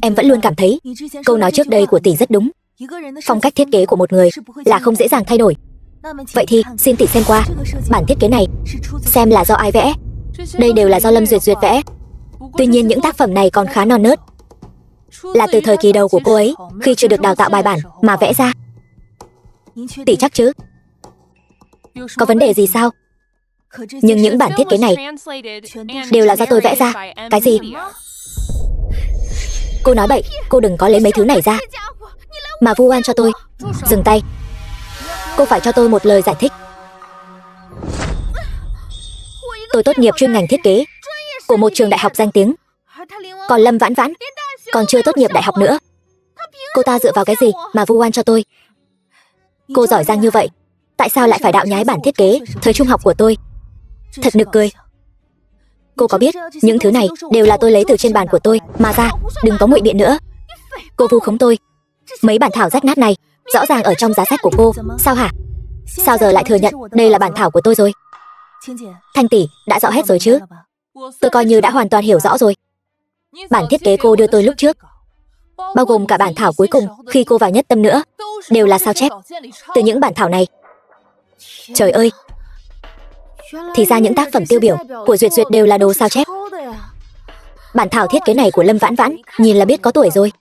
A: em vẫn luôn cảm thấy câu nói trước đây của tỷ rất đúng. Phong cách thiết kế của một người là không dễ dàng thay đổi. Vậy thì xin tỷ xem qua bản thiết kế này, xem là do ai vẽ. Đây đều là do Lâm Duyệt Duyệt vẽ. Tuy nhiên những tác phẩm này còn khá non nớt, là từ thời kỳ đầu của cô ấy, khi chưa được đào tạo bài bản mà vẽ ra. Tỷ chắc chứ? Có vấn đề gì sao? Nhưng những bản thiết kế này đều là do tôi vẽ ra. Cái gì? Cô nói bậy, cô đừng có lấy mấy thứ này ra mà vu oan cho tôi. Dừng tay. Cô phải cho tôi một lời giải thích. Tôi tốt nghiệp chuyên ngành thiết kế của một trường đại học danh tiếng, còn Lâm Vãn Vãn còn chưa tốt nghiệp đại học nữa. Cô ta dựa vào cái gì mà vu oan cho tôi? Cô giỏi giang như vậy, tại sao lại phải đạo nhái bản thiết kế thời trung học của tôi? Thật nực cười. Cô có biết những thứ này đều là tôi lấy từ trên bàn của tôi mà ra? Đừng có ngụy biện nữa. Cô vu khống tôi. Mấy bản thảo rách nát này rõ ràng ở trong giá sách của cô. Sao hả? Sao giờ lại thừa nhận đây là bản thảo của tôi rồi? Thanh tỷ, đã rõ hết rồi chứ? Tôi coi như đã hoàn toàn hiểu rõ rồi. Bản thiết kế cô đưa tôi lúc trước, bao gồm cả bản thảo cuối cùng khi cô vào Nhất Tâm nữa, đều là sao chép từ những bản thảo này. Trời ơi, thì ra những tác phẩm tiêu biểu của Duyệt Duyệt đều là đồ sao chép. Bản thảo thiết kế này của Lâm Vãn Vãn, nhìn là biết có tuổi rồi.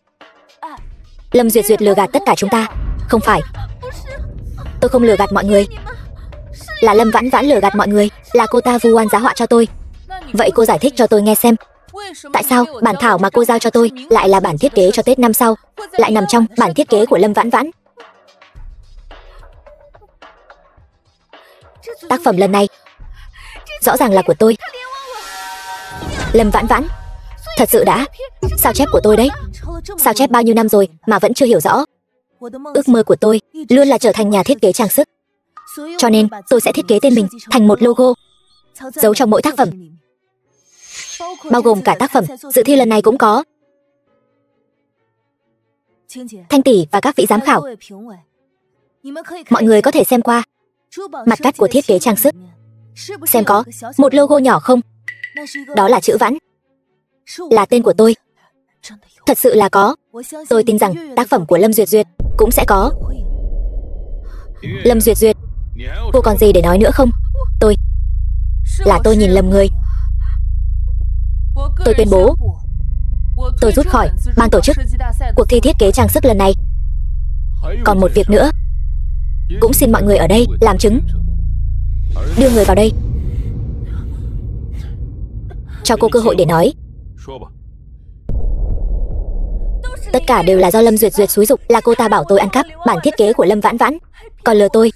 A: Lâm Duyệt Duyệt lừa gạt tất cả chúng ta. Không phải. Tôi không lừa gạt mọi người. Là Lâm Vãn Vãn lừa gạt mọi người. Là cô ta vu oan giá họa cho tôi. Vậy cô giải thích cho tôi nghe xem. Tại sao bản thảo mà cô giao cho tôi lại là bản thiết kế cho Tết năm sau, lại nằm trong bản thiết kế của Lâm Vãn Vãn? Tác phẩm lần này rõ ràng là của tôi. Lâm Vãn Vãn, thật sự đã. Sao chép của tôi đấy. Sao chép bao nhiêu năm rồi mà vẫn chưa hiểu rõ. Ước mơ của tôi luôn là trở thành nhà thiết kế trang sức. Cho nên tôi sẽ thiết kế tên mình thành một logo, giấu trong mỗi tác phẩm, bao gồm cả tác phẩm dự thi lần này cũng có. Thanh tỷ và các vị giám khảo, mọi người có thể xem qua mặt cắt của thiết kế trang sức, xem có một logo nhỏ không. Đó là chữ Vãn, là tên của tôi. Thật sự là có. Tôi tin rằng tác phẩm của Lâm Duyệt Duyệt cũng sẽ có. Lâm Duyệt Duyệt, cô còn gì để nói nữa không? Tôi nhìn lầm người. Tôi tuyên bố, tôi rút khỏi ban tổ chức cuộc thi thiết kế trang sức lần này. Còn một việc nữa, cũng xin mọi người ở đây làm chứng. Đưa người vào đây, cho cô cơ hội để nói. Tất cả đều là do Lâm Duyệt Duyệt xúi giục, là cô ta bảo tôi ăn cắp bản thiết kế của Lâm Vãn Vãn, còn lừa tôi,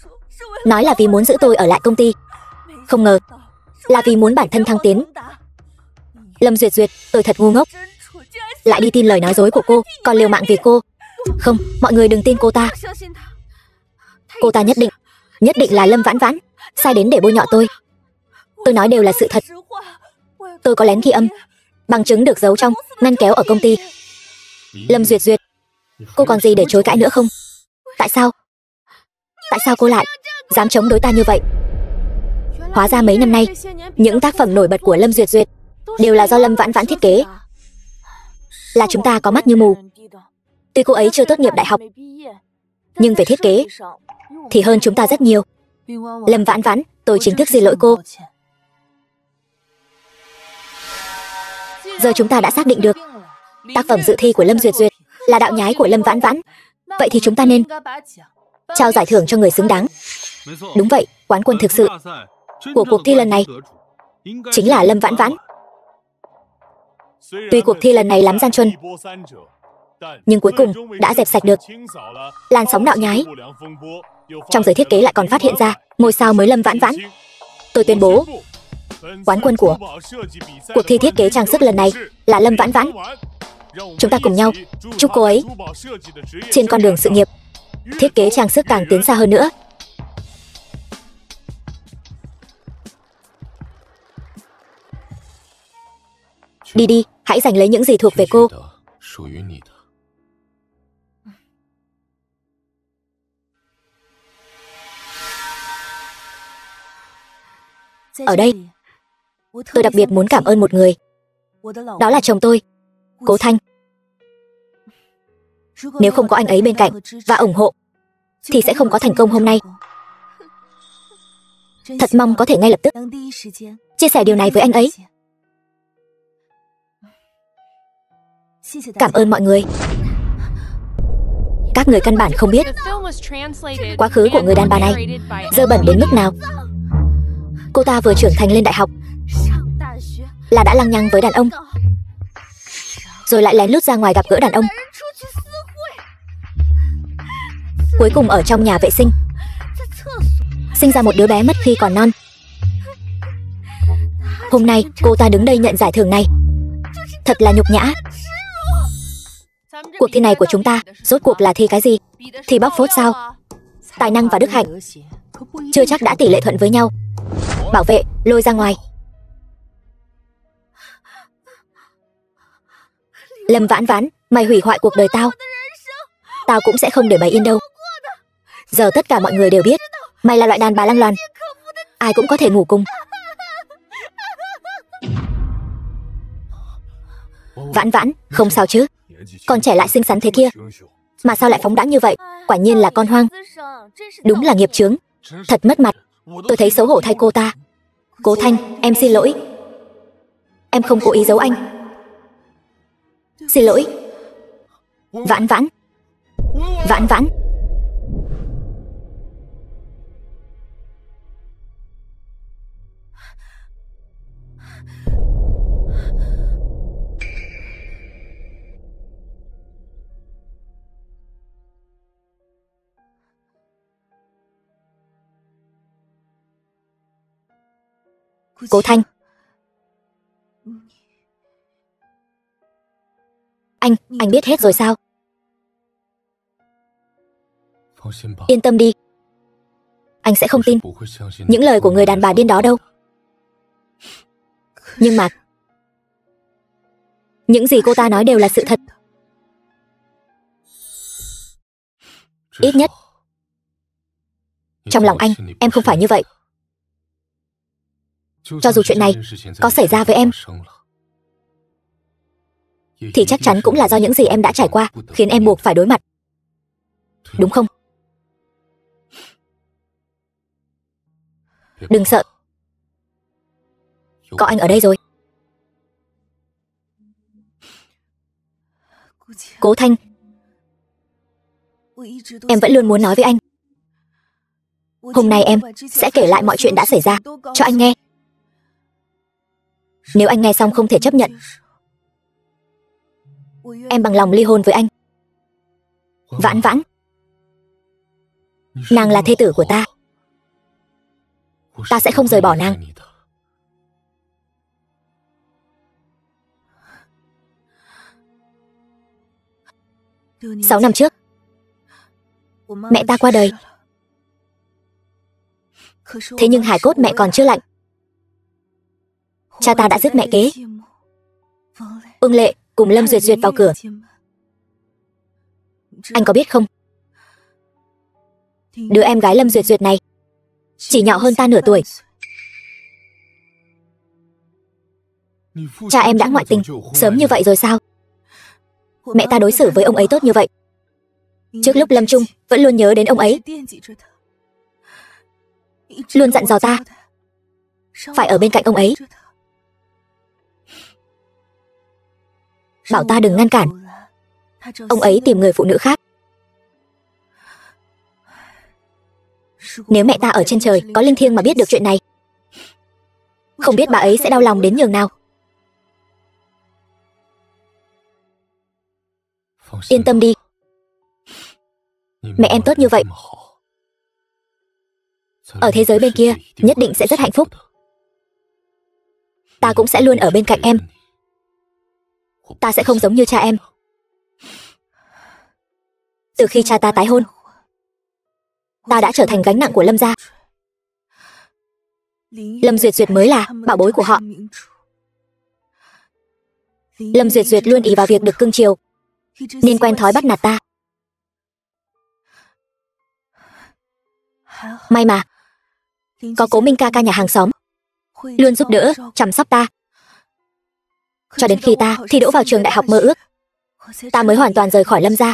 A: nói là vì muốn giữ tôi ở lại công ty. Không ngờ là vì muốn bản thân thăng tiến. Lâm Duyệt Duyệt, tôi thật ngu ngốc, lại đi tin lời nói dối của cô, còn liều mạng vì cô. Không, mọi người đừng tin cô ta. Cô ta nhất định là Lâm Vãn Vãn, sai đến để bôi nhọ tôi. Tôi nói đều là sự thật. Tôi có lén ghi âm, bằng chứng được giấu trong ngăn kéo ở công ty. Lâm Duyệt Duyệt, cô còn gì để chối cãi nữa không? Tại sao cô lại dám chống đối ta như vậy? Hóa ra mấy năm nay, những tác phẩm nổi bật của Lâm Duyệt Duyệt đều là do Lâm Vãn Vãn thiết kế. Là chúng ta có mắt như mù. Tuy cô ấy chưa tốt nghiệp đại học, nhưng về thiết kế thì hơn chúng ta rất nhiều. Lâm Vãn Vãn, tôi chính thức xin lỗi cô. Giờ chúng ta đã xác định được tác phẩm dự thi của Lâm Duyệt Duyệt là đạo nhái của Lâm Vãn Vãn. Vậy thì chúng ta nên trao giải thưởng cho người xứng đáng. Đúng vậy, quán quân thực sự của cuộc thi lần này chính là Lâm Vãn Vãn. Tuy cuộc thi lần này lắm gian truân, nhưng cuối cùng đã dẹp sạch được làn sóng đạo nhái. Trong giới thiết kế lại còn phát hiện ra ngôi sao mới Lâm Vãn Vãn. Tôi tuyên bố, quán quân của cuộc thi thiết kế trang sức lần này là Lâm Vãn Vãn. Chúng ta cùng nhau chúc cô ấy trên con đường sự nghiệp thiết kế trang sức càng tiến xa hơn nữa. Đi đi, hãy giành lấy những gì thuộc về cô. Ở đây, tôi đặc biệt muốn cảm ơn một người. Đó là chồng tôi, Cố Thanh. Nếu không có anh ấy bên cạnh và ủng hộ thì sẽ không có thành công hôm nay. Thật mong có thể ngay lập tức chia sẻ điều này với anh ấy. Cảm ơn mọi người. Các người căn bản không biết quá khứ của người đàn bà này dơ bẩn đến mức nào. Cô ta vừa trưởng thành lên đại học là đã lăng nhăng với đàn ông, rồi lại lén lút ra ngoài gặp gỡ đàn ông, cuối cùng ở trong nhà vệ sinh sinh ra một đứa bé mất khi còn non. Hôm nay cô ta đứng đây nhận giải thưởng này, thật là nhục nhã. Cuộc thi này của chúng ta rốt cuộc là thi cái gì? Thi bóc phốt sao? Tài năng và đức hạnh chưa chắc đã tỷ lệ thuận với nhau. Bảo vệ, lôi ra ngoài. Lâm Vãn Vãn, mày hủy hoại cuộc đời tao. Tao cũng sẽ không để mày yên đâu. Giờ tất cả mọi người đều biết mày là loại đàn bà lăng loàn, ai cũng có thể ngủ cùng. Vãn Vãn, không sao chứ? Con trẻ lại xinh xắn thế kia, mà sao lại phóng đãng như vậy? Quả nhiên là con hoang. Đúng là nghiệp chướng, thật mất mặt. Tôi thấy xấu hổ thay cô ta. Cố Thanh, em xin lỗi. Em không cố ý giấu anh. Xin lỗi. Vãn Vãn. Vãn Vãn. Cố Thanh. Anh biết hết rồi sao? Yên tâm đi. Anh sẽ không tin những lời của người đàn bà điên đó đâu. Nhưng mà những gì cô ta nói đều là sự thật. Ít nhất trong lòng anh, em không phải như vậy. Cho dù chuyện này có xảy ra với em thì chắc chắn cũng là do những gì em đã trải qua khiến em buộc phải đối mặt. Đúng không? Đừng sợ. Có anh ở đây rồi. Cố Thanh, em vẫn luôn muốn nói với anh. Hôm nay em sẽ kể lại mọi chuyện đã xảy ra cho anh nghe. Nếu anh nghe xong không thể chấp nhận, em bằng lòng ly hôn với anh. Vãn Vãn, nàng là thê tử của ta. Ta sẽ không rời bỏ nàng. Sáu năm trước, mẹ ta qua đời. Thế nhưng hài cốt mẹ còn chưa lạnh. Cha ta đã giết mẹ kế. Ưng Lệ cùng Lâm Duyệt Duyệt vào cửa. Anh có biết không? Đứa em gái Lâm Duyệt Duyệt này chỉ nhỏ hơn ta nửa tuổi. Cha em đã ngoại tình sớm như vậy rồi sao? Mẹ ta đối xử với ông ấy tốt như vậy. Trước lúc lâm chung vẫn luôn nhớ đến ông ấy, luôn dặn dò ta phải ở bên cạnh ông ấy, bảo ta đừng ngăn cản ông ấy tìm người phụ nữ khác. Nếu mẹ ta ở trên trời có linh thiêng mà biết được chuyện này, không biết bà ấy sẽ đau lòng đến nhường nào. Yên tâm đi, mẹ em tốt như vậy, ở thế giới bên kia nhất định sẽ rất hạnh phúc. Ta cũng sẽ luôn ở bên cạnh em. Ta sẽ không giống như cha em. Từ khi cha ta tái hôn, ta đã trở thành gánh nặng của Lâm gia. Lâm Duyệt Duyệt mới là bảo bối của họ. Lâm Duyệt Duyệt luôn ỷ vào việc được cưng chiều nên quen thói bắt nạt ta. May mà có Cố Minh ca ca nhà hàng xóm luôn giúp đỡ chăm sóc ta, cho đến khi ta thi đỗ vào trường đại học mơ ước, ta mới hoàn toàn rời khỏi Lâm gia.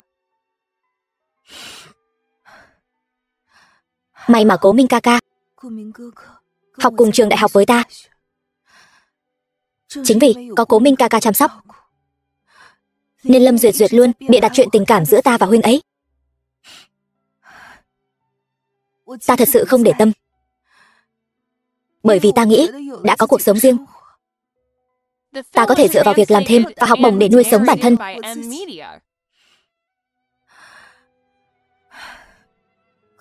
A: May mà Cố Minh ca ca học cùng trường đại học với ta. Chính vì có Cố Minh ca ca chăm sóc nên Lâm Duyệt Duyệt luôn bịa đặt chuyện tình cảm giữa ta và huynh ấy. Ta thật sự không để tâm, bởi vì ta nghĩ đã có cuộc sống riêng. Ta có thể dựa vào việc làm thêm và học bổng để nuôi sống bản thân.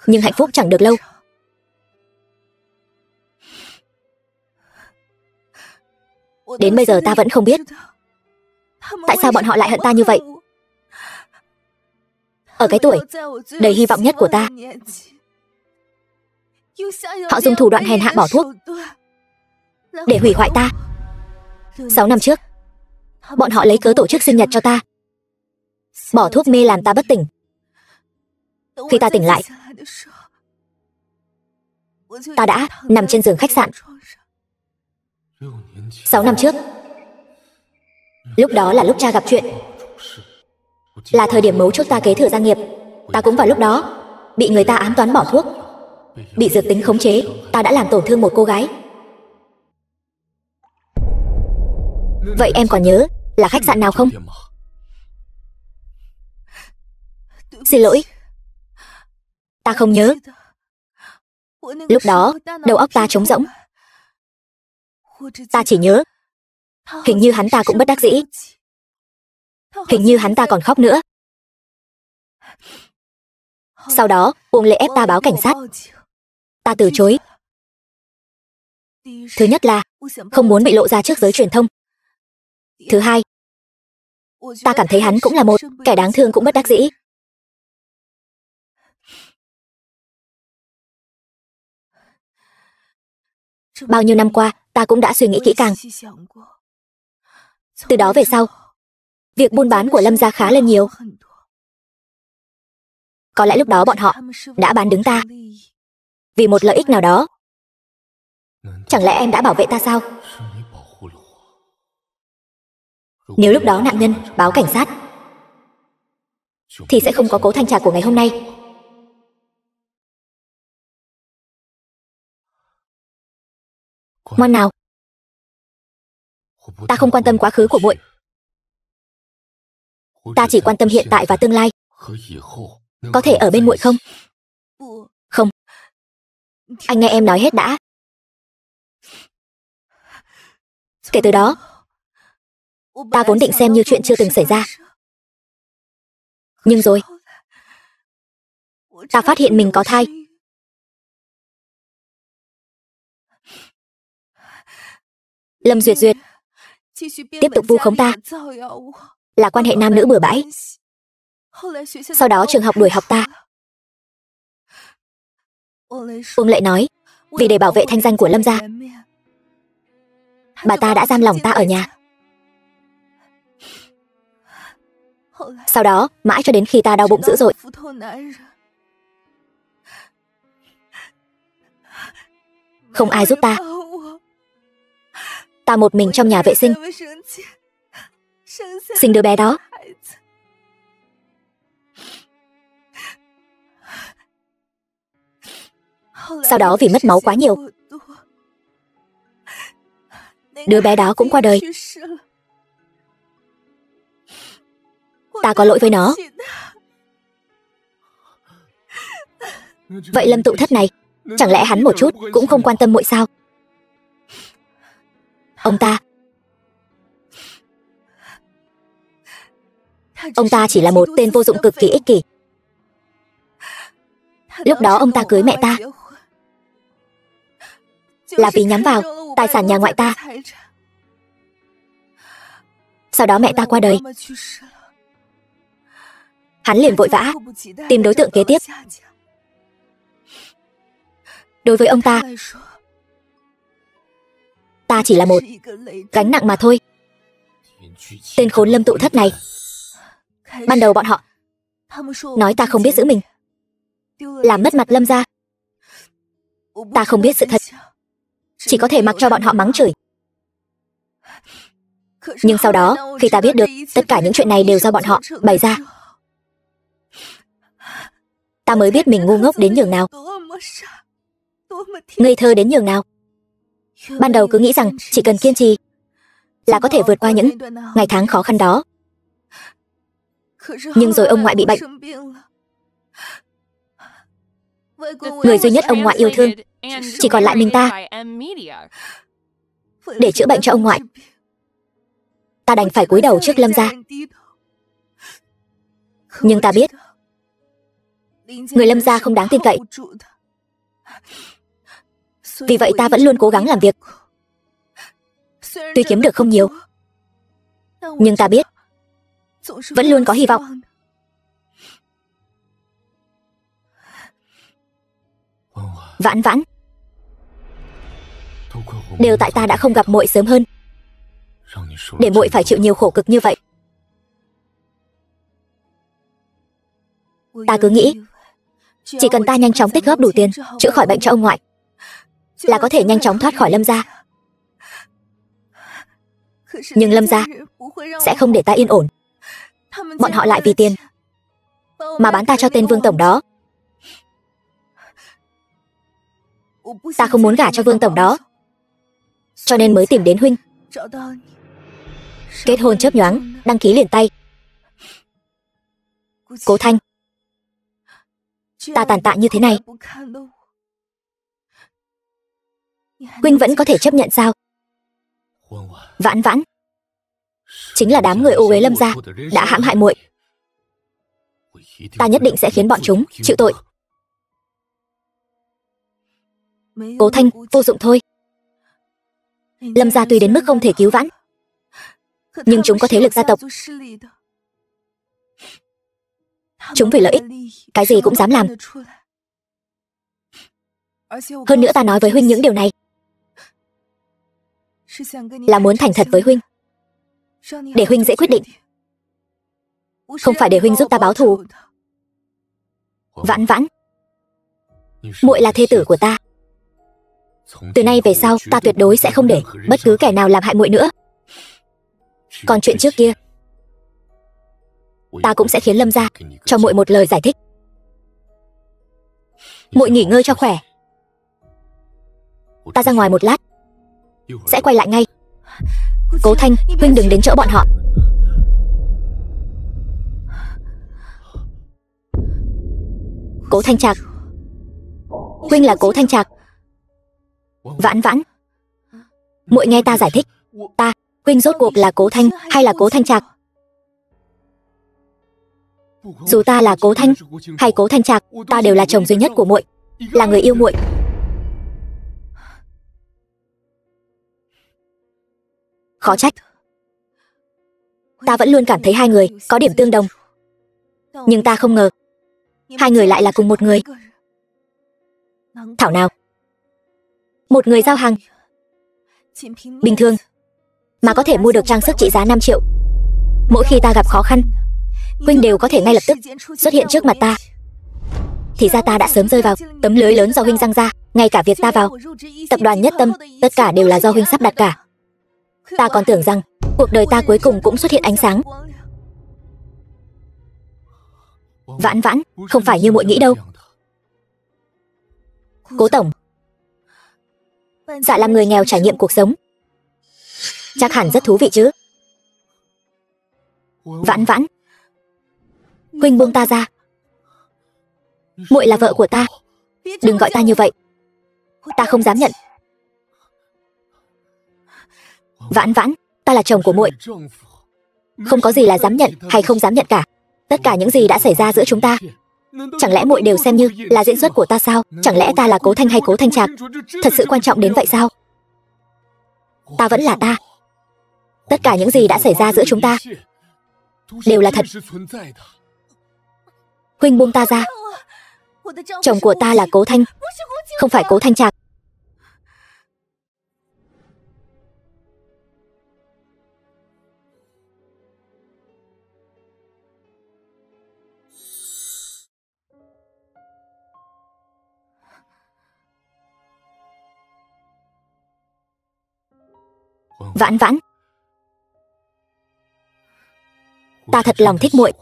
A: Nhưng hạnh phúc chẳng được lâu. Đến bây giờ ta vẫn không biết tại sao bọn họ lại hận ta như vậy. Ở cái tuổi đầy hy vọng nhất của ta, họ dùng thủ đoạn hèn hạ bỏ thuốc để hủy hoại ta. 6 năm trước, bọn họ lấy cớ tổ chức sinh nhật cho ta, bỏ thuốc mê làm ta bất tỉnh. Khi ta tỉnh lại, ta đã nằm trên giường khách sạn. 6 năm trước, lúc đó là lúc cha gặp chuyện, là thời điểm mấu chốt ta kế thừa gia nghiệp. Ta cũng vào lúc đó bị người ta ám toán bỏ thuốc, bị dược tính khống chế. Ta đã làm tổn thương một cô gái. Vậy em còn nhớ là khách sạn nào không? Xin lỗi, ta không nhớ. Lúc đó, đầu óc ta trống rỗng. Ta chỉ nhớ, hình như hắn ta cũng bất đắc dĩ. Hình như hắn ta còn khóc nữa. Sau đó, Uông Lệ ép ta báo cảnh sát. Ta từ chối. Thứ nhất là, không muốn bị lộ ra trước giới truyền thông. Thứ hai, ta cảm thấy hắn cũng là một kẻ đáng thương cũng bất đắc dĩ. Bao nhiêu năm qua, ta cũng đã suy nghĩ kỹ càng. Từ đó về sau, việc buôn bán của Lâm gia khá lên nhiều. Có lẽ lúc đó bọn họ đã bán đứng ta vì một lợi ích nào đó. Chẳng lẽ em đã bảo vệ ta sao? Nếu lúc đó nạn nhân báo cảnh sát thì sẽ không có Cố Thanh Trà của ngày hôm nay. Ngoan nào. Ta không quan tâm quá khứ của muội. Ta chỉ quan tâm hiện tại và tương lai. Có thể ở bên muội không? Không. Anh nghe em nói hết đã. Kể từ đó, ta vốn định xem như chuyện chưa từng xảy ra. Nhưng rồi, ta phát hiện mình có thai. Lâm Duyệt Duyệt tiếp tục vu khống ta là quan hệ nam nữ bừa bãi. Sau đó trường học đuổi học ta. Uông Lệ nói, vì để bảo vệ thanh danh của Lâm gia, bà ta đã giam lỏng ta ở nhà. Sau đó, mãi cho đến khi ta đau bụng dữ dội, không ai giúp ta. Ta một mình trong nhà vệ sinh, sinh đứa bé đó. Sau đó vì mất máu quá nhiều, đứa bé đó cũng qua đời. Ta có lỗi với nó. Vậy Lâm Tụ Thất này, chẳng lẽ hắn một chút cũng không quan tâm muội sao? Ông ta chỉ là một tên vô dụng cực kỳ ích kỷ. Lúc đó ông ta cưới mẹ ta là vì nhắm vào tài sản nhà ngoại ta. Sau đó mẹ ta qua đời, hắn liền vội vã tìm đối tượng kế tiếp. Đối với ông ta, ta chỉ là một gánh nặng mà thôi. Tên khốn Lâm Tụ Thất này, ban đầu bọn họ nói ta không biết giữ mình, làm mất mặt Lâm gia. Ta không biết sự thật, chỉ có thể mặc cho bọn họ mắng chửi. Nhưng sau đó, khi ta biết được tất cả những chuyện này đều do bọn họ bày ra, ta mới biết mình ngu ngốc đến nhường nào, ngây thơ đến nhường nào. Ban đầu cứ nghĩ rằng chỉ cần kiên trì là có thể vượt qua những ngày tháng khó khăn đó. Nhưng rồi ông ngoại bị bệnh. Người duy nhất ông ngoại yêu thương chỉ còn lại mình ta. Để chữa bệnh cho ông ngoại, ta đành phải cúi đầu trước Lâm gia. Nhưng ta biết người Lâm gia không đáng tin cậy. Vì vậy ta vẫn luôn cố gắng làm việc. Tuy kiếm được không nhiều, nhưng ta biết vẫn luôn có hy vọng. Vãn Vãn, đều tại ta đã không gặp muội sớm hơn, để muội phải chịu nhiều khổ cực như vậy. Ta cứ nghĩ chỉ cần ta nhanh chóng tích góp đủ tiền chữa khỏi bệnh cho ông ngoại là có thể nhanh chóng thoát khỏi Lâm gia. Nhưng Lâm gia sẽ không để ta yên ổn. Bọn họ lại vì tiền mà bán ta cho tên Vương tổng đó. Ta không muốn gả cho Vương tổng đó, cho nên mới tìm đến huynh. Kết hôn chớp nhoáng, đăng ký liền tay. Cố Thanh, ta tàn tạ như thế này, huynh vẫn có thể chấp nhận sao? Vãn Vãn, chính là đám người ô uế Lâm gia đã hãm hại muội. Ta nhất định sẽ khiến bọn chúng chịu tội. Cố Thanh, vô dụng thôi. Lâm gia tuy đến mức không thể cứu vãn, nhưng chúng có thế lực gia tộc. Chúng vì lợi ích, cái gì cũng dám làm. Hơn nữa ta nói với huynh những điều này là muốn thành thật với huynh, để huynh dễ quyết định, không phải để huynh giúp ta báo thù. Vãn Vãn, muội là thê tử của ta. Từ nay về sau ta tuyệt đối sẽ không để bất cứ kẻ nào làm hại muội nữa. Còn chuyện trước kia, ta cũng sẽ khiến Lâm gia cho muội một lời giải thích. Muội nghỉ ngơi cho khỏe. Ta ra ngoài một lát, sẽ quay lại ngay. Cố Thanh, huynh đừng đến chỗ bọn họ. Cố Thanh Trạc, huynh là Cố Thanh Trạc. Vãn Vãn, muội nghe ta giải thích. Huynh rốt cuộc là Cố Thanh hay là Cố Thanh Trạc? Dù ta là Cố Thanh hay Cố Thanh Trạc, ta đều là chồng duy nhất của muội, là người yêu muội. Khó trách, ta vẫn luôn cảm thấy hai người có điểm tương đồng, nhưng ta không ngờ hai người lại là cùng một người. Thảo nào, một người giao hàng bình thường mà có thể mua được trang sức trị giá 5 triệu. Mỗi khi ta gặp khó khăn, huynh đều có thể ngay lập tức xuất hiện trước mặt ta. Thì ra ta đã sớm rơi vào tấm lưới lớn do huynh giăng ra. Ngay cả việc ta vào tập đoàn Nhất Tâm, tất cả đều là do huynh sắp đặt cả. Ta còn tưởng rằng cuộc đời ta cuối cùng cũng xuất hiện ánh sáng. Vãn Vãn, không phải như muội nghĩ đâu. Cố tổng, dạ làm người nghèo trải nghiệm cuộc sống chắc hẳn rất thú vị chứ. Vãn Vãn, huynh buông ta ra. Muội là vợ của ta, đừng gọi ta như vậy. Ta không dám nhận. Vãn Vãn, ta là chồng của muội, không có gì là dám nhận hay không dám nhận cả. Tất cả những gì đã xảy ra giữa chúng ta, chẳng lẽ muội đều xem như là diễn xuất của ta sao? Chẳng lẽ ta là Cố Thanh hay Cố Thanh Trạc thật sự quan trọng đến vậy sao? Ta vẫn là ta. Tất cả những gì đã xảy ra giữa chúng ta đều là thật. Huynh buông ta ra. Chồng của ta là Cố Thanh, không phải Cố Thanh Trạc. Vãn Vãn, ta thật lòng thích muội.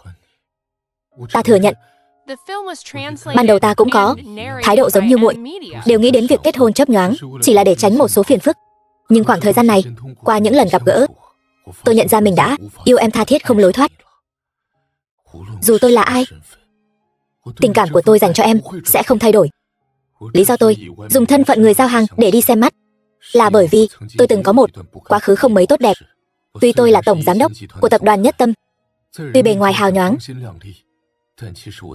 A: Ta thừa nhận, ban đầu ta cũng có thái độ giống như muội, đều nghĩ đến việc kết hôn chớp nhoáng chỉ là để tránh một số phiền phức. Nhưng khoảng thời gian này, qua những lần gặp gỡ, tôi nhận ra mình đã yêu em tha thiết không lối thoát. Dù tôi là ai, tình cảm của tôi dành cho em sẽ không thay đổi. Lý do tôi dùng thân phận người giao hàng để đi xem mắt là bởi vì tôi từng có một quá khứ không mấy tốt đẹp. Tuy tôi là tổng giám đốc của tập đoàn Nhất Tâm, tuy bề ngoài hào nhoáng,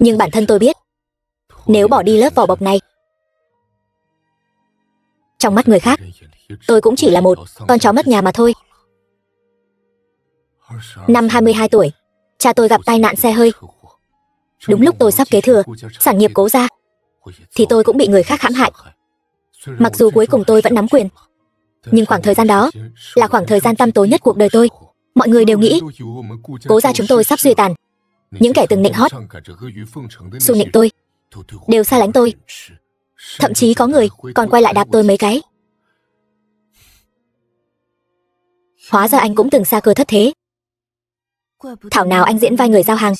A: nhưng bản thân tôi biết, nếu bỏ đi lớp vỏ bọc này, trong mắt người khác, tôi cũng chỉ là một con chó mất nhà mà thôi. Năm 22 tuổi, cha tôi gặp tai nạn xe hơi. Đúng lúc tôi sắp kế thừa sản nghiệp Cố gia, thì tôi cũng bị người khác hãm hại. Mặc dù cuối cùng tôi vẫn nắm quyền, nhưng khoảng thời gian đó là khoảng thời gian tăm tối nhất cuộc đời tôi. Mọi người đều nghĩ Cố gia chúng tôi sắp suy tàn. Những kẻ từng nịnh hót, xu nịnh tôi, đều xa lánh tôi. Thậm chí có người còn quay lại đạp tôi mấy cái. Hóa ra anh cũng từng xa cơ thất thế. Thảo nào anh diễn vai người giao hàng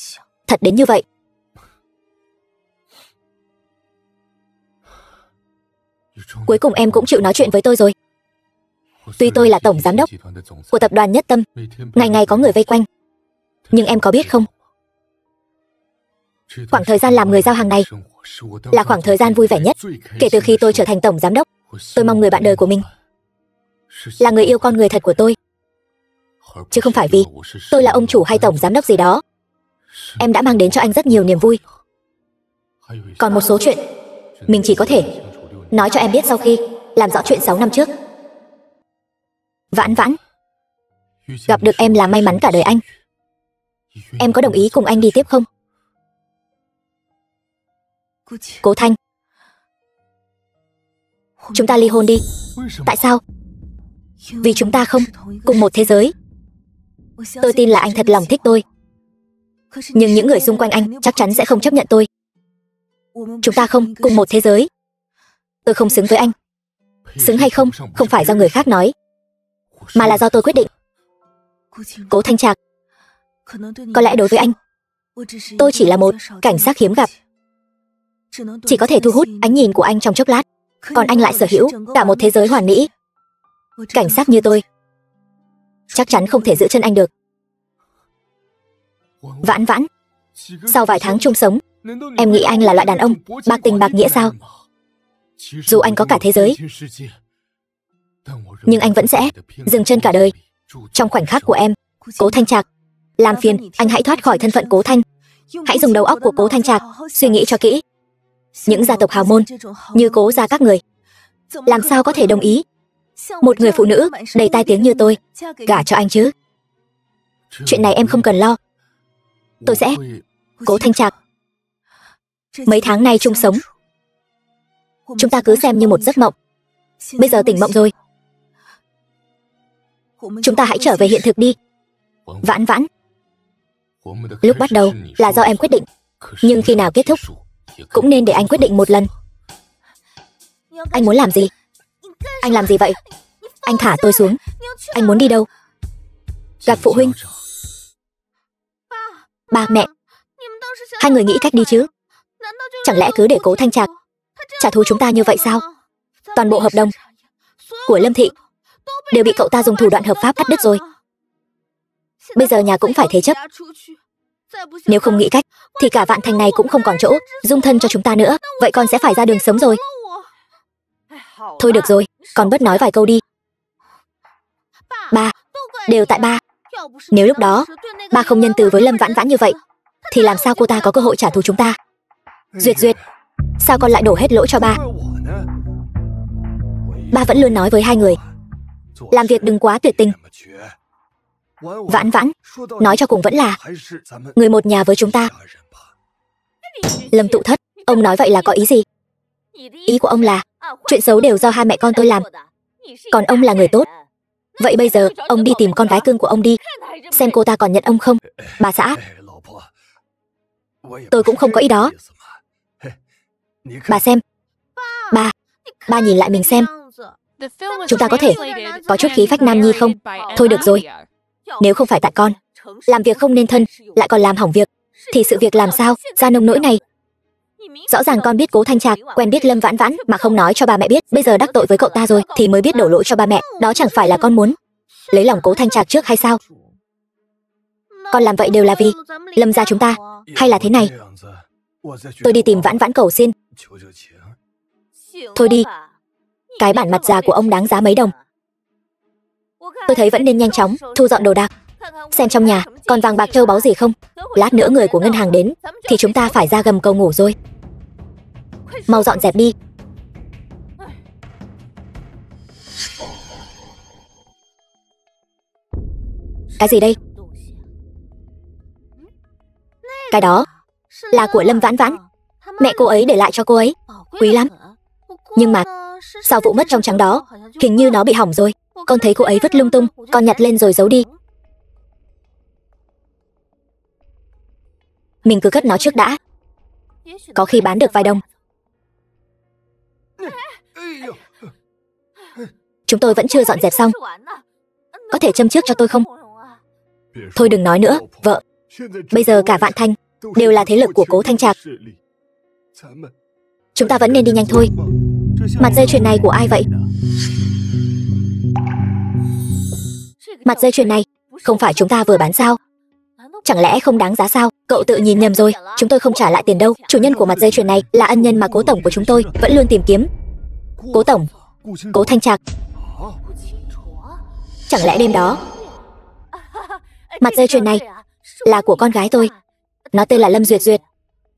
A: thật đến như vậy. Cuối cùng em cũng chịu nói chuyện với tôi rồi. Tuy tôi là tổng giám đốc của tập đoàn Nhất Tâm, ngày ngày có người vây quanh, nhưng em có biết không, Khoảng thời gian làm người giao hàng này là khoảng thời gian vui vẻ nhất kể từ khi tôi trở thành tổng giám đốc. Tôi mong người bạn đời của mình là người yêu con người thật của tôi, chứ không phải vì tôi là ông chủ hay tổng giám đốc gì đó. Em đã mang đến cho anh rất nhiều niềm vui. Còn một số chuyện mình chỉ có thể nói cho em biết sau khi làm rõ chuyện 6 năm trước. Vãn Vãn, gặp được em là may mắn cả đời anh. Em có đồng ý cùng anh đi tiếp không? Cố Thanh, chúng ta ly hôn đi. Tại sao? Vì chúng ta không cùng một thế giới. Tôi tin là anh thật lòng thích tôi, nhưng những người xung quanh anh chắc chắn sẽ không chấp nhận tôi. Chúng ta không cùng một thế giới. Tôi không xứng với anh. Xứng hay không, không phải do người khác nói, mà là do tôi quyết định. Cố Thanh Trạc, có lẽ đối với anh, tôi chỉ là một cảnh sát hiếm gặp, chỉ có thể thu hút ánh nhìn của anh trong chốc lát, còn anh lại sở hữu cả một thế giới hoàn mỹ. Cảnh sát như tôi chắc chắn không thể giữ chân anh được. Vãn Vãn, sau vài tháng chung sống, em nghĩ anh là loại đàn ông bạc tình bạc nghĩa sao? Dù anh có cả thế giới, nhưng anh vẫn sẽ dừng chân cả đời trong khoảnh khắc của em. Cố Thanh Trạc, làm phiền anh hãy thoát khỏi thân phận Cố Thanh. Hãy dùng đầu óc của Cố Thanh Trạc suy nghĩ cho kỹ. Những gia tộc hào môn như Cố gia các người làm sao có thể đồng ý một người phụ nữ đầy tai tiếng như tôi gả cho anh chứ? Chuyện này em không cần lo. Tôi sẽ... Cố Thanh Trạc, mấy tháng nay chung sống, chúng ta cứ xem như một giấc mộng. Bây giờ tỉnh mộng rồi, chúng ta hãy trở về hiện thực đi. Vãn Vãn, lúc bắt đầu là do em quyết định, nhưng khi nào kết thúc cũng nên để anh quyết định một lần. Anh muốn làm gì? Anh làm gì vậy? Anh thả tôi xuống. Anh muốn đi đâu? Gặp phụ huynh? Ba mẹ? Hai người nghĩ cách đi chứ? Chẳng lẽ cứ để Cố Thanh Trạc trả thù chúng ta như vậy sao? Toàn bộ hợp đồng của Lâm Thị đều bị cậu ta dùng thủ đoạn hợp pháp cắt đứt rồi. Bây giờ nhà cũng phải thế chấp. Nếu không nghĩ cách thì cả Vạn Thành này cũng không còn chỗ dung thân cho chúng ta nữa. Vậy con sẽ phải ra đường sống rồi. Thôi được rồi, con bớt nói vài câu đi. Ba, đều tại ba. Nếu lúc đó ba không nhân từ với Lâm Vãn Vãn như vậy thì làm sao cô ta có cơ hội trả thù chúng ta? Duyệt Duyệt, sao con lại đổ hết lỗi cho ba? Ba vẫn luôn nói với hai người làm việc đừng quá tuyệt tình. Vãn Vãn, nói cho cùng vẫn là người một nhà với chúng ta. Lâm Tụ Thất, ông nói vậy là có ý gì? Ý của ông là chuyện xấu đều do hai mẹ con tôi làm, còn ông là người tốt. Vậy bây giờ ông đi tìm con gái cưng của ông đi, xem cô ta còn nhận ông không. Bà xã, tôi cũng không có ý đó. Bà xem. Ba nhìn lại mình xem. Chúng ta có thể có chút khí phách nam nhi không? Thôi được rồi. Nếu không phải tại con làm việc không nên thân lại còn làm hỏng việc thì sự việc làm sao ra nông nỗi này? Rõ ràng con biết Cố Thanh Trạc quen biết Lâm Vãn Vãn mà không nói cho ba mẹ biết. Bây giờ đắc tội với cậu ta rồi thì mới biết đổ lỗi cho ba mẹ. Đó chẳng phải là con muốn lấy lòng Cố Thanh Trạc trước hay sao? Con làm vậy đều là vì Lâm gia chúng ta, hay là thế này? Tôi đi tìm Vãn Vãn cầu xin. Thôi đi, cái bản mặt già của ông đáng giá mấy đồng. Tôi thấy vẫn nên nhanh chóng thu dọn đồ đạc, xem trong nhà còn vàng bạc châu báu gì không. Lát nữa người của ngân hàng đến thì chúng ta phải ra gầm cầu ngủ rồi. Mau dọn dẹp đi. Cái gì đây? Cái đó là của Lâm Vãn Vãn. Mẹ cô ấy để lại cho cô ấy, quý lắm. Nhưng mà sau vụ mất trong trắng đó, hình như nó bị hỏng rồi. Con thấy cô ấy vứt lung tung, con nhặt lên rồi giấu đi. Mình cứ cất nó trước đã, có khi bán được vài đồng. Chúng tôi vẫn chưa dọn dẹp xong, có thể châm trước cho tôi không? Thôi đừng nói nữa, vợ. Bây giờ cả Vạn Thành đều là thế lực của Cố Thanh Trạc. Chúng ta vẫn nên đi nhanh thôi. Mặt dây chuyền này của ai vậy? Mặt dây chuyền này không phải chúng ta vừa bán sao? Chẳng lẽ không đáng giá sao? Cậu tự nhìn nhầm rồi, chúng tôi không trả lại tiền đâu. Chủ nhân của mặt dây chuyền này là ân nhân mà Cố tổng của chúng tôi vẫn luôn tìm kiếm. Cố tổng, Cố Thanh Trạc. Chẳng lẽ đêm đó mặt dây chuyền này là của con gái tôi? Nó tên là Lâm Duyệt Duyệt.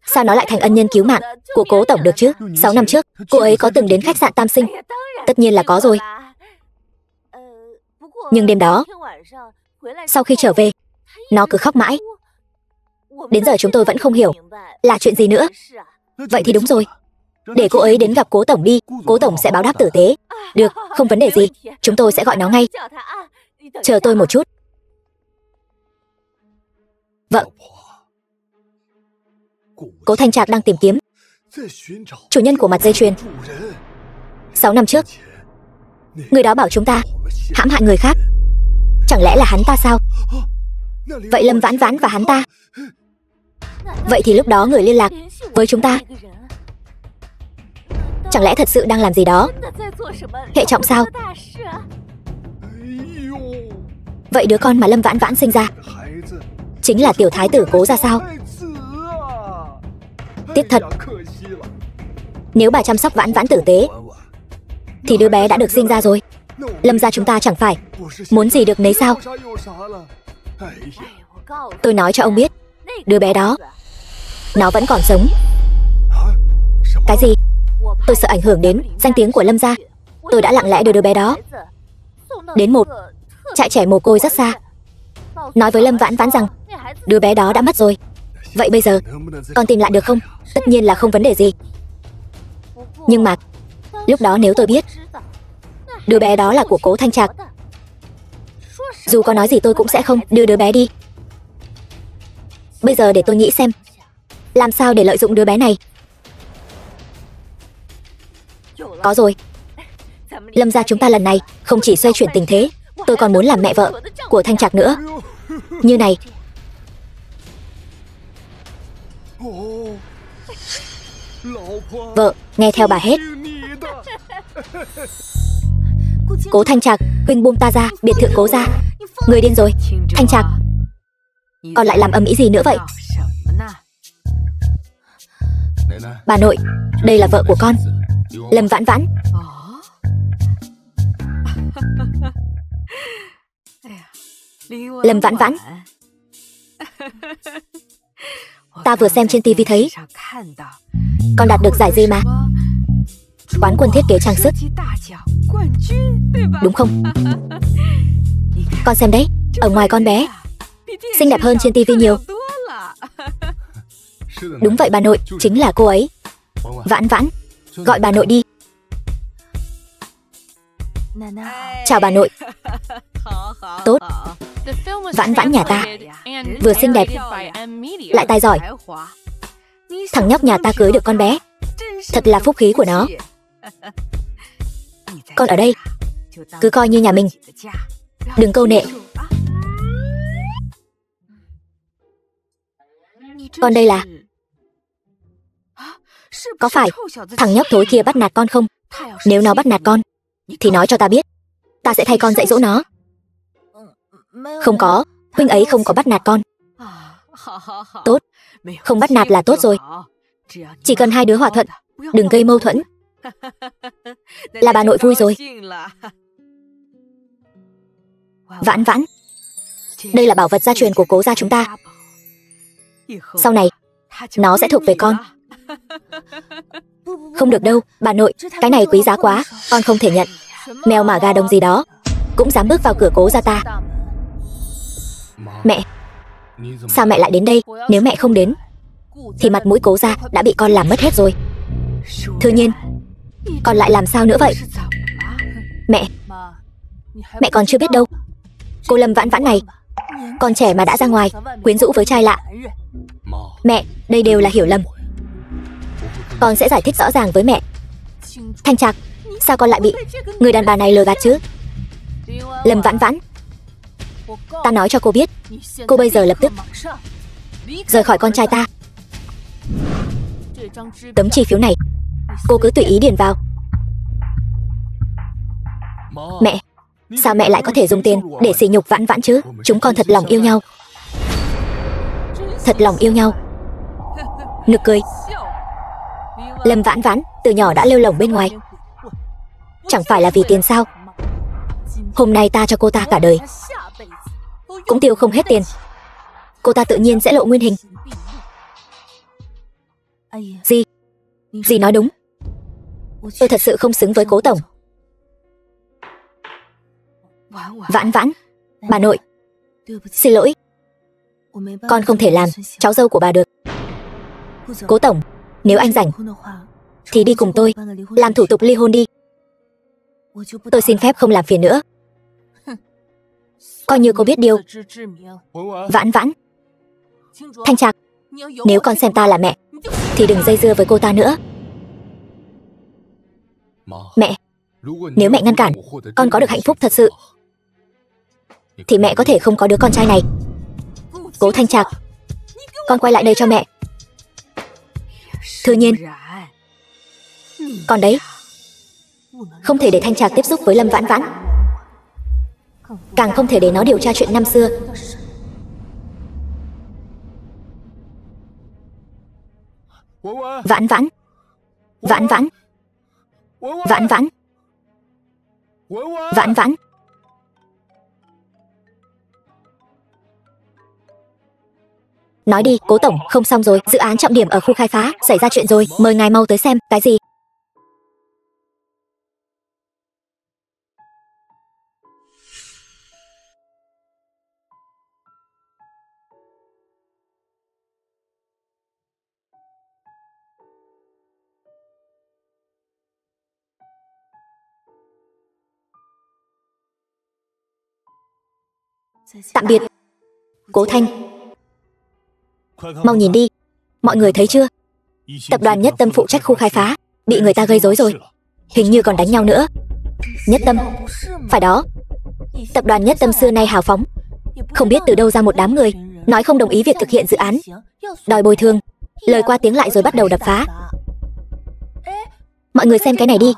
A: Sao nó lại thành ân nhân cứu mạng của Cố tổng được chứ? 6 năm trước, cô ấy có từng đến khách sạn Tam Sinh. Tất nhiên là có rồi. Nhưng đêm đó, sau khi trở về, nó cứ khóc mãi. Đến giờ chúng tôi vẫn không hiểu là chuyện gì nữa. Vậy thì đúng rồi, để cô ấy đến gặp Cố tổng đi, Cố tổng sẽ báo đáp tử tế. Được, không vấn đề gì, chúng tôi sẽ gọi nó ngay. Chờ tôi một chút. Vâng. Cố Thanh Trạc đang tìm kiếm chủ nhân của mặt dây chuyền. 6 năm trước, người đó bảo chúng ta hãm hại người khác. Chẳng lẽ là hắn ta sao? Vậy Lâm Vãn Vãn và hắn ta? Vậy thì lúc đó người liên lạc với chúng ta chẳng lẽ thật sự đang làm gì đó hệ trọng sao? Vậy đứa con mà Lâm Vãn Vãn sinh ra chính là tiểu thái tử Cố gia sao? Tiếc thật. Nếu bà chăm sóc Vãn Vãn tử tế thì đứa bé đã được sinh ra rồi. Lâm gia chúng ta chẳng phải muốn gì được nấy sao? Tôi nói cho ông biết, đứa bé đó nó vẫn còn sống. Cái gì? Tôi sợ ảnh hưởng đến danh tiếng của Lâm gia. Tôi đã lặng lẽ đưa đứa bé đó đến một trại trẻ mồ côi rất xa, nói với Lâm Vãn Vãn rằng đứa bé đó đã mất rồi. Vậy bây giờ con tìm lại được không? Tất nhiên là không vấn đề gì. Nhưng mà lúc đó nếu tôi biết đứa bé đó là của Cố Thanh Trạc, dù có nói gì tôi cũng sẽ không đưa đứa bé đi. Bây giờ để tôi nghĩ xem làm sao để lợi dụng đứa bé này. Có rồi. Lâm gia chúng ta lần này không chỉ xoay chuyển tình thế, tôi còn muốn làm mẹ vợ của Thanh Trạc nữa. Như này. Vợ, nghe theo bà hết. Cố Thanh Trạc, huynh buông ta ra, biệt thự Cố gia. Người điên rồi. Thanh Trạc, còn lại làm ầm ĩ gì nữa vậy? Bà nội, đây là vợ của con, Lâm Vãn Vãn. Lâm Vãn Vãn. Ta vừa xem trên tivi thấy con đạt được giải gì mà. Quán quân thiết kế trang sức, đúng không? Con xem đấy, ở ngoài con bé xinh đẹp hơn trên tivi nhiều. Đúng vậy bà nội, chính là cô ấy. Vãn Vãn, gọi bà nội đi. Chào bà nội. Tốt. Vãn Vãn nhà ta vừa xinh đẹp lại tài giỏi. Thằng nhóc nhà ta cưới được con bé, thật là phúc khí của nó. Con ở đây cứ coi như nhà mình, đừng câu nệ. Con đây là... Có phải thằng nhóc thối kia bắt nạt con không? Nếu nó bắt nạt con thì nói cho ta biết, ta sẽ thay con dạy dỗ nó. Không có, huynh ấy không có bắt nạt con. Tốt, không bắt nạt là tốt rồi. Chỉ cần hai đứa hòa thuận, đừng gây mâu thuẫn là bà nội vui rồi. Vãn Vãn, đây là bảo vật gia truyền của Cố gia chúng ta. Sau này nó sẽ thuộc về con. Không được đâu, bà nội, cái này quý giá quá, con không thể nhận. Mèo mà gà đông gì đó cũng dám bước vào cửa Cố gia ta. Mẹ, sao mẹ lại đến đây? Nếu mẹ không đến thì mặt mũi Cố gia đã bị con làm mất hết rồi. Thư Nhiên, con lại làm sao nữa vậy? Mẹ còn chưa biết đâu. Cô Lâm Vãn Vãn này còn trẻ mà đã ra ngoài quyến rũ với trai lạ. Mẹ, đây đều là hiểu lầm. Con sẽ giải thích rõ ràng với mẹ. Thanh Trạc, sao con lại bị người đàn bà này lừa gạt chứ? Lâm Vãn Vãn, ta nói cho cô biết, cô bây giờ lập tức rời khỏi con trai ta. Tấm chi phiếu này cô cứ tùy ý điền vào. Mẹ, sao mẹ lại có thể dùng tiền để sỉ nhục Vãn Vãn chứ? Chúng con thật lòng yêu nhau. thật lòng yêu nhau. Nực cười. Lâm Vãn Vãn từ nhỏ đã lêu lổng bên ngoài. Chẳng phải là vì tiền sao? Hôm nay ta cho cô ta cả đời cũng tiêu không hết tiền. Cô ta tự nhiên sẽ lộ nguyên hình. Dì nói đúng. Tôi thật sự không xứng với Cố tổng. Vãn Vãn, bà nội, xin lỗi, con không thể làm cháu dâu của bà được. Cố tổng, nếu anh rảnh thì đi cùng tôi làm thủ tục ly hôn đi. Tôi xin phép không làm phiền nữa. Coi như cô biết điều. Vãn Vãn, Thanh Trạc, nếu con xem ta là mẹ thì đừng dây dưa với cô ta nữa. Mẹ, nếu mẹ ngăn cản con có được hạnh phúc thật sự thì mẹ có thể không có đứa con trai này. Cố Thanh Trạc, con quay lại đây cho mẹ. Thư Nhiên, con đấy, không thể để Thanh Trạc tiếp xúc với Lâm Vãn Vãn, càng không thể để nó điều tra chuyện năm xưa. Vãn Vãn, Vãn Vãn, Vãn Vãn, Vãn Vãn. Nói đi, Cố tổng, không xong rồi, dự án trọng điểm ở khu khai phá xảy ra chuyện rồi, mời ngài mau tới xem. Cái gì? Tạm biệt, Cố Thanh. Mau nhìn đi, mọi người thấy chưa? Tập đoàn Nhất Tâm phụ trách khu khai phá bị người ta gây rối rồi, hình như còn đánh nhau nữa. Nhất Tâm? Phải đó. Tập đoàn Nhất Tâm xưa nay hào phóng, không biết từ đâu ra một đám người nói không đồng ý việc thực hiện dự án, đòi bồi thường, lời qua tiếng lại rồi bắt đầu đập phá. Mọi người xem cái này đi.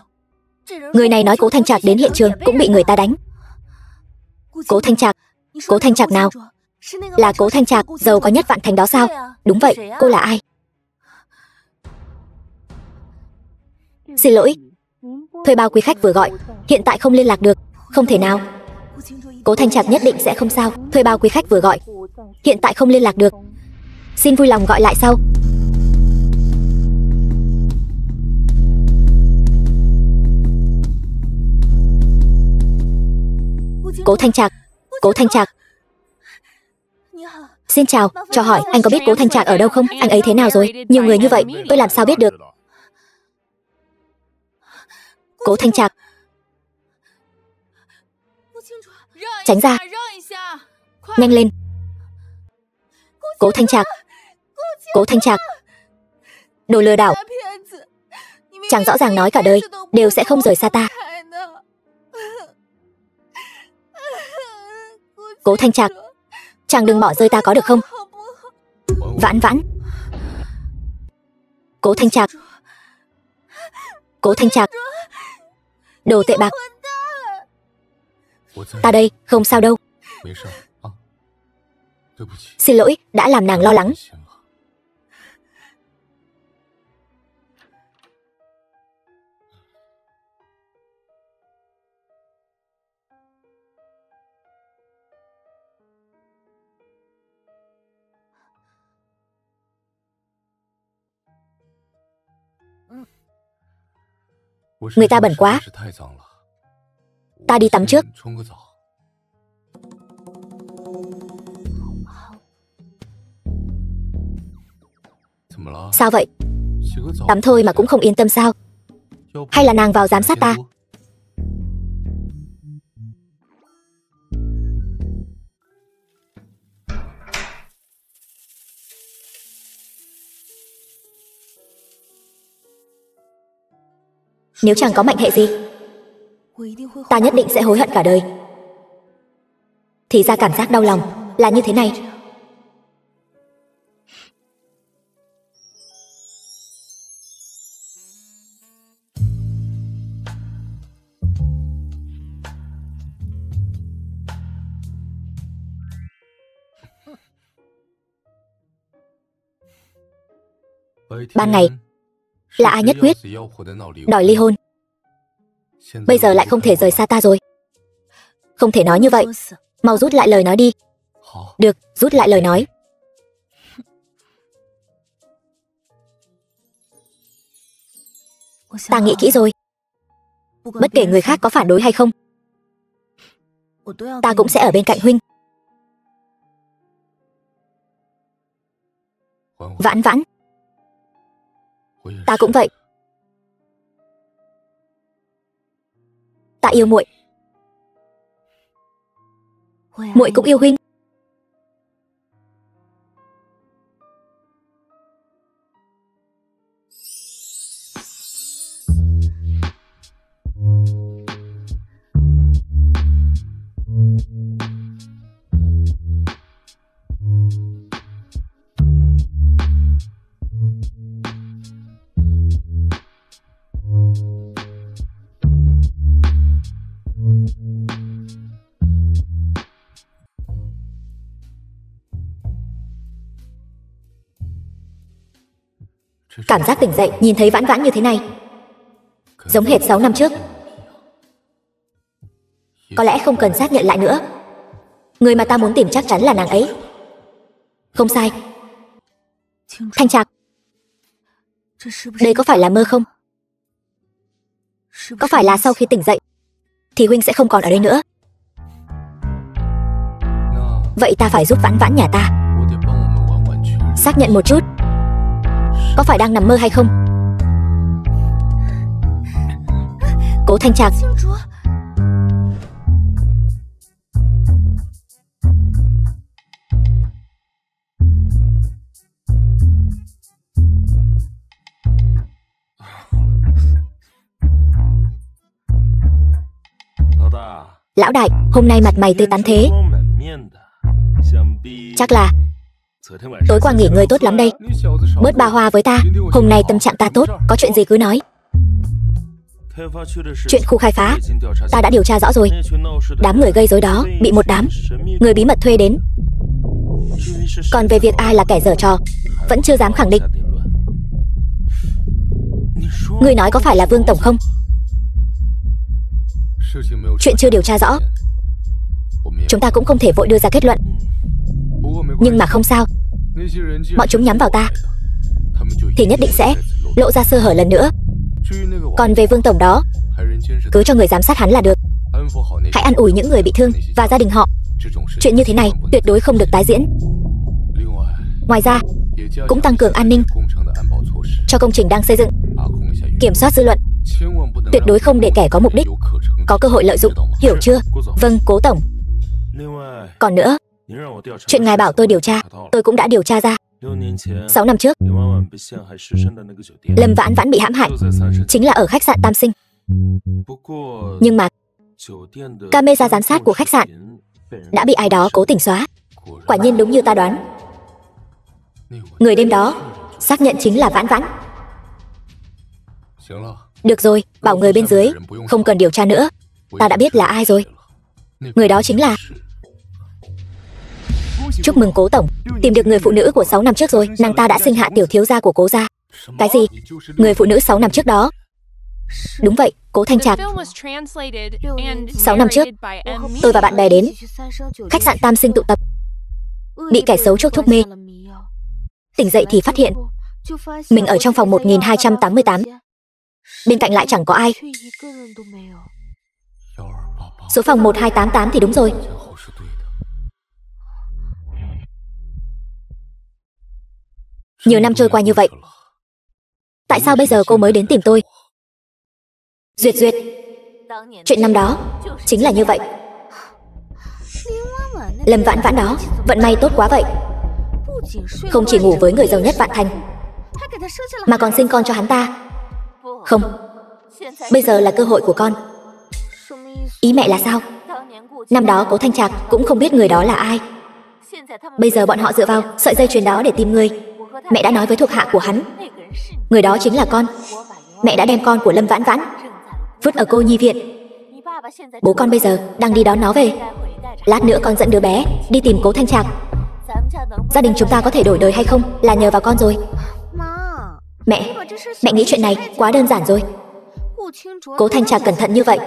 A: Người này nói Cố Thanh Trạc đến hiện trường cũng bị người ta đánh. Cố Thanh Trạc? Cố Thanh Trạc nào? Là Cố Thanh Trạc, giàu có nhất Vạn Thành đó sao? Đúng vậy, cô là ai? Xin lỗi, thuê bao quý khách vừa gọi hiện tại không liên lạc được. Không thể nào. Cố Thanh Trạc nhất định sẽ không sao. Thuê bao quý khách vừa gọi hiện tại không liên lạc được, xin vui lòng gọi lại sau. Cố Thanh Trạc, Cố Thanh Trạc. Xin chào, cho hỏi anh có biết Cố Thanh Trạc ở đâu không? Anh ấy thế nào rồi? Nhiều người như vậy, tôi làm sao biết được? Cố Thanh Trạc, tránh ra, nhanh lên. Cố Thanh Trạc, Cố Thanh Trạc, đồ lừa đảo. Chàng rõ ràng nói cả đời đều sẽ không rời xa ta. Cố Thanh Trạc, chàng đừng bỏ rơi ta có được không? Vãn Vãn. Cố Thanh Trạc, Cố Thanh Trạc, đồ tệ bạc. Ta đây, không sao đâu. Xin lỗi, đã làm nàng lo lắng. Người ta bẩn quá, ta đi tắm trước. Sao vậy? Tắm thôi mà cũng không yên tâm sao? Hay là nàng vào giám sát ta? Nếu chẳng có mệnh hệ gì, ta nhất định sẽ hối hận cả đời. Thì ra cảm giác đau lòng là như thế này. Ban ngày là ai nhất quyết đòi ly hôn, bây giờ lại không thể rời xa ta rồi. Không thể nói như vậy, mau rút lại lời nói đi. Được, rút lại lời nói. Ta nghĩ kỹ rồi. Bất kể người khác có phản đối hay không, ta cũng sẽ ở bên cạnh huynh. Vãn Vãn, ta cũng vậy. Ta yêu muội, muội cũng yêu huynh. Cảm giác tỉnh dậy nhìn thấy Vãn Vãn như thế này, giống hệt 6 năm trước. Có lẽ không cần xác nhận lại nữa. Người mà ta muốn tìm chắc chắn là nàng ấy. Không sai. Thanh Trạc, đây có phải là mơ không? Có phải là sau khi tỉnh dậy thì huynh sẽ không còn ở đây nữa? Vậy ta phải giúp Vãn Vãn nhà ta xác nhận một chút, có phải đang nằm mơ hay không? Cố Thanh Trạc, lão đại, hôm nay mặt mày tươi tắn thế, chắc là tối qua nghỉ ngơi tốt lắm đây. Bớt ba hoa với ta, hôm nay tâm trạng ta tốt, có chuyện gì cứ nói. Chuyện khu khai phá ta đã điều tra rõ rồi. Đám người gây rối đó bị một đám người bí mật thuê đến. Còn về việc ai là kẻ giở trò, vẫn chưa dám khẳng định. Người nói có phải là Vương Tổng không? Chuyện chưa điều tra rõ, chúng ta cũng không thể vội đưa ra kết luận. Nhưng mà không sao, bọn chúng nhắm vào ta thì nhất định sẽ lộ ra sơ hở lần nữa. Còn về Vương Tổng đó, cứ cho người giám sát hắn là được. Hãy an ủi những người bị thương và gia đình họ. Chuyện như thế này tuyệt đối không được tái diễn. Ngoài ra, cũng tăng cường an ninh cho công trình đang xây dựng, kiểm soát dư luận, tuyệt đối không để kẻ có mục đích có cơ hội lợi dụng, hiểu chưa? Vâng, Cố Tổng. Còn nữa, chuyện ngài bảo tôi điều tra, tôi cũng đã điều tra ra. 6 năm trước, Lâm Vãn Vãn bị hãm hại chính là ở khách sạn Tam Sinh. Nhưng mà camera giám sát của khách sạn đã bị ai đó cố tình xóa. Quả nhiên đúng như ta đoán, người đêm đó xác nhận chính là Vãn Vãn. Được rồi, bảo người bên dưới không cần điều tra nữa, ta đã biết là ai rồi. Người đó chính là... Chúc mừng Cố Tổng, tìm được người phụ nữ của 6 năm trước rồi. Nàng ta đã sinh hạ tiểu thiếu gia của Cố gia. Cái gì? Người phụ nữ 6 năm trước đó? Đúng vậy, Cố Thanh Trạc. 6 năm trước, tôi và bạn bè đến khách sạn Tam Sinh tụ tập, bị kẻ xấu chuốc thuốc mê. Tỉnh dậy thì phát hiện mình ở trong phòng 1288. Bên cạnh lại chẳng có ai. Số phòng 1288 thì đúng rồi. Nhiều năm trôi qua như vậy, tại sao bây giờ cô mới đến tìm tôi? Duyệt Duyệt, chuyện năm đó chính là như vậy. Lâm Vãn Vãn đó vận may tốt quá vậy, không chỉ ngủ với người giàu nhất Vạn Thành, mà còn sinh con cho hắn ta. Không, bây giờ là cơ hội của con. Ý mẹ là sao? Năm đó Cố Thanh Trạc cũng không biết người đó là ai. Bây giờ bọn họ dựa vào sợi dây chuyền đó để tìm người. Mẹ đã nói với thuộc hạ của hắn, người đó chính là con. Mẹ đã đem con của Lâm Vãn Vãn vứt ở cô nhi viện. Bố con bây giờ đang đi đón nó về. Lát nữa con dẫn đứa bé đi tìm Cố Thanh Trạc. Gia đình chúng ta có thể đổi đời hay không là nhờ vào con rồi. Mẹ nghĩ chuyện này quá đơn giản rồi. Cố Thanh Trạc cẩn thận như vậy.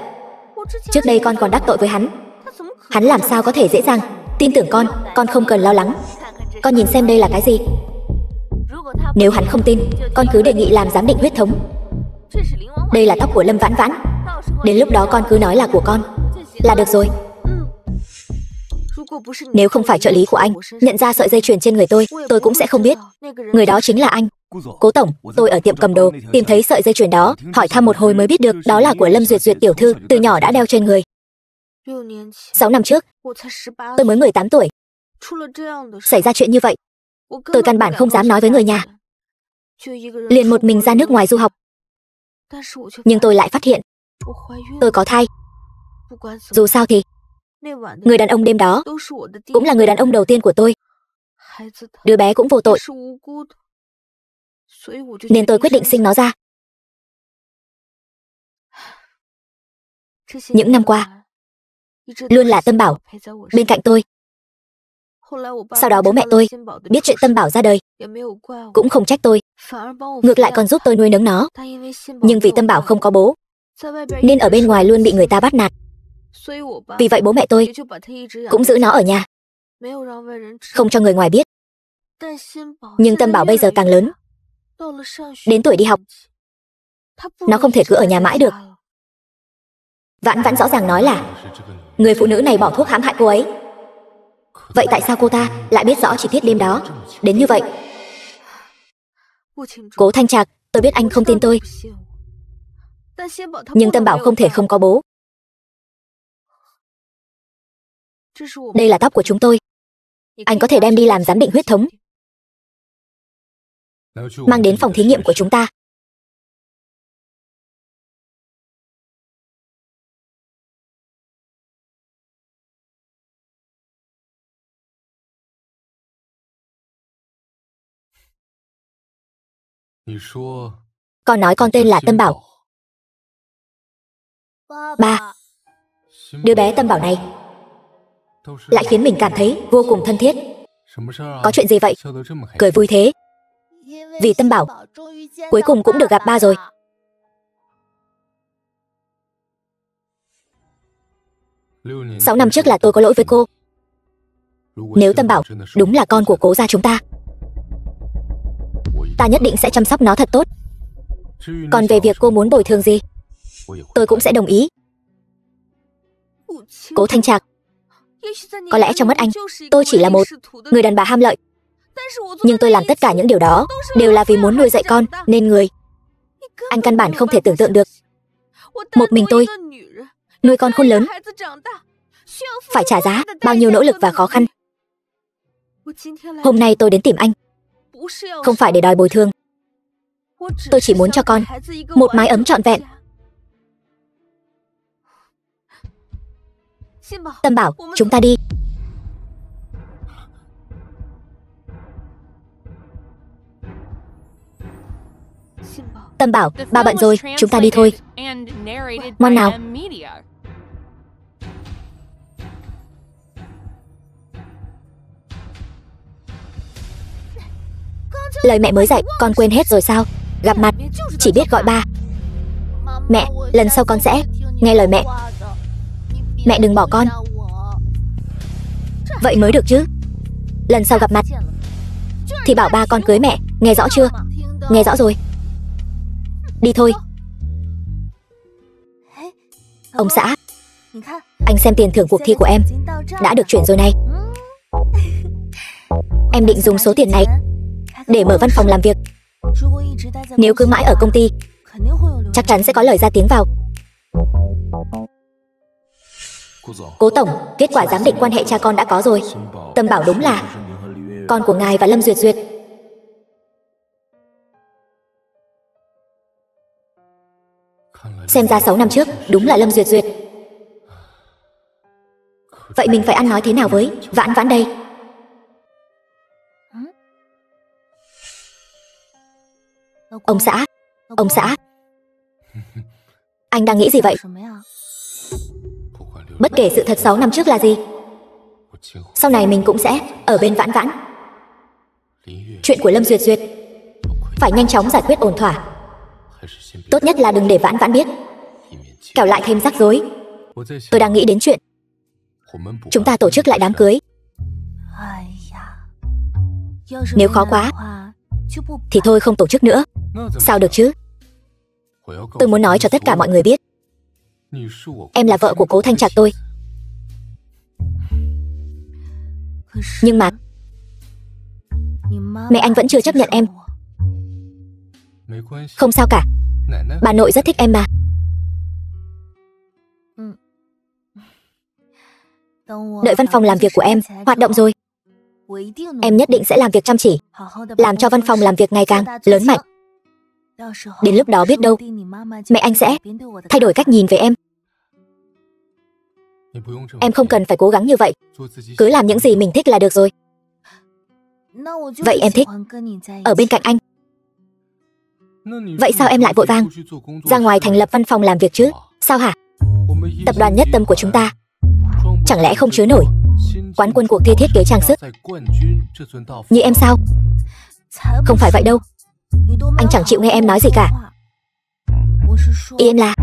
A: Trước đây con còn đắc tội với hắn. Hắn làm sao có thể dễ dàng tin tưởng con không cần lo lắng. Con nhìn xem đây là cái gì. Nếu hắn không tin, con cứ đề nghị làm giám định huyết thống. Đây là tóc của Lâm Vãn Vãn. Đến lúc đó con cứ nói là của con là được rồi. Nếu không phải trợ lý của anh nhận ra sợi dây chuyền trên người tôi cũng sẽ không biết. Người đó chính là anh. Cố tổng, tôi ở tiệm cầm đồ tìm thấy sợi dây chuyền đó, hỏi thăm một hồi mới biết được đó là của Lâm Duyệt Duyệt tiểu thư, từ nhỏ đã đeo trên người. 6 năm trước, tôi mới 18 tuổi. Xảy ra chuyện như vậy, tôi căn bản không dám nói với người nhà. Liền một mình ra nước ngoài du học. Nhưng tôi lại phát hiện tôi có thai. Dù sao thì người đàn ông đêm đó cũng là người đàn ông đầu tiên của tôi. Đứa bé cũng vô tội, nên tôi quyết định sinh nó ra. Những năm qua, luôn là Tâm Bảo bên cạnh tôi. Sau đó bố mẹ tôi biết chuyện Tâm Bảo ra đời, cũng không trách tôi, ngược lại còn giúp tôi nuôi nấng nó. Nhưng vì Tâm Bảo không có bố, nên ở bên ngoài luôn bị người ta bắt nạt. Vì vậy bố mẹ tôi cũng giữ nó ở nhà, không cho người ngoài biết. Nhưng Tâm Bảo bây giờ càng lớn, đến tuổi đi học, nó không thể cứ ở nhà mãi được. Vãn Vãn rõ ràng nói là người phụ nữ này bỏ thuốc hãm hại cô ấy. Vậy tại sao cô ta lại biết rõ chi tiết đêm đó đến như vậy? Cố Thanh Trạc, tôi biết anh không tin tôi, nhưng Tâm Bảo không thể không có bố. Đây là tóc của chúng tôi. Anh có thể đem đi làm giám định huyết thống, mang đến phòng thí nghiệm của chúng ta. Con nói con tên là Tâm Bảo. Ba, đứa bé Tâm Bảo này lại khiến mình cảm thấy vô cùng thân thiết. Có chuyện gì vậy? Cười vui thế. Vì Tâm Bảo cuối cùng cũng được gặp ba rồi. Sáu năm trước là tôi có lỗi với cô. Nếu Tâm Bảo đúng là con của Cố gia chúng ta, ta nhất định sẽ chăm sóc nó thật tốt. Còn về việc cô muốn bồi thường gì, tôi cũng sẽ đồng ý. Cố Thanh Trạc, có lẽ trong mắt anh, tôi chỉ là một người đàn bà ham lợi. Nhưng tôi làm tất cả những điều đó đều là vì muốn nuôi dạy con nên người. Anh căn bản không thể tưởng tượng được, một mình tôi nuôi con khôn lớn, phải trả giá bao nhiêu nỗ lực và khó khăn. Hôm nay tôi đến tìm anh, không phải để đòi bồi thường. Tôi chỉ muốn cho con một mái ấm trọn vẹn. Tâm Bảo, chúng ta đi. Tâm Bảo, ba bận rồi, chúng ta đi thôi. Ngoan nào. Lời mẹ mới dạy, con quên hết rồi sao? Gặp mặt, chỉ biết gọi ba. Mẹ, lần sau con sẽ nghe lời mẹ. Mẹ đừng bỏ con. Vậy mới được chứ. Lần sau gặp mặt thì bảo ba con cưới mẹ, nghe rõ chưa? Nghe rõ rồi. Đi thôi. Ông xã, anh xem tiền thưởng cuộc thi của em đã được chuyển rồi này. Em định dùng số tiền này để mở văn phòng làm việc. Nếu cứ mãi ở công ty, chắc chắn sẽ có lời ra tiếng vào. Cố tổng, kết quả giám định quan hệ cha con đã có rồi. Tâm Bảo đúng là con của ngài và Lâm Duyệt Duyệt. Xem ra 6 năm trước đúng là Lâm Duyệt Duyệt. Vậy mình phải ăn nói thế nào với Vãn Vãn đây? Ông xã, anh đang nghĩ gì vậy? Bất kể sự thật 6 năm trước là gì, sau này mình cũng sẽ ở bên Vãn Vãn. Chuyện của Lâm Duyệt Duyệt phải nhanh chóng giải quyết ổn thỏa. Tốt nhất là đừng để Vãn Vãn biết, kẻo lại thêm rắc rối. Tôi đang nghĩ đến chuyện chúng ta tổ chức lại đám cưới. Nếu khó quá thì thôi không tổ chức nữa. Sao được chứ? Tôi muốn nói cho tất cả mọi người biết em là vợ của Cố Thanh Trạc tôi. Nhưng mà mẹ anh vẫn chưa chấp nhận em. Không sao cả, bà nội rất thích em mà. Đợi văn phòng làm việc của em hoạt động rồi, em nhất định sẽ làm việc chăm chỉ, làm cho văn phòng làm việc ngày càng lớn mạnh. Đến lúc đó biết đâu mẹ anh sẽ thay đổi cách nhìn về em. Em không cần phải cố gắng như vậy, cứ làm những gì mình thích là được rồi. Vậy em thích ở bên cạnh anh. Vậy sao em lại vội vàng ra ngoài thành lập văn phòng làm việc chứ? Sao hả? Tập đoàn Nhất Tâm của chúng ta chẳng lẽ không chứa nổi quán quân cuộc thi thiết kế trang sức như em sao? Không phải vậy đâu, anh chẳng chịu nghe em nói gì cả. Ý em là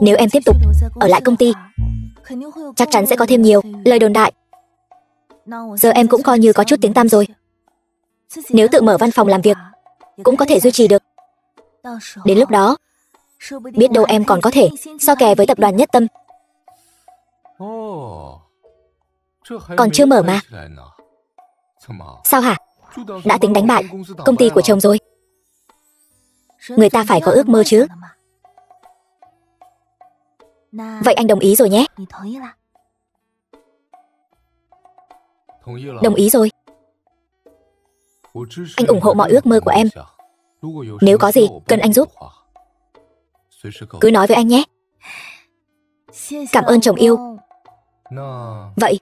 A: nếu em tiếp tục ở lại công ty chắc chắn sẽ có thêm nhiều lời đồn đại. Giờ em cũng coi như có chút tiếng tăm rồi, nếu tự mở văn phòng làm việc cũng có thể duy trì được. Đến lúc đó biết đâu em còn có thể so kè với tập đoàn Nhất Tâm. Còn chưa mở mà. Sao hả? Đã tính đánh bại công ty của chồng rồi. Người ta phải có ước mơ chứ. Vậy anh đồng ý rồi nhé. Đồng ý rồi. Anh ủng hộ mọi ước mơ của em. Nếu có gì cần anh giúp cứ nói với anh nhé. Cảm ơn chồng yêu. Vậy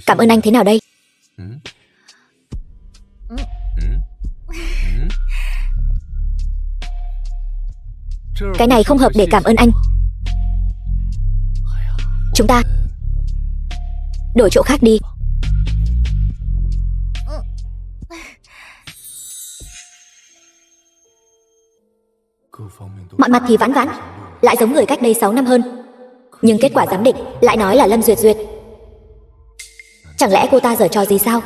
A: cảm ơn anh thế nào đây? Cái này không hợp để cảm ơn anh. Chúng ta đổi chỗ khác đi. Mọi mặt thì Vãn Vãn lại giống người cách đây 6 năm hơn, nhưng kết quả giám định lại nói là Lâm Duyệt Duyệt. Chẳng lẽ cô ta giở trò gì sao?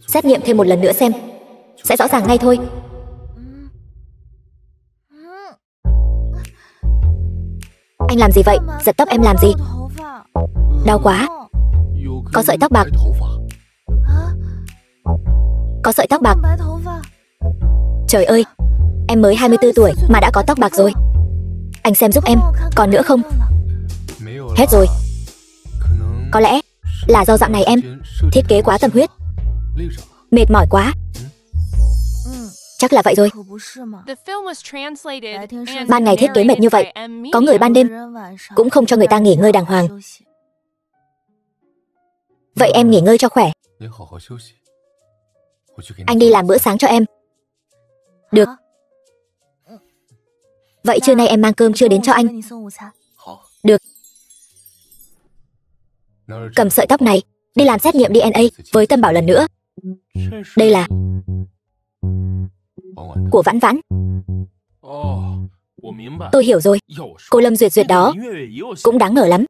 A: Xét nghiệm thêm một lần nữa xem, sẽ rõ ràng ngay thôi. Anh làm gì vậy? Giật tóc em làm gì? Đau quá. Có sợi tóc bạc. Có sợi tóc bạc. Trời ơi, em mới 24 tuổi mà đã có tóc bạc rồi. Anh xem giúp em, còn nữa không? Hết rồi. Có lẽ là do dạo này em thiết kế quá tâm huyết, mệt mỏi quá. Chắc là vậy rồi. Ban ngày thiết kế mệt như vậy, có người ban đêm cũng không cho người ta nghỉ ngơi đàng hoàng. Vậy em nghỉ ngơi cho khỏe. Anh đi làm bữa sáng cho em. Được. Vậy trưa nay em mang cơm trưa đến cho anh. Được. Cầm sợi tóc này đi làm xét nghiệm DNA với Tâm Bảo lần nữa. Đây là của Vãn Vãn. Tôi hiểu rồi. Cô Lâm Duyệt Duyệt đó cũng đáng ngờ lắm.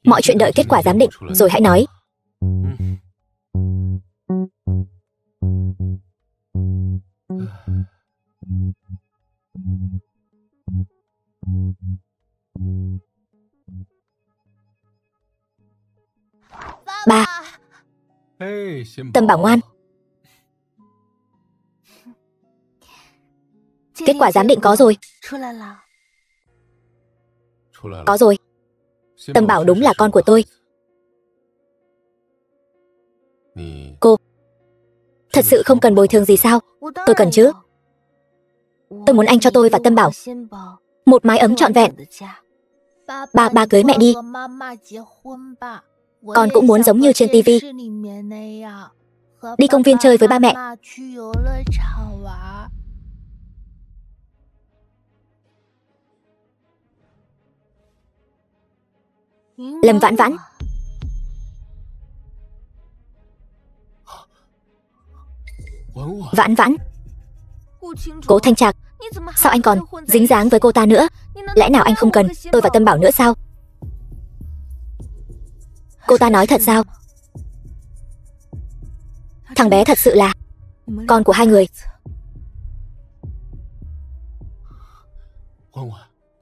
A: Mọi chuyện đợi kết quả giám định rồi hãy nói. Ba. Tâm Bảo ngoan. Kết quả giám định có rồi. Có rồi. Tâm Bảo đúng là con của tôi. Cô thật sự không cần bồi thường gì sao? Tôi cần chứ. Tôi muốn anh cho tôi và Tâm Bảo một mái ấm trọn vẹn. Ba cưới mẹ đi. Con cũng muốn giống như trên tivi, đi công viên chơi với ba mẹ. Lâm Vãn Vãn, Vãn Vãn. Cố Thanh Trạc, sao anh còn dính dáng với cô ta nữa? Lẽ nào anh không cần tôi và Tâm Bảo nữa sao? Cô ta nói thật sao? Thằng bé thật sự là con của hai người.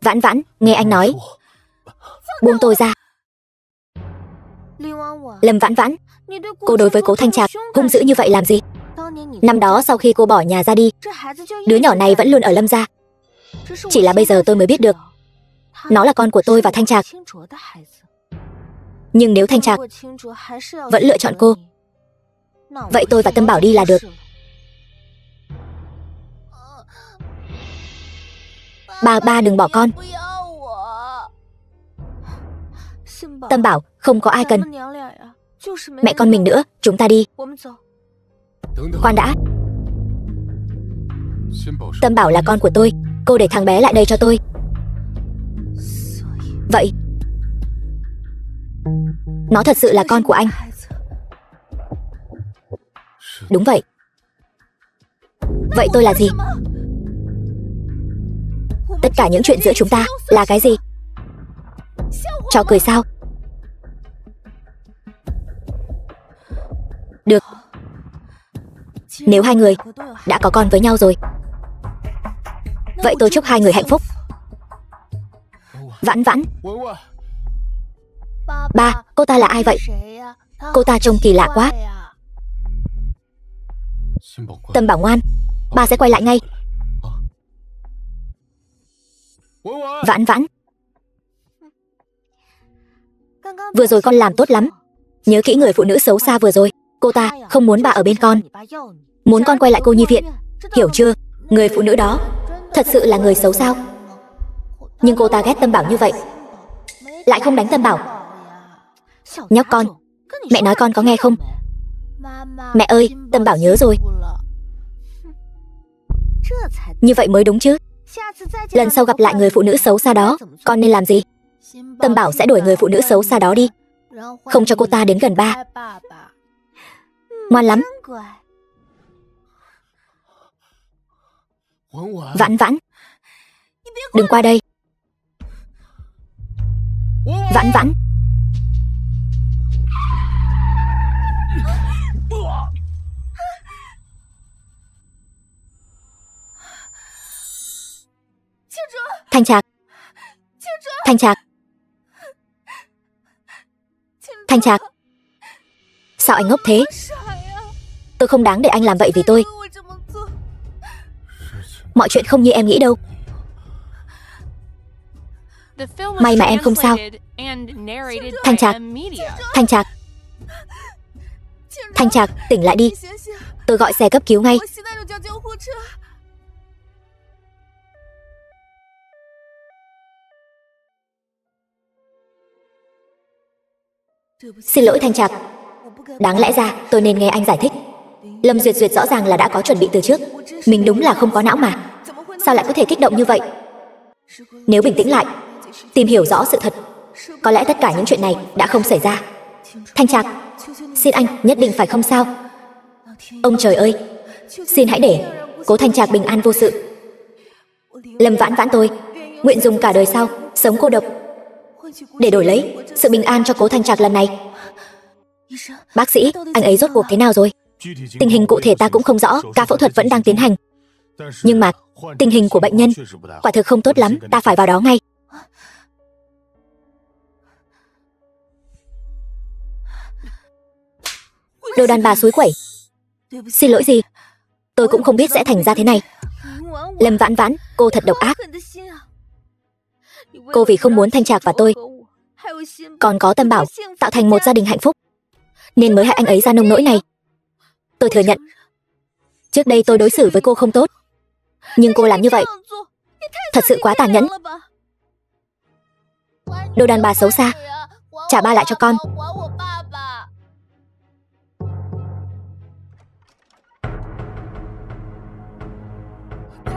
A: Vãn Vãn, nghe anh nói. Buông tôi ra. Lâm Vãn Vãn, cô đối với Cố Thanh Trạc hung dữ như vậy làm gì? Năm đó sau khi cô bỏ nhà ra đi, đứa nhỏ này vẫn luôn ở Lâm gia. Chỉ là bây giờ tôi mới biết được nó là con của tôi và Thanh Trạc. Nhưng nếu Thanh Trạc vẫn lựa chọn cô, vậy tôi và Tâm Bảo đi là được. Ba đừng bỏ con. Tâm Bảo, không có ai cần mẹ con mình nữa, chúng ta đi. Khoan đã. Tâm Bảo là con của tôi, cô để thằng bé lại đây cho tôi. Vậy nó thật sự là con của anh? Đúng vậy. Vậy tôi là gì? Tất cả những chuyện giữa chúng ta là cái gì? Trò cười sao? Được. Nếu hai người đã có con với nhau rồi, vậy tôi chúc hai người hạnh phúc. Vãn Vãn. Ba, cô ta là ai vậy? Cô ta trông kỳ lạ quá. Tâm Bảo ngoan, ba sẽ quay lại ngay. Vãn Vãn, vừa rồi con làm tốt lắm. Nhớ kỹ người phụ nữ xấu xa vừa rồi. Cô ta không muốn bà ở bên con, muốn con quay lại cô nhi viện. Hiểu chưa? Người phụ nữ đó thật sự là người xấu sao? Nhưng cô ta ghét Tâm Bảo như vậy, lại không đánh Tâm Bảo. Nhóc con, mẹ nói con có nghe không? Mẹ ơi, Tâm Bảo nhớ rồi. Như vậy mới đúng chứ. Lần sau gặp lại người phụ nữ xấu xa đó, con nên làm gì? Tâm Bảo sẽ đuổi người phụ nữ xấu xa đó đi, không cho cô ta đến gần ba. Ngoan lắm. Vãn Vãn, đừng qua đây. Vãn Vãn. Thanh Trạc. Thanh Trạc. Thanh Trạc. Sao anh ngốc thế? Tôi không đáng để anh làm vậy vì tôi. Mọi chuyện không như em nghĩ đâu. May mà em không sao. Thanh Trạc. Thanh Trạc. Thanh Trạc, tỉnh lại đi. Tôi gọi xe cấp cứu ngay. Xin lỗi Thanh Trạc. Đáng lẽ ra tôi nên nghe anh giải thích. Lâm Duyệt Duyệt rõ ràng là đã có chuẩn bị từ trước. Mình đúng là không có não mà. Sao lại có thể kích động như vậy? Nếu bình tĩnh lại, tìm hiểu rõ sự thật, có lẽ tất cả những chuyện này đã không xảy ra. Thanh Trạc, xin anh nhất định phải không sao? Ông trời ơi, xin hãy để Cố Thanh Trạc bình an vô sự. Lâm Vãn Vãn tôi nguyện dùng cả đời sau sống cô độc để đổi lấy sự bình an cho Cố Thanh Trạc lần này. Bác sĩ, anh ấy rốt cuộc thế nào rồi? Tình hình cụ thể ta cũng không rõ, ca phẫu thuật vẫn đang tiến hành. Nhưng mà tình hình của bệnh nhân quả thực không tốt lắm, ta phải vào đó ngay. Đồ đàn bà suối quẩy. Xin lỗi gì? Tôi cũng không biết sẽ thành ra thế này. Lâm Vãn Vãn, cô thật độc ác. Cô vì không muốn Thanh Trạc và tôi, còn có Tâm Bảo, tạo thành một gia đình hạnh phúc, nên mới hại anh ấy ra nông nỗi này. Tôi thừa nhận, trước đây tôi đối xử với cô không tốt, nhưng cô làm như vậy thật sự quá tàn nhẫn. Đồ đàn bà xấu xa, trả ba lại cho con.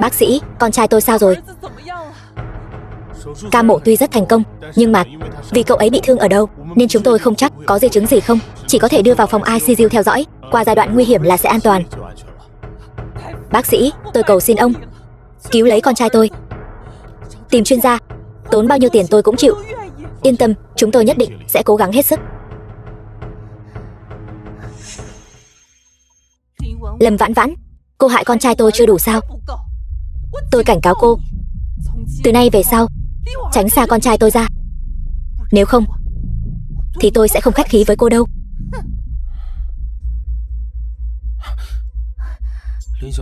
A: Bác sĩ, con trai tôi sao rồi? Ca mổ tuy rất thành công, nhưng mà vì cậu ấy bị thương ở đâu nên chúng tôi không chắc có di chứng gì không. Chỉ có thể đưa vào phòng ICU theo dõi. Qua giai đoạn nguy hiểm là sẽ an toàn. Bác sĩ, tôi cầu xin ông, cứu lấy con trai tôi. Tìm chuyên gia, tốn bao nhiêu tiền tôi cũng chịu. Yên tâm, chúng tôi nhất định sẽ cố gắng hết sức. Lâm Vãn Vãn, cô hại con trai tôi chưa đủ sao? Tôi cảnh cáo cô, từ nay về sau, tránh xa con trai tôi ra. Nếu không, thì tôi sẽ không khách khí với cô đâu.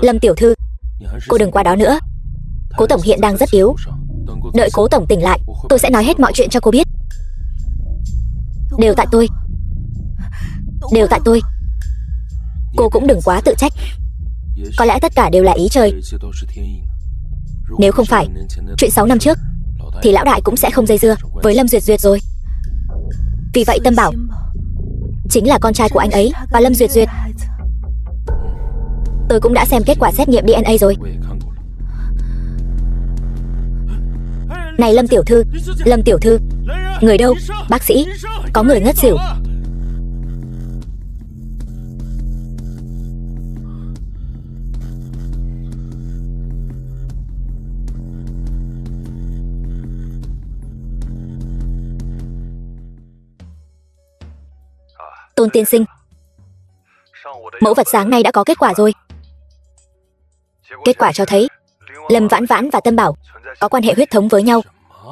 A: Lâm tiểu thư, cô đừng qua đó nữa. Cố tổng hiện đang rất yếu. Đợi cố tổng tỉnh lại, tôi sẽ nói hết mọi chuyện cho cô biết. Đều tại tôi. Đều tại tôi. Cô cũng đừng quá tự trách. Có lẽ tất cả đều là ý trời. Nếu không phải chuyện 6 năm trước, thì lão đại cũng sẽ không dây dưa với Lâm Duyệt Duyệt rồi. Vì vậy Tâm Bảo chính là con trai của anh ấy và Lâm Duyệt Duyệt. Tôi cũng đã xem kết quả xét nghiệm DNA rồi. Này Lâm tiểu thư, Lâm tiểu thư, người đâu? Bác sĩ, có người ngất xỉu. Tôn tiên sinh, mẫu vật sáng nay đã có kết quả rồi. Kết quả cho thấy Lâm Vãn Vãn và Tâm Bảo có quan hệ huyết thống với nhau.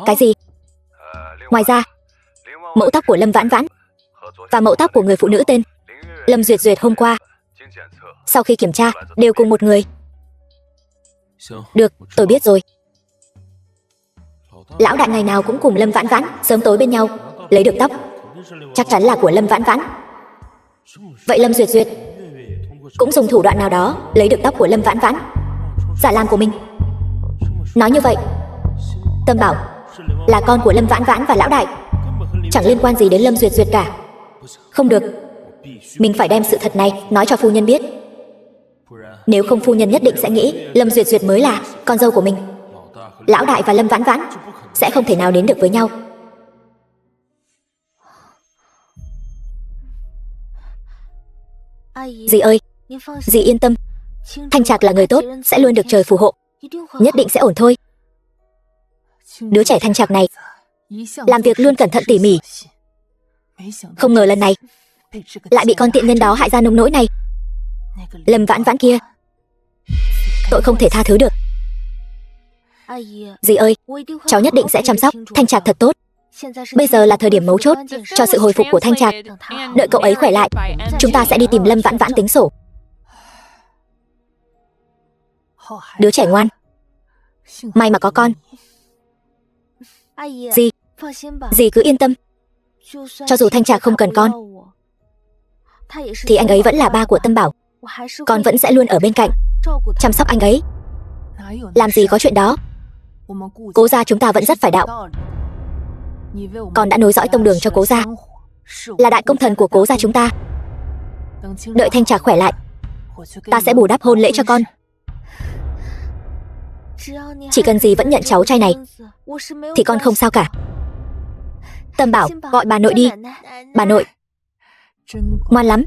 A: Cái gì? Ngoài ra, mẫu tóc của Lâm Vãn Vãn và mẫu tóc của người phụ nữ tên Lâm Duyệt Duyệt hôm qua, sau khi kiểm tra, đều cùng một người. Được, tôi biết rồi. Lão đại ngày nào cũng cùng Lâm Vãn Vãn sớm tối bên nhau, lấy được tóc chắc chắn là của Lâm Vãn Vãn. Vậy Lâm Duyệt Duyệt cũng dùng thủ đoạn nào đó lấy được tóc của Lâm Vãn Vãn, giả làm của mình. Nói như vậy, Tâm Bảo là con của Lâm Vãn Vãn và lão đại, chẳng liên quan gì đến Lâm Duyệt Duyệt cả. Không được, mình phải đem sự thật này nói cho phu nhân biết. Nếu không phu nhân nhất định sẽ nghĩ Lâm Duyệt Duyệt mới là con dâu của mình. Lão đại và Lâm Vãn Vãn sẽ không thể nào đến được với nhau. Dì ơi, dì yên tâm, Thanh Trạc là người tốt, sẽ luôn được trời phù hộ, nhất định sẽ ổn thôi. Đứa trẻ Thanh Trạc này làm việc luôn cẩn thận tỉ mỉ, không ngờ lần này lại bị con tiện nhân đó hại ra nông nỗi này. Lâm Vãn Vãn kia, tội không thể tha thứ được. Dì ơi, cháu nhất định sẽ chăm sóc Thanh Trạc thật tốt. Bây giờ là thời điểm mấu chốt cho sự hồi phục của Thanh Trạc. Đợi cậu ấy khỏe lại, chúng ta sẽ đi tìm Lâm Vãn Vãn tính sổ. Đứa trẻ ngoan, may mà có con. Dì cứ yên tâm, cho dù Thanh Trạc không cần con, thì anh ấy vẫn là ba của Tâm Bảo. Con vẫn sẽ luôn ở bên cạnh, chăm sóc anh ấy. Làm gì có chuyện đó. Cố gia chúng ta vẫn rất phải đạo. Con đã nối dõi tông đường cho cố gia, là đại công thần của cố gia chúng ta. Đợi Thanh Trạc khỏe lại, ta sẽ bù đắp hôn lễ cho con. Chỉ cần dì vẫn nhận cháu trai này, thì con không sao cả. Tâm Bảo, gọi bà nội đi. Bà nội ngoan lắm.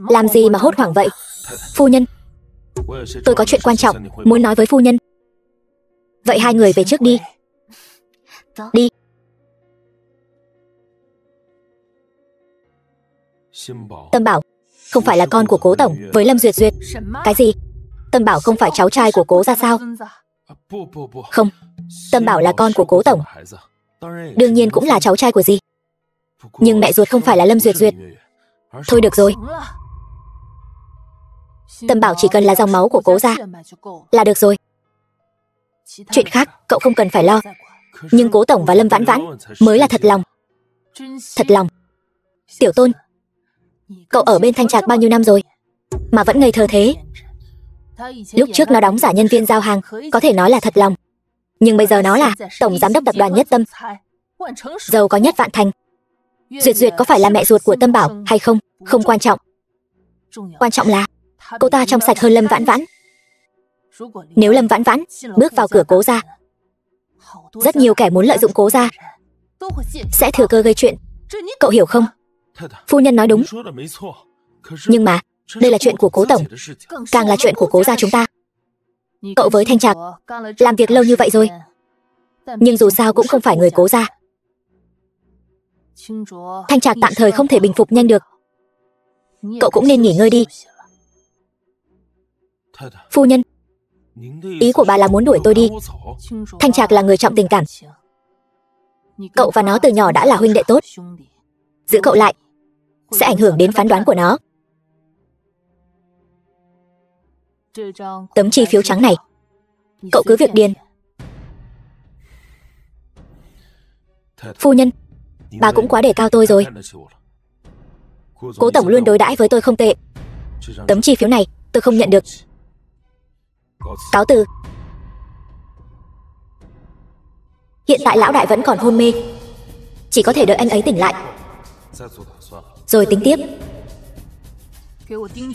A: Làm gì mà hốt hoảng vậy? Phu nhân, tôi có chuyện quan trọng muốn nói với phu nhân. Vậy hai người về trước đi. Đi. Tâm Bảo không phải là con của cố tổng với Lâm Duyệt Duyệt. Cái gì? Tâm Bảo không phải cháu trai của cố ra sao? Không, Tâm Bảo là con của cố tổng, đương nhiên cũng là cháu trai của dì. Nhưng mẹ ruột không phải là Lâm Duyệt Duyệt. Thôi được rồi, Tâm Bảo chỉ cần là dòng máu của cố gia là được rồi. Chuyện khác cậu không cần phải lo. Nhưng cố tổng và Lâm Vãn Vãn mới là thật lòng. Thật lòng. Tiểu Tôn, cậu ở bên Thanh Trạc bao nhiêu năm rồi mà vẫn ngây thơ thế? Lúc trước nó đóng giả nhân viên giao hàng, có thể nói là thật lòng. Nhưng bây giờ nó là tổng giám đốc tập đoàn Nhất Tâm, giàu có nhất Vạn Thành. Duyệt Duyệt có phải là mẹ ruột của Tâm Bảo hay không, không quan trọng. Quan trọng là cô ta trong sạch hơn Lâm Vãn Vãn. Nếu Lâm Vãn Vãn bước vào cửa cố gia, rất nhiều kẻ muốn lợi dụng cố gia sẽ thừa cơ gây chuyện. Cậu hiểu không? Phu nhân nói đúng. Nhưng mà Đây là chuyện của cố tổng, càng là chuyện của cố gia chúng ta. Cậu với Thanh Trạc làm việc lâu như vậy rồi, nhưng dù sao cũng không phải người cố gia. Thanh Trạc tạm thời không thể bình phục nhanh được. Cậu cũng nên nghỉ ngơi đi. Phu nhân, ý của bà là muốn đuổi tôi đi. Thanh Trạc là người trọng tình cảm. Cậu và nó từ nhỏ đã là huynh đệ tốt. Giữ cậu lại sẽ ảnh hưởng đến phán đoán của nó. Tấm chi phiếu trắng này, cậu cứ việc điền. Phu nhân, bà cũng quá đề cao tôi rồi. Cố tổng luôn đối đãi với tôi không tệ. Tấm chi phiếu này tôi không nhận được. Cáo từ. Hiện tại lão đại vẫn còn hôn mê, chỉ có thể đợi anh ấy tỉnh lại rồi tính tiếp.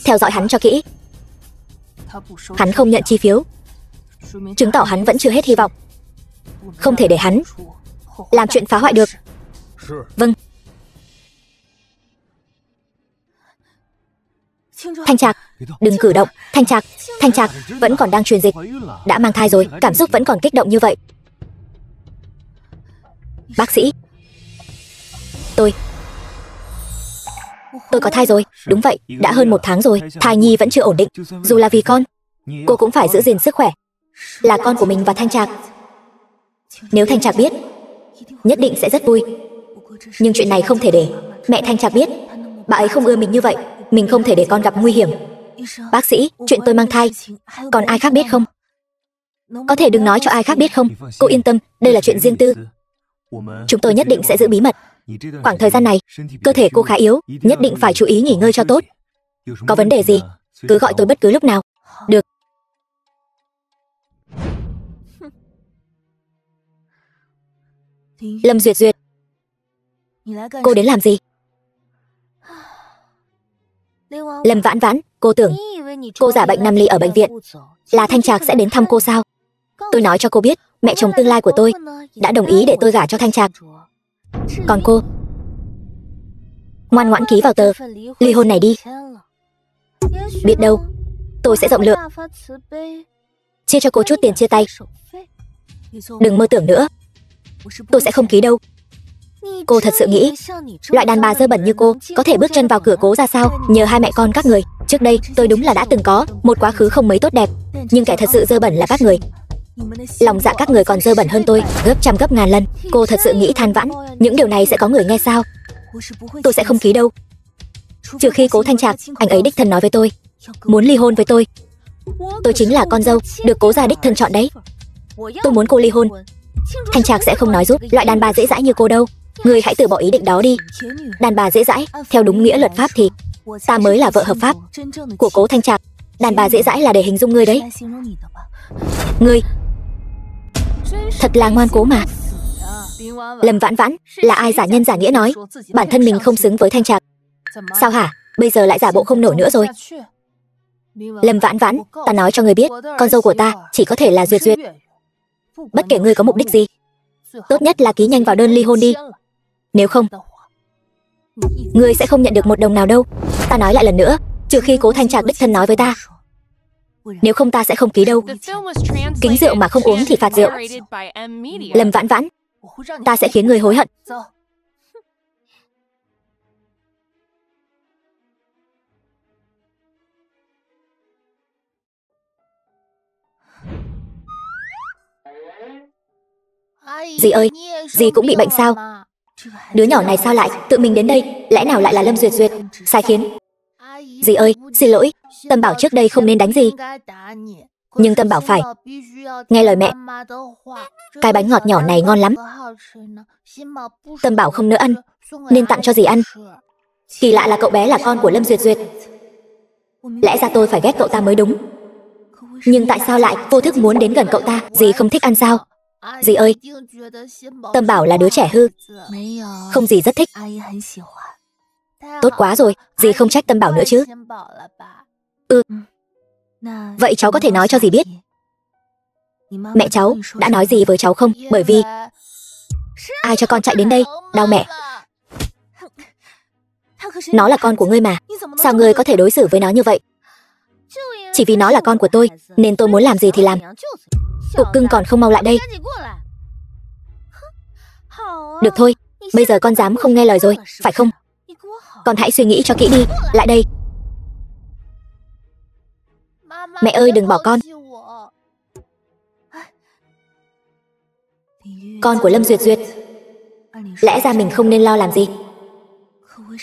A: Theo dõi hắn cho kỹ. Hắn không nhận chi phiếu, chứng tỏ hắn vẫn chưa hết hy vọng. Không thể để hắn làm chuyện phá hoại được. Vâng. Thanh Trạc, đừng cử động. Thanh Trạc vẫn còn đang truyền dịch, đã mang thai rồi, cảm xúc vẫn còn kích động như vậy. Bác sĩ, tôi có thai rồi. Đúng vậy, đã hơn 1 tháng rồi, thai nhi vẫn chưa ổn định. Dù là vì con, cô cũng phải giữ gìn sức khỏe. Là con của mình và Thanh Trạc. Nếu Thanh Trạc biết, nhất định sẽ rất vui. Nhưng chuyện này không thể để mẹ Thanh Trạc biết. Bà ấy không ưa mình như vậy. Mình không thể để con gặp nguy hiểm. Bác sĩ, chuyện tôi mang thai, còn ai khác biết không? Có thể đừng nói cho ai khác biết không? Cô yên tâm, đây là chuyện riêng tư. Chúng tôi nhất định sẽ giữ bí mật. Khoảng thời gian này, cơ thể cô khá yếu, nhất định phải chú ý nghỉ ngơi cho tốt. Có vấn đề gì, cứ gọi tôi bất cứ lúc nào. Được. Lâm Duyệt Duyệt, cô đến làm gì? Lâm Vãn Vãn, cô tưởng cô giả bệnh nằm lì ở bệnh viện là Thanh Trạc sẽ đến thăm cô sao? Tôi nói cho cô biết, mẹ chồng tương lai của tôi đã đồng ý để tôi gả cho Thanh Trạc. Còn cô, ngoan ngoãn ký vào tờ ly hôn này đi. Biết đâu tôi sẽ rộng lượng chia cho cô chút tiền chia tay. Đừng mơ tưởng nữa, tôi sẽ không ký đâu. Cô thật sự nghĩ loại đàn bà dơ bẩn như cô có thể bước chân vào cửa cố ra sao? Nhờ hai mẹ con các người, trước đây tôi đúng là đã từng có một quá khứ không mấy tốt đẹp, nhưng kẻ thật sự dơ bẩn là các người. Lòng dạ các người còn dơ bẩn hơn tôi gấp trăm gấp ngàn lần. Cô thật sự nghĩ Than Vãn những điều này sẽ có người nghe sao? Tôi sẽ không ký đâu. Trừ khi Cố Thanh Trạc, anh ấy đích thân nói với tôi muốn ly hôn với tôi. Tôi chính là con dâu được Cố gia đích thân chọn đấy. Tôi muốn cô ly hôn. Thanh Trạc sẽ không nói giúp loại đàn bà dễ dãi như cô đâu. Người hãy từ bỏ ý định đó đi. Đàn bà dễ dãi, theo đúng nghĩa luật pháp thì ta mới là vợ hợp pháp của Cố Thanh Trạc. Đàn bà dễ dãi là để hình dung ngươi đấy. Ngươi thật là ngoan cố mà. Lâm Vãn Vãn là ai giả nhân giả nghĩa nói bản thân mình không xứng với Thanh Trạc. Sao hả? Bây giờ lại giả bộ không nổi nữa rồi. Lâm Vãn Vãn, ta nói cho ngươi biết, con dâu của ta chỉ có thể là Duyệt Duyệt. Bất kể ngươi có mục đích gì, tốt nhất là ký nhanh vào đơn ly hôn đi. Nếu không, ngươi sẽ không nhận được một đồng nào đâu. Ta nói lại lần nữa, trừ khi Cố Thanh Trạc đích thân nói với ta. Nếu không ta sẽ không ký đâu. Kính rượu mà không uống thì phạt rượu. Lâm Vãn Vãn, ta sẽ khiến ngươi hối hận. Dì ơi, dì cũng bị bệnh sao? Đứa nhỏ này sao lại tự mình đến đây? Lẽ nào lại là Lâm Duyệt Duyệt sai khiến? Dì ơi, xin lỗi, Tâm Bảo trước đây không nên đánh dì, nhưng Tâm Bảo phải nghe lời mẹ. Cái bánh ngọt nhỏ này ngon lắm, Tâm Bảo không nỡ ăn nên tặng cho dì ăn. Kỳ lạ là cậu bé là con của Lâm Duyệt Duyệt. Lẽ ra tôi phải ghét cậu ta mới đúng, nhưng tại sao lại vô thức muốn đến gần cậu ta? Dì không thích ăn sao? Dì ơi, Tâm Bảo là đứa trẻ hư, không, dì rất thích. Tốt quá rồi, dì không trách Tâm Bảo nữa chứ? Vậy cháu có thể nói cho dì biết mẹ cháu đã nói gì với cháu không? Bởi vì ai cho con chạy đến đây? Đau mẹ. Nó là con của ngươi mà. Sao ngươi có thể đối xử với nó như vậy? Chỉ vì nó là con của tôi, nên tôi muốn làm gì thì làm. Cục cưng còn không mau lại đây. Được thôi, bây giờ con dám không nghe lời rồi, phải không? Con hãy suy nghĩ cho kỹ đi, lại đây. Mẹ ơi, đừng bỏ con. Con của Lâm Duyệt Duyệt. Lẽ ra mình không nên lo làm gì.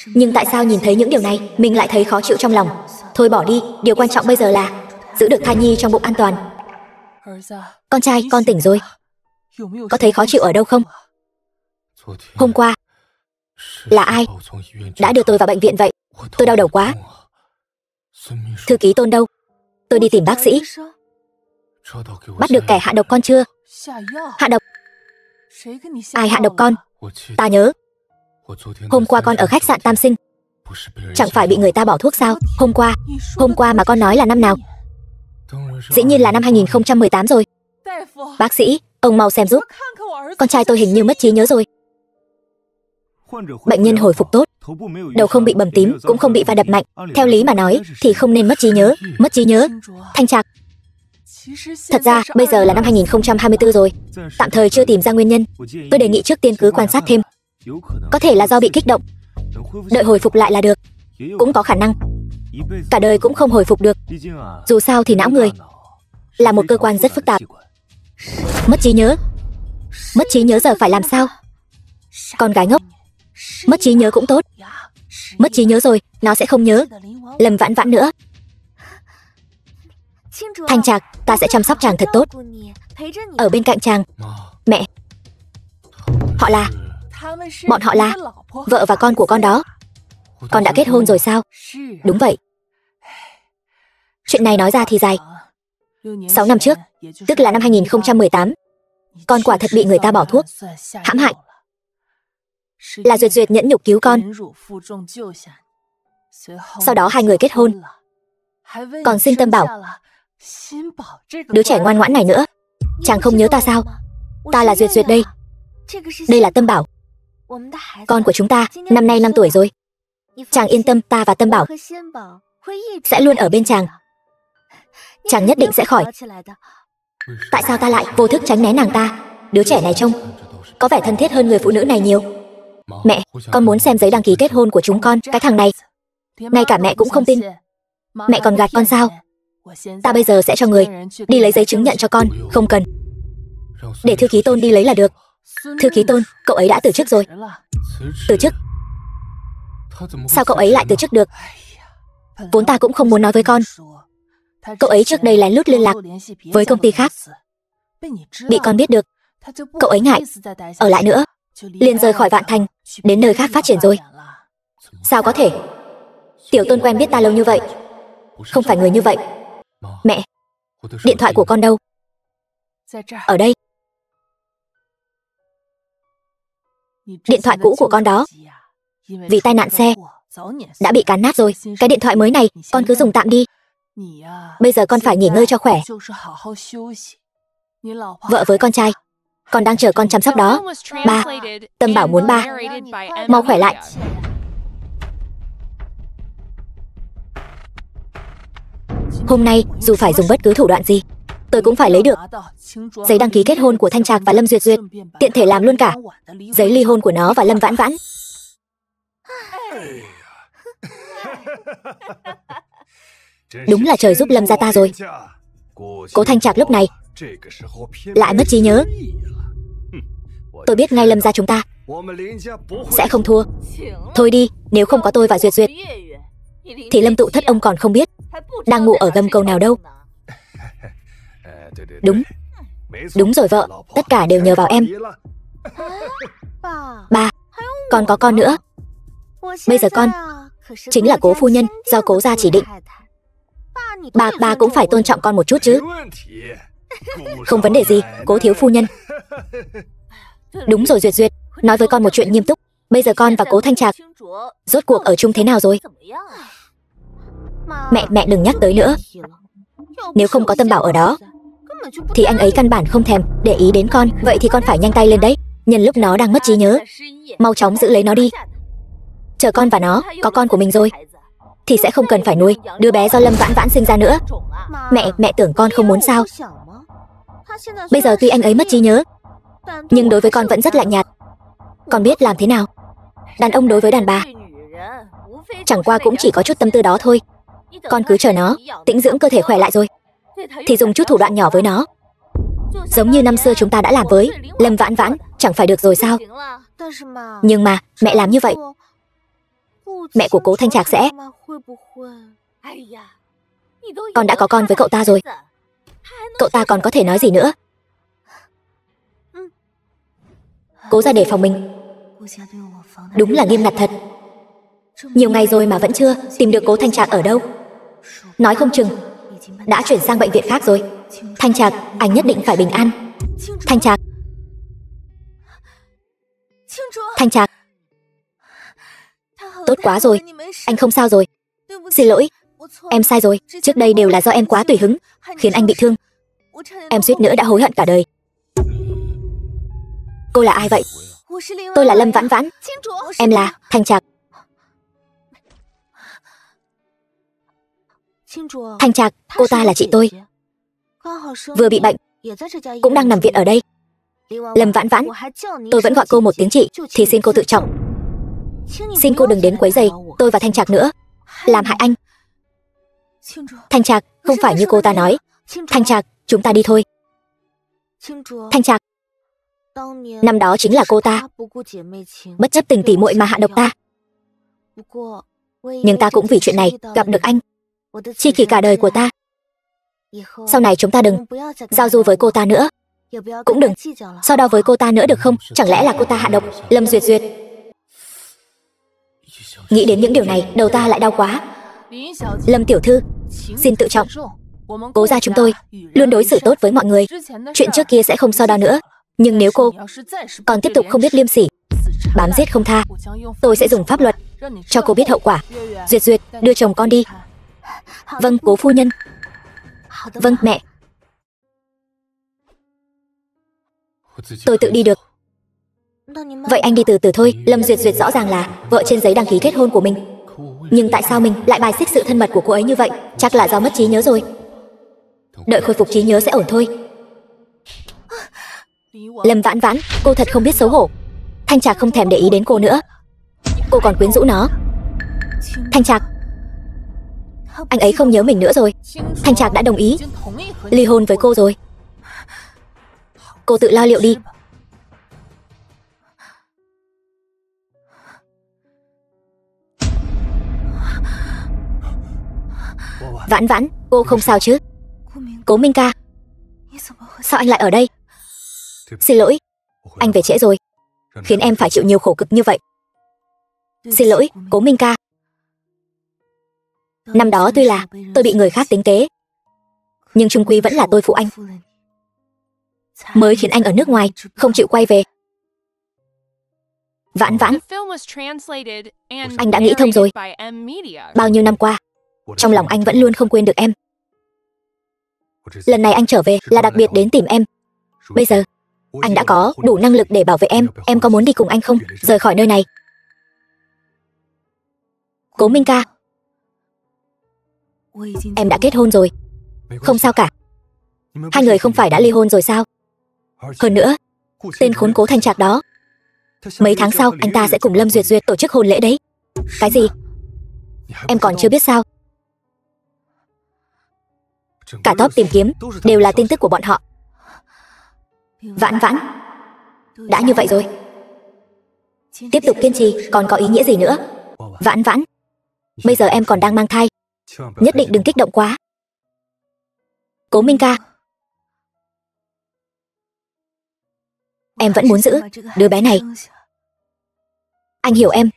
A: Nhưng tại sao nhìn thấy những điều này, mình lại thấy khó chịu trong lòng. Thôi bỏ đi, điều quan trọng bây giờ là giữ được thai nhi trong bụng an toàn. Con trai, con tỉnh rồi. Có thấy khó chịu ở đâu không? Hôm qua, là ai đã đưa tôi vào bệnh viện vậy? Tôi đau đầu quá. Thư ký Tôn đâu? Tôi đi tìm bác sĩ. Bắt được kẻ hạ độc con chưa? Hạ độc? Ai hạ độc con? Ta nhớ hôm qua con ở khách sạn Tam Sinh. Chẳng phải bị người ta bỏ thuốc sao? Hôm qua mà con nói là năm nào? Dĩ nhiên là năm 2018 rồi. Bác sĩ, ông mau xem giúp. Con trai tôi hình như mất trí nhớ rồi. Bệnh nhân hồi phục tốt, đầu không bị bầm tím, cũng không bị va đập mạnh. Theo lý mà nói thì không nên mất trí nhớ. Mất trí nhớ? Thanh Trạc, thật ra bây giờ là năm 2024 rồi. Tạm thời chưa tìm ra nguyên nhân. Tôi đề nghị trước tiên cứ quan sát thêm. Có thể là do bị kích động. Đợi hồi phục lại là được. Cũng có khả năng cả đời cũng không hồi phục được. Dù sao thì não người là một cơ quan rất phức tạp. Mất trí nhớ? Mất trí nhớ giờ phải làm sao? Con gái ngốc. Mất trí nhớ cũng tốt. Mất trí nhớ rồi, nó sẽ không nhớ. Lâm Vãn Vãn nữa. Thanh Trạc, ta sẽ chăm sóc chàng thật tốt. Ở bên cạnh chàng. Mẹ. Bọn họ là vợ và con của con đó. Con đã kết hôn rồi sao? Đúng vậy. Chuyện này nói ra thì dài. 6 năm trước, tức là năm 2018, con quả thật bị người ta bỏ thuốc, hãm hại. Là Duyệt Duyệt nhẫn nhục cứu con. Sau đó hai người kết hôn, còn sinh Tâm Bảo. Đứa trẻ ngoan ngoãn này nữa. Chàng không nhớ ta sao? Ta là Duyệt Duyệt đây. Đây là Tâm Bảo. Con của chúng ta năm nay 5 tuổi rồi. Chàng yên tâm, ta và Tâm Bảo sẽ luôn ở bên chàng. Chàng nhất định sẽ khỏi. Tại sao ta lại vô thức tránh né nàng ta? Đứa trẻ này trông có vẻ thân thiết hơn người phụ nữ này nhiều. Mẹ, con muốn xem giấy đăng ký kết hôn của chúng con. Cái thằng này, ngay cả mẹ cũng không tin. Mẹ còn gạt con sao? Ta bây giờ sẽ cho người đi lấy giấy chứng nhận cho con. Không cần, để thư ký Tôn đi lấy là được. Thư ký Tôn, cậu ấy đã từ chức rồi. Từ chức? Sao cậu ấy lại từ chức được? Vốn ta cũng không muốn nói với con. Cậu ấy trước đây lén lút liên lạc với công ty khác. Bị con biết được, cậu ấy ngại ở lại nữa, liền rời khỏi Vạn Thành, đến nơi khác phát triển rồi. Sao có thể? Tiểu Tôn quen biết ta lâu như vậy, không phải người như vậy. Mẹ, điện thoại của con đâu? Ở đây. Điện thoại cũ của con đó, vì tai nạn xe đã bị cán nát rồi. Cái điện thoại mới này con cứ dùng tạm đi. Bây giờ con phải nghỉ ngơi cho khỏe. Vợ với con trai còn đang chờ con chăm sóc đó. Ba, Tâm Bảo muốn ba mau khỏe lại. Hôm nay dù phải dùng bất cứ thủ đoạn gì, tôi cũng phải lấy được giấy đăng ký kết hôn của Thanh Trạc và Lâm Duyệt Duyệt, tiện thể làm luôn cả giấy ly hôn của nó và Lâm Vãn Vãn. Đúng là trời giúp Lâm gia ta rồi. Cố Thanh Trạc lúc này lại mất trí nhớ. Tôi biết ngay Lâm gia chúng ta sẽ không thua. Thôi đi, nếu không có tôi và Duyệt Duyệt thì Lâm Tụ Thất ông còn không biết đang ngủ ở gầm cầu nào đâu. Đúng rồi vợ, tất cả đều nhờ vào em. Ba, còn có con nữa. Bây giờ con chính là Cố phu nhân do Cố gia chỉ định. Ba cũng phải tôn trọng con một chút chứ. Không vấn đề gì, Cố thiếu phu nhân. Đúng rồi Duyệt Duyệt, nói với con một chuyện nghiêm túc. Bây giờ con và Cố Thanh Trạc rốt cuộc ở chung thế nào rồi? Mẹ đừng nhắc tới nữa. Nếu không có Tâm Bảo ở đó thì anh ấy căn bản không thèm để ý đến con. Vậy thì con phải nhanh tay lên đấy, nhân lúc nó đang mất trí nhớ, mau chóng giữ lấy nó đi. Chờ con và nó có con của mình rồi thì sẽ không cần phải nuôi đứa bé do Lâm Vãn Vãn sinh ra nữa. Mẹ tưởng con không muốn sao? Bây giờ tuy anh ấy mất trí nhớ, nhưng đối với con vẫn rất lạnh nhạt. Con biết làm thế nào? Đàn ông đối với đàn bà chẳng qua cũng chỉ có chút tâm tư đó thôi. Con cứ chờ nó tĩnh dưỡng cơ thể khỏe lại rồi thì dùng chút thủ đoạn nhỏ với nó, giống như năm xưa chúng ta đã làm với Lâm Vãn Vãn, chẳng phải được rồi sao? Nhưng mà mẹ làm như vậy, mẹ của Cố Thanh Trạc sẽ... Con đã có con với cậu ta rồi, cậu ta còn có thể nói gì nữa? Cố gia đề phòng mình đúng là nghiêm ngặt thật. Nhiều ngày rồi mà vẫn chưa tìm được Cố Thanh Trạc ở đâu. Nói không chừng đã chuyển sang bệnh viện khác rồi. Thanh Trạc, anh nhất định phải bình an. Thanh Trạc, Thanh Trạc. Tốt quá rồi, anh không sao rồi. Xin lỗi, em sai rồi. Trước đây đều là do em quá tùy hứng khiến anh bị thương. Em suýt nữa đã hối hận cả đời. Cô là ai vậy? Tôi là Lâm Vãn Vãn. Em là Thanh Trạc. Thanh Trạc, cô ta là chị tôi, vừa bị bệnh, cũng đang nằm viện ở đây. Lâm Vãn Vãn, tôi vẫn gọi cô một tiếng chị thì xin cô tự trọng. Xin cô đừng đến quấy rầy tôi và Thanh Trạc nữa, làm hại anh. Thanh Trạc, không phải như cô ta nói. Thanh Trạc, chúng ta đi thôi. Thanh Trạc, năm đó chính là cô ta bất chấp tình tỉ muội mà hạ độc ta. Nhưng ta cũng vì chuyện này gặp được anh, tri kỷ cả đời của ta. Sau này chúng ta đừng giao du với cô ta nữa, cũng đừng so đo với cô ta nữa được không? Chẳng lẽ là cô ta hạ độc Lâm Duyệt Duyệt? Nghĩ đến những điều này đầu ta lại đau quá. Lâm tiểu thư, xin tự trọng. Cố gia chúng tôi luôn đối xử tốt với mọi người, chuyện trước kia sẽ không so đo nữa. Nhưng nếu cô còn tiếp tục không biết liêm sỉ, bám giết không tha, tôi sẽ dùng pháp luật cho cô biết hậu quả. Duyệt Duyệt, đưa chồng con đi. Vâng, cố phu nhân. Vâng, mẹ. Tôi tự đi được. Vậy anh đi từ từ thôi. Lâm Duyệt Duyệt rõ ràng là vợ trên giấy đăng ký kết hôn của mình, nhưng tại sao mình lại bài xích sự thân mật của cô ấy như vậy? Chắc là do mất trí nhớ rồi. Đợi khôi phục trí nhớ sẽ ổn thôi. Lâm Vãn Vãn, cô thật không biết xấu hổ. Thanh Trạc không thèm để ý đến cô nữa, cô còn quyến rũ nó. Thanh Trạc, anh ấy không nhớ mình nữa rồi. Thanh Trạc đã đồng ý ly hôn với cô rồi. Cô tự lo liệu đi. Vãn Vãn, cô không sao chứ? Cố Minh ca, sao anh lại ở đây? Xin lỗi, anh về trễ rồi, khiến em phải chịu nhiều khổ cực như vậy. Xin lỗi, Cố Minh ca. Năm đó tuy là tôi bị người khác tính kế, nhưng chung quy vẫn là tôi phụ anh, mới khiến anh ở nước ngoài không chịu quay về. Vãn Vãn, anh đã nghĩ thông rồi. Bao nhiêu năm qua, trong lòng anh vẫn luôn không quên được em. Lần này anh trở về là đặc biệt đến tìm em. Bây giờ anh đã có đủ năng lực để bảo vệ em có muốn đi cùng anh không? Rời khỏi nơi này. Cố Minh ca, em đã kết hôn rồi, không sao cả. Hai người không phải đã ly hôn rồi sao? Hơn nữa, tên khốn Cố Thanh Trạc đó, mấy tháng sau anh ta sẽ cùng Lâm Duyệt Duyệt tổ chức hôn lễ đấy. Cái gì? Em còn chưa biết sao? Cả top tìm kiếm đều là tin tức của bọn họ. Vãn Vãn, đã như vậy rồi, tiếp tục kiên trì còn có ý nghĩa gì nữa? Vãn Vãn, bây giờ em còn đang mang thai, nhất định đừng kích động quá. Cố Minh ca, em vẫn muốn giữ đứa bé này. Anh hiểu em.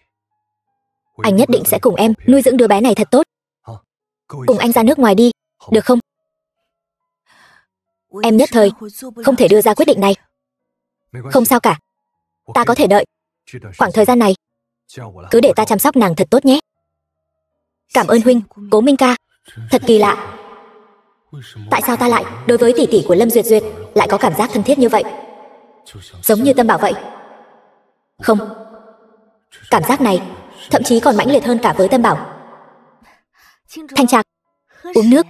A: Anh nhất định sẽ cùng em nuôi dưỡng đứa bé này thật tốt. Cùng anh ra nước ngoài đi, được không? Em nhất thời không thể đưa ra quyết định này. Không sao cả, ta có thể đợi. Khoảng thời gian này cứ để ta chăm sóc nàng thật tốt nhé. Cảm ơn huynh. Cố Minh ca, thật kỳ lạ, tại sao ta lại đối với tỷ tỷ của Lâm Duyệt Duyệt lại có cảm giác thân thiết như vậy, giống như Tâm Bảo vậy? Không, cảm giác này thậm chí còn mãnh liệt hơn cả với Tâm Bảo. Thanh Trạc, uống nước.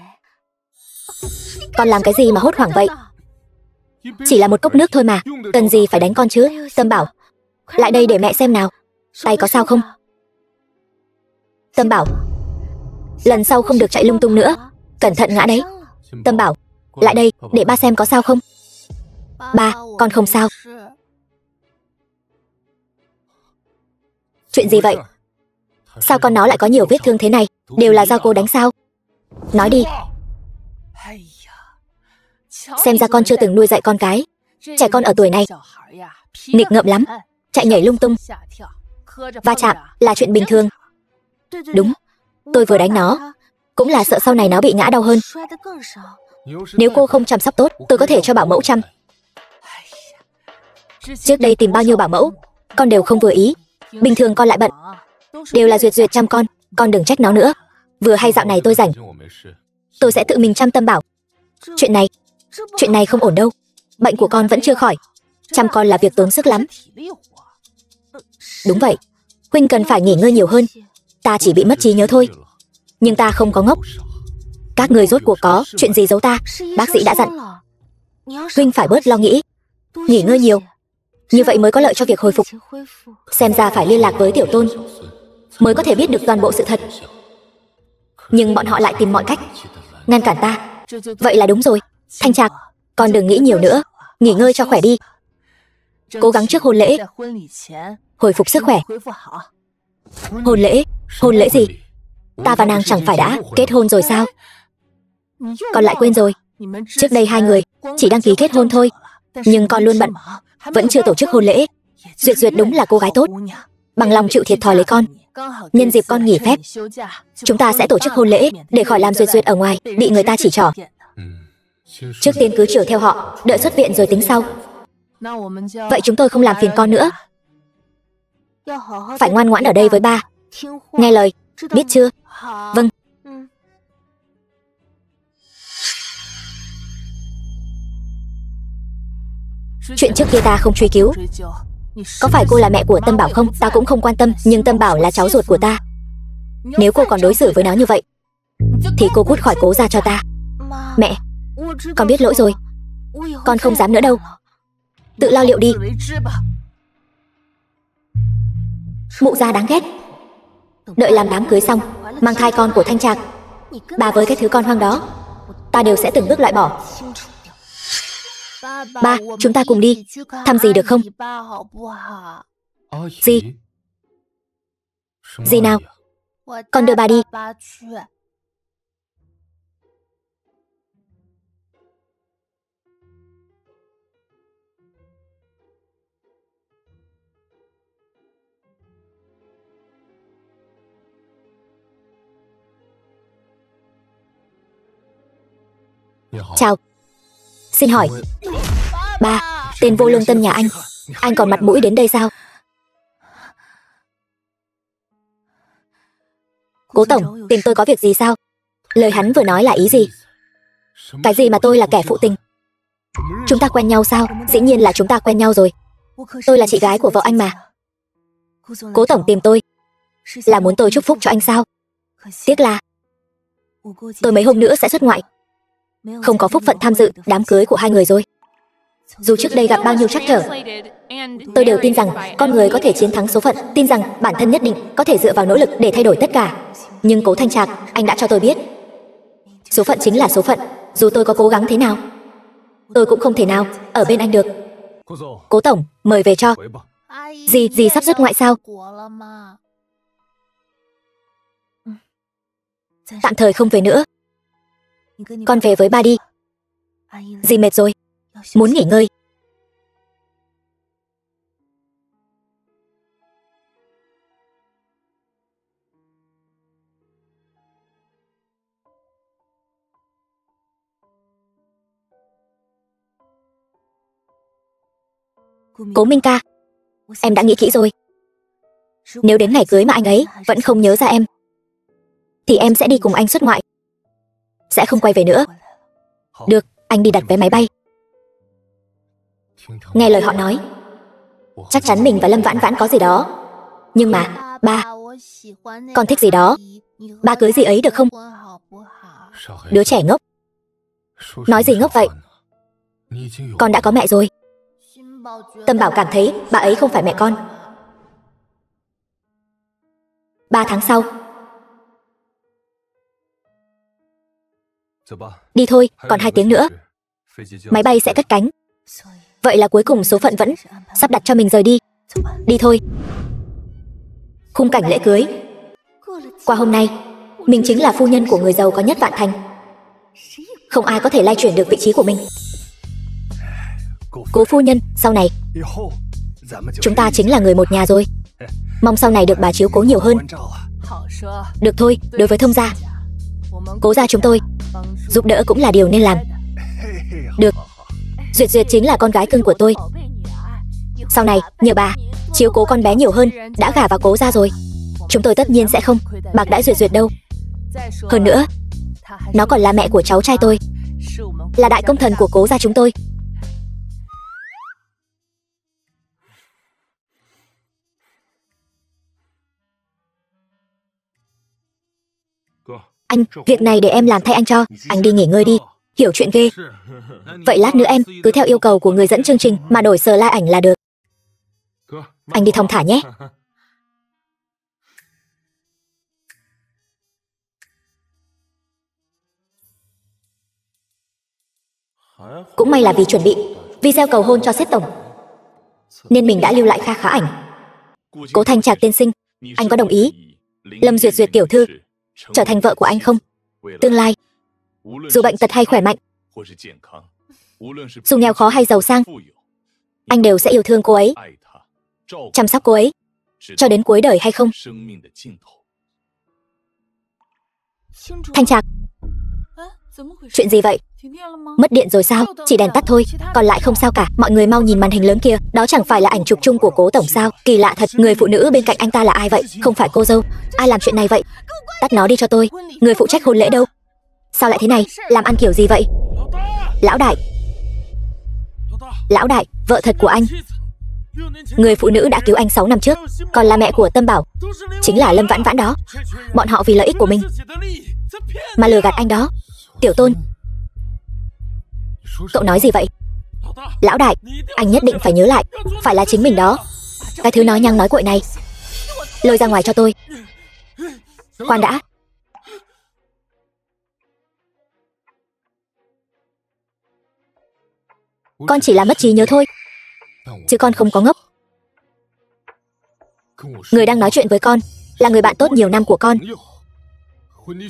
A: Con làm cái gì mà hốt hoảng vậy? Chỉ là một cốc nước thôi mà, cần gì phải đánh con chứ? Tâm Bảo, lại đây để mẹ xem nào. Tay có sao không? Tâm Bảo, lần sau không được chạy lung tung nữa, cẩn thận ngã đấy. Tâm Bảo, lại đây để ba xem có sao không. Ba, con không sao. Chuyện gì vậy? Sao con nó lại có nhiều vết thương thế này? Đều là do cô đánh sao? Nói đi. Xem ra con chưa từng nuôi dạy con cái. Trẻ con ở tuổi này nghịch ngợm lắm, chạy nhảy lung tung, va chạm là chuyện bình thường. Đúng, tôi vừa đánh nó cũng là sợ sau này nó bị ngã đau hơn. Nếu cô không chăm sóc tốt, tôi có thể cho bảo mẫu chăm. Trước đây tìm bao nhiêu bảo mẫu, con đều không vừa ý. Bình thường con lại bận, đều là Duyệt Duyệt chăm con đừng trách nó nữa. Vừa hay dạo này tôi rảnh, tôi sẽ tự mình chăm Tâm Bảo. Chuyện này không ổn đâu. Bệnh của con vẫn chưa khỏi, chăm con là việc tốn sức lắm. Đúng vậy, huynh cần phải nghỉ ngơi nhiều hơn. Ta chỉ bị mất trí nhớ thôi, nhưng ta không có ngốc. Các người rốt cuộc có chuyện gì giấu ta? Bác sĩ đã dặn huynh phải bớt lo nghĩ, nghỉ ngơi nhiều, như vậy mới có lợi cho việc hồi phục. Xem ra phải liên lạc với Tiểu Tôn mới có thể biết được toàn bộ sự thật. Nhưng bọn họ lại tìm mọi cách ngăn cản ta. Vậy là đúng rồi. Thanh Trạc, con đừng nghĩ nhiều nữa, nghỉ ngơi cho khỏe đi. Cố gắng trước hôn lễ hồi phục sức khỏe. Hôn lễ gì? Ta và nàng chẳng phải đã kết hôn rồi sao? Con lại quên rồi. Trước đây hai người chỉ đăng ký kết hôn thôi, nhưng con luôn bận, vẫn chưa tổ chức hôn lễ. Duyệt Duyệt đúng là cô gái tốt, bằng lòng chịu thiệt thòi lấy con. Nhân dịp con nghỉ phép, chúng ta sẽ tổ chức hôn lễ để khỏi làm Duyệt Duyệt ở ngoài bị người ta chỉ trỏ. Trước tiên cứ chiều theo họ, đợi xuất viện rồi tính sau. Vậy chúng tôi không làm phiền con nữa, phải ngoan ngoãn ở đây với ba, nghe lời, biết chưa? Vâng. Chuyện trước kia ta không truy cứu. Có phải cô là mẹ của Tâm Bảo không? Ta cũng không quan tâm, nhưng Tâm Bảo là cháu ruột của ta. Nếu cô còn đối xử với nó như vậy thì cô cút khỏi Cố gia cho ta. Mẹ, con biết lỗi rồi, con không dám nữa đâu. Tự lo liệu đi. Mụ gia đáng ghét. Đợi làm đám cưới xong, mang thai con của Thanh Trạc, bà với cái thứ con hoang đó, ta đều sẽ từng bước loại bỏ. Ba, chúng ta cùng đi thăm dì được không? Dì? Dì nào? Con đưa bà đi. Chào. Xin hỏi, ba, tên vô lương tâm nhà anh còn mặt mũi đến đây sao? Cố tổng, tìm tôi có việc gì sao? Lời hắn vừa nói là ý gì? Cái gì mà tôi là kẻ phụ tình? Chúng ta quen nhau sao? Dĩ nhiên là chúng ta quen nhau rồi. Tôi là chị gái của vợ anh mà. Cố tổng tìm tôi là muốn tôi chúc phúc cho anh sao? Tiếc là tôi mấy hôm nữa sẽ xuất ngoại, không có phúc phận tham dự đám cưới của hai người rồi. Dù trước đây gặp bao nhiêu trắc trở, tôi đều tin rằng con người có thể chiến thắng số phận, tin rằng bản thân nhất định có thể dựa vào nỗ lực để thay đổi tất cả. Nhưng Cố Thanh Trạc, anh đã cho tôi biết, số phận chính là số phận. Dù tôi có cố gắng thế nào, tôi cũng không thể nào ở bên anh được. Cố tổng, mời về cho. Dì sắp xuất ngoại sao? Tạm thời không về nữa. Con về với ba đi. Dì mệt rồi, muốn nghỉ ngơi. Cố Minh ca, em đã nghĩ kỹ rồi. Nếu đến ngày cưới mà anh ấy vẫn không nhớ ra em, thì em sẽ đi cùng anh xuất ngoại, sẽ không quay về nữa. Được, anh đi đặt vé máy bay. Nghe lời họ nói, chắc chắn mình và Lâm Vãn Vãn có gì đó. Nhưng mà, ba, Con thích gì đó, ba cưới gì ấy được không? Đứa trẻ ngốc. Nói gì ngốc vậy? Con đã có mẹ rồi. Tâm Bảo cảm thấy bà ấy không phải mẹ con. 3 tháng sau. Đi thôi, còn 2 tiếng nữa máy bay sẽ cất cánh. Vậy là cuối cùng số phận vẫn sắp đặt cho mình rời đi. Đi thôi. Khung cảnh lễ cưới. Qua hôm nay, mình chính là phu nhân của người giàu có nhất Vạn Thành. Không ai có thể lay chuyển được vị trí của mình. Cố phu nhân, sau này chúng ta chính là người một nhà rồi. Mong sau này được bà chiếu cố nhiều hơn. Được thôi, đối với Thông gia, Cố gia chúng tôi giúp đỡ cũng là điều nên làm. Được. Duyệt Duyệt chính là con gái cưng của tôi. Sau này nhờ bà chiếu cố con bé nhiều hơn. Đã gả vào Cố gia rồi, chúng tôi tất nhiên sẽ không bạc đãi Duyệt Duyệt đâu. Hơn nữa, nó còn là mẹ của cháu trai tôi, là đại công thần của Cố gia chúng tôi. Anh, việc này để em làm thay anh cho. Anh đi nghỉ ngơi đi, hiểu chuyện ghê. Vậy lát nữa em cứ theo yêu cầu của người dẫn chương trình mà đổi slide ảnh là được. Anh đi thong thả nhé. Cũng may là vì chuẩn bị video cầu hôn cho sếp tổng nên mình đã lưu lại kha khá ảnh. Cố Thanh Trạc tiên sinh, anh có đồng ý Lâm Duyệt Duyệt tiểu thư trở thành vợ của anh không? Tương lai, dù bệnh tật hay khỏe mạnh, dù nghèo khó hay giàu sang, anh đều sẽ yêu thương cô ấy, chăm sóc cô ấy cho đến cuối đời hay không? Thanh Trạc, chuyện gì vậy? Mất điện rồi sao? Chỉ đèn tắt thôi, còn lại không sao cả. Mọi người mau nhìn màn hình lớn kia, đó chẳng phải là ảnh chụp chung của Cố tổng sao? Kỳ lạ thật, người phụ nữ bên cạnh anh ta là ai vậy? Không phải cô dâu. Ai làm chuyện này vậy? Tắt nó đi cho tôi. Người phụ trách hôn lễ đâu? Sao lại thế này? Làm ăn kiểu gì vậy? Lão đại. Lão đại, vợ thật của anh, người phụ nữ đã cứu anh 6 năm trước, còn là mẹ của Tâm Bảo, chính là Lâm Vãn Vãn đó. Bọn họ vì lợi ích của mình mà lừa gạt anh đó. Tiểu Tôn, cậu nói gì vậy? Lão đại, anh nhất định phải nhớ lại, phải là chính mình đó. Cái thứ nói nhăng nói cuội này, lôi ra ngoài cho tôi. Khoan đã. Con chỉ là mất trí nhớ thôi, chứ con không có ngốc. Người đang nói chuyện với con là người bạn tốt nhiều năm của con.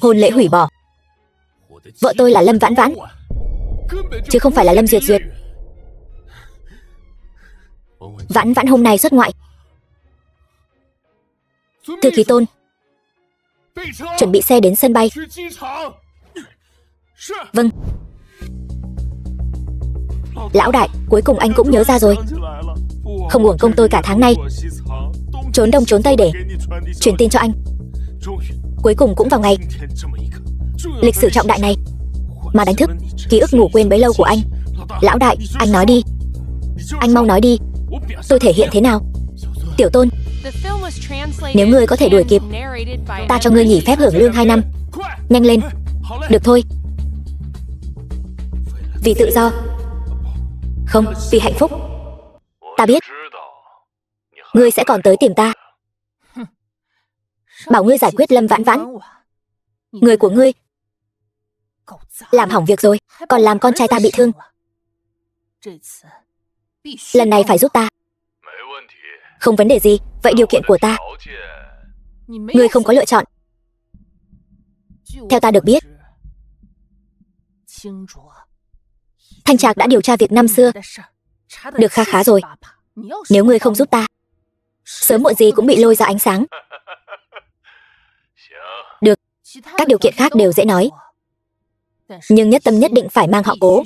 A: Hôn lễ hủy bỏ. Vợ tôi là Lâm Vãn Vãn, chứ không phải là Lâm Duyệt Duyệt. Vãn Vãn hôm nay xuất ngoại. Thư ký Tôn, chuẩn bị xe đến sân bay. Vâng. Lão đại, cuối cùng anh cũng nhớ ra rồi. Không uổng công tôi cả tháng nay trốn đông trốn tây để truyền tin cho anh. Cuối cùng cũng vào ngày lịch sử trọng đại này mà đánh thức ký ức ngủ quên bấy lâu của anh. Lão đại, anh nói đi. Anh mau nói đi. Tôi thể hiện thế nào? Tiểu Tôn, nếu ngươi có thể đuổi kịp, ta cho ngươi nghỉ phép hưởng lương 2 năm. Nhanh lên. Được thôi. Vì tự do. Không, vì hạnh phúc. Ta biết ngươi sẽ còn tới tìm ta. Bảo ngươi giải quyết Lâm Vãn Vãn, người của ngươi làm hỏng việc rồi, còn làm con trai ta bị thương. Lần này phải giúp ta. Không vấn đề gì. Vậy điều kiện của ta, ngươi không có lựa chọn. Theo ta được biết, Thanh Trạc đã điều tra việc năm xưa được kha khá rồi. Nếu ngươi không giúp ta, sớm muộn gì cũng bị lôi ra ánh sáng. Được, các điều kiện khác đều dễ nói, nhưng nhất tâm nhất định phải mang họ Cố.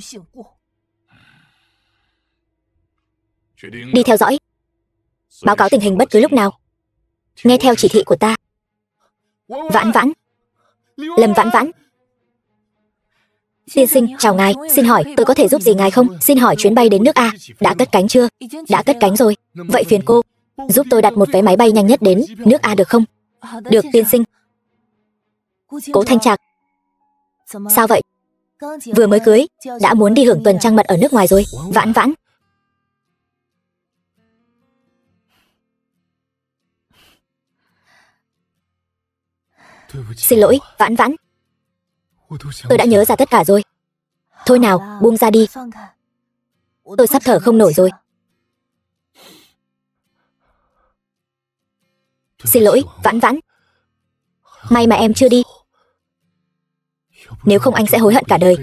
A: Đi theo dõi, báo cáo tình hình bất cứ lúc nào, nghe theo chỉ thị của ta. Vãn Vãn, Lâm Vãn Vãn. Tiên sinh, chào ngài, xin hỏi tôi có thể giúp gì ngài không? Xin hỏi chuyến bay đến nước A đã cất cánh chưa? Đã cất cánh rồi. Vậy phiền cô giúp tôi đặt một vé máy bay nhanh nhất đến nước A được không? Được tiên sinh. Cố Thanh Trạc. Sao vậy? Vừa mới cưới, đã muốn đi hưởng tuần trăng mật ở nước ngoài rồi. Vãn Vãn. Xin lỗi, Vãn Vãn. Tôi đã nhớ ra tất cả rồi. Thôi nào, buông ra đi. Tôi sắp thở không nổi rồi. Xin lỗi, Vãn Vãn. May mà em chưa đi. Nếu không anh sẽ hối hận cả đời.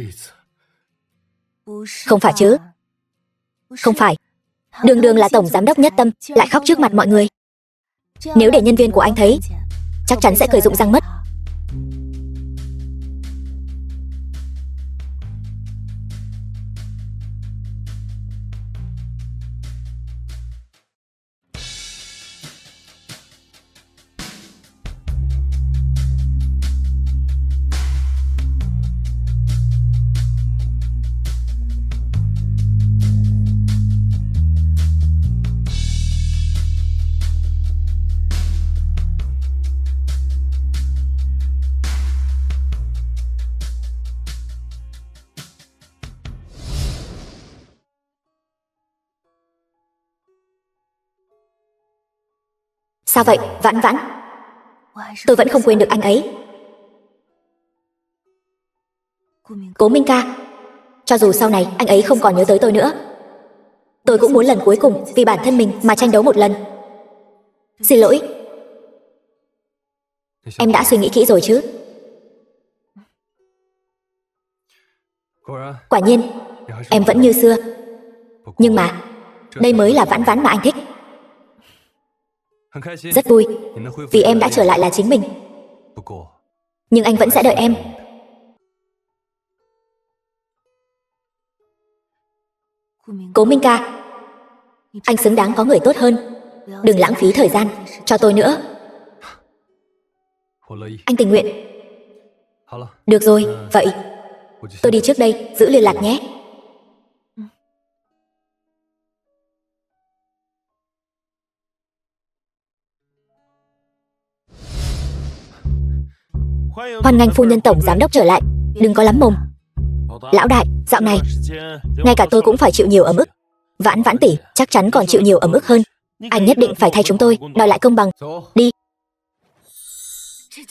A: Không phải chứ? Không phải. Đường đường là tổng giám đốc Nhất Tâm, lại khóc trước mặt mọi người. Nếu để nhân viên của anh thấy, chắc chắn sẽ cười rụng răng mất. Sao vậy, Vãn Vãn? Tôi vẫn không quên được anh ấy. Cố Minh ca. Cho dù sau này anh ấy không còn nhớ tới tôi nữa, tôi cũng muốn lần cuối cùng vì bản thân mình mà tranh đấu một lần. Xin lỗi. Em đã suy nghĩ kỹ rồi chứ? Quả nhiên, em vẫn như xưa. Nhưng mà, đây mới là Vãn Vãn mà anh thích. Rất vui, vì em đã trở lại là chính mình. Nhưng anh vẫn sẽ đợi em. Cố Minh ca, anh xứng đáng có người tốt hơn. Đừng lãng phí thời gian cho tôi nữa. Anh tình nguyện. Được rồi, vậy tôi đi trước đây, giữ liên lạc nhé. Hoan nghênh phu nhân tổng giám đốc trở lại. Đừng có lắm mồm. Lão đại, dạo này ngay cả tôi cũng phải chịu nhiều ấm ức. Vãn Vãn tỷ chắc chắn còn chịu nhiều ấm ức hơn. Anh nhất định phải thay chúng tôi đòi lại công bằng. Đi.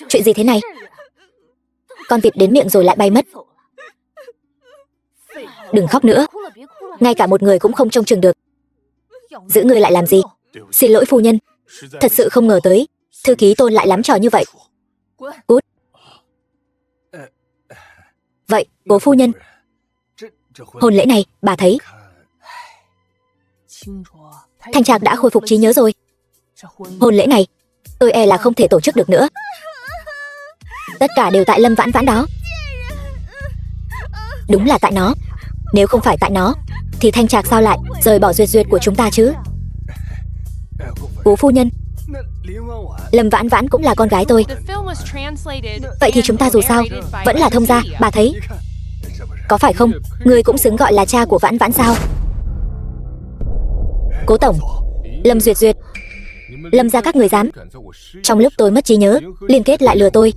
A: Chuyện gì thế này? Con vịt đến miệng rồi lại bay mất. Đừng khóc nữa. Ngay cả một người cũng không trông chừng được. Giữ người lại làm gì? Xin lỗi phu nhân. Thật sự không ngờ tới thư ký Tôn lại lắm trò như vậy. Cút. Vậy, cố phu nhân, hôn lễ này, bà thấy Thanh Trạc đã khôi phục trí nhớ rồi. Hôn lễ này, tôi e là không thể tổ chức được nữa. Tất cả đều tại Lâm Vãn Vãn đó. Đúng là tại nó. Nếu không phải tại nó, thì Thanh Trạc sao lại rời bỏ Duyệt Duyệt của chúng ta chứ? Cố phu nhân, Lâm Vãn Vãn cũng là con gái tôi. Vậy thì chúng ta dù sao vẫn là thông gia, bà thấy. Có phải không? Người cũng xứng gọi là cha của Vãn Vãn sao? Cố tổng, Lâm Duyệt Duyệt, Lâm gia các người dám trong lúc tôi mất trí nhớ liên kết lại lừa tôi.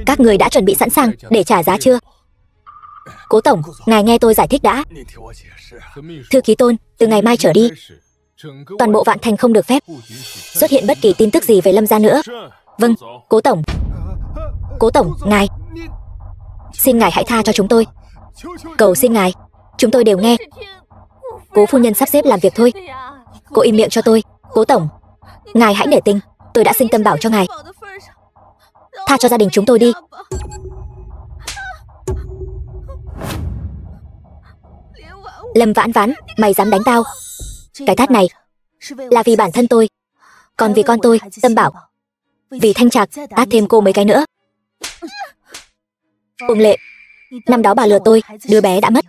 A: Các người đã chuẩn bị sẵn sàng để trả giá chưa? Cố tổng, ngài nghe tôi giải thích đã. Thư ký Tôn, từ ngày mai trở đi, toàn bộ Vạn Thành không được phép xuất hiện bất kỳ tin tức gì về Lâm gia nữa. Vâng, cố tổng. Cố tổng, ngài, xin ngài hãy tha cho chúng tôi. Cầu xin ngài, chúng tôi đều nghe. Cố phu nhân sắp xếp làm việc thôi. Cô im miệng cho tôi. Cố tổng, ngài hãy nể tình, tôi đã sinh tâm bảo cho ngài. Tha cho gia đình chúng tôi đi. Lâm Vãn Vãn, mày dám đánh tao? Cái tát này là vì bản thân tôi, còn vì con tôi, Tâm Bảo, vì Thanh Trạc, tát thêm cô mấy cái nữa. Uông Lệ, năm đó bà lừa tôi, đứa bé đã mất.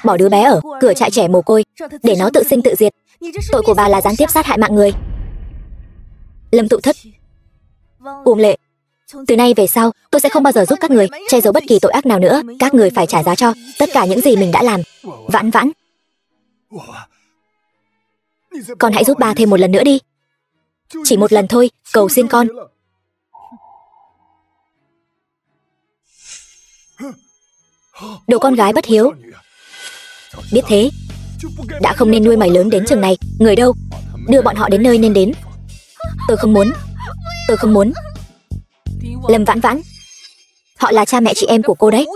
A: Bỏ đứa bé ở cửa trại trẻ mồ côi để nó tự sinh tự diệt. Tội của bà là gián tiếp sát hại mạng người. Lâm Tụ Thất, Uông Lệ, từ nay về sau tôi sẽ không bao giờ giúp các người che giấu bất kỳ tội ác nào nữa. Các người phải trả giá cho tất cả những gì mình đã làm. Vãn Vãn, con hãy giúp ba thêm một lần nữa đi. Chỉ một lần thôi, cầu xin con. Đồ con gái bất hiếu. Biết thế, đã không nên nuôi mày lớn đến chừng này. Người đâu? Đưa bọn họ đến nơi nên đến. Tôi không muốn. Tôi không muốn. Lâm Vãn Vãn, họ là cha mẹ chị em của cô đấy.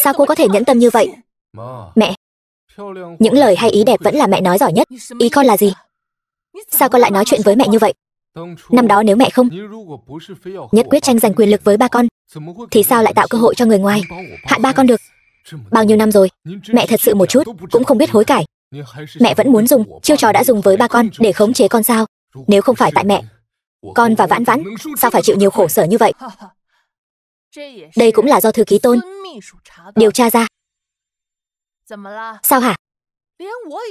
A: Sao cô có thể nhẫn tâm như vậy? Mẹ, những lời hay ý đẹp vẫn là mẹ nói giỏi nhất. Ý con là gì? Sao con lại nói chuyện với mẹ như vậy? Năm đó nếu mẹ không nhất quyết tranh giành quyền lực với ba con, thì sao lại tạo cơ hội cho người ngoài hại ba con được? Bao nhiêu năm rồi, mẹ thật sự một chút cũng không biết hối cải. Mẹ vẫn muốn dùng chiêu trò đã dùng với ba con để khống chế con sao? Nếu không phải tại mẹ, con và Vãn Vãn sao phải chịu nhiều khổ sở như vậy? Đây cũng là do thư ký Tôn điều tra ra. Sao hả?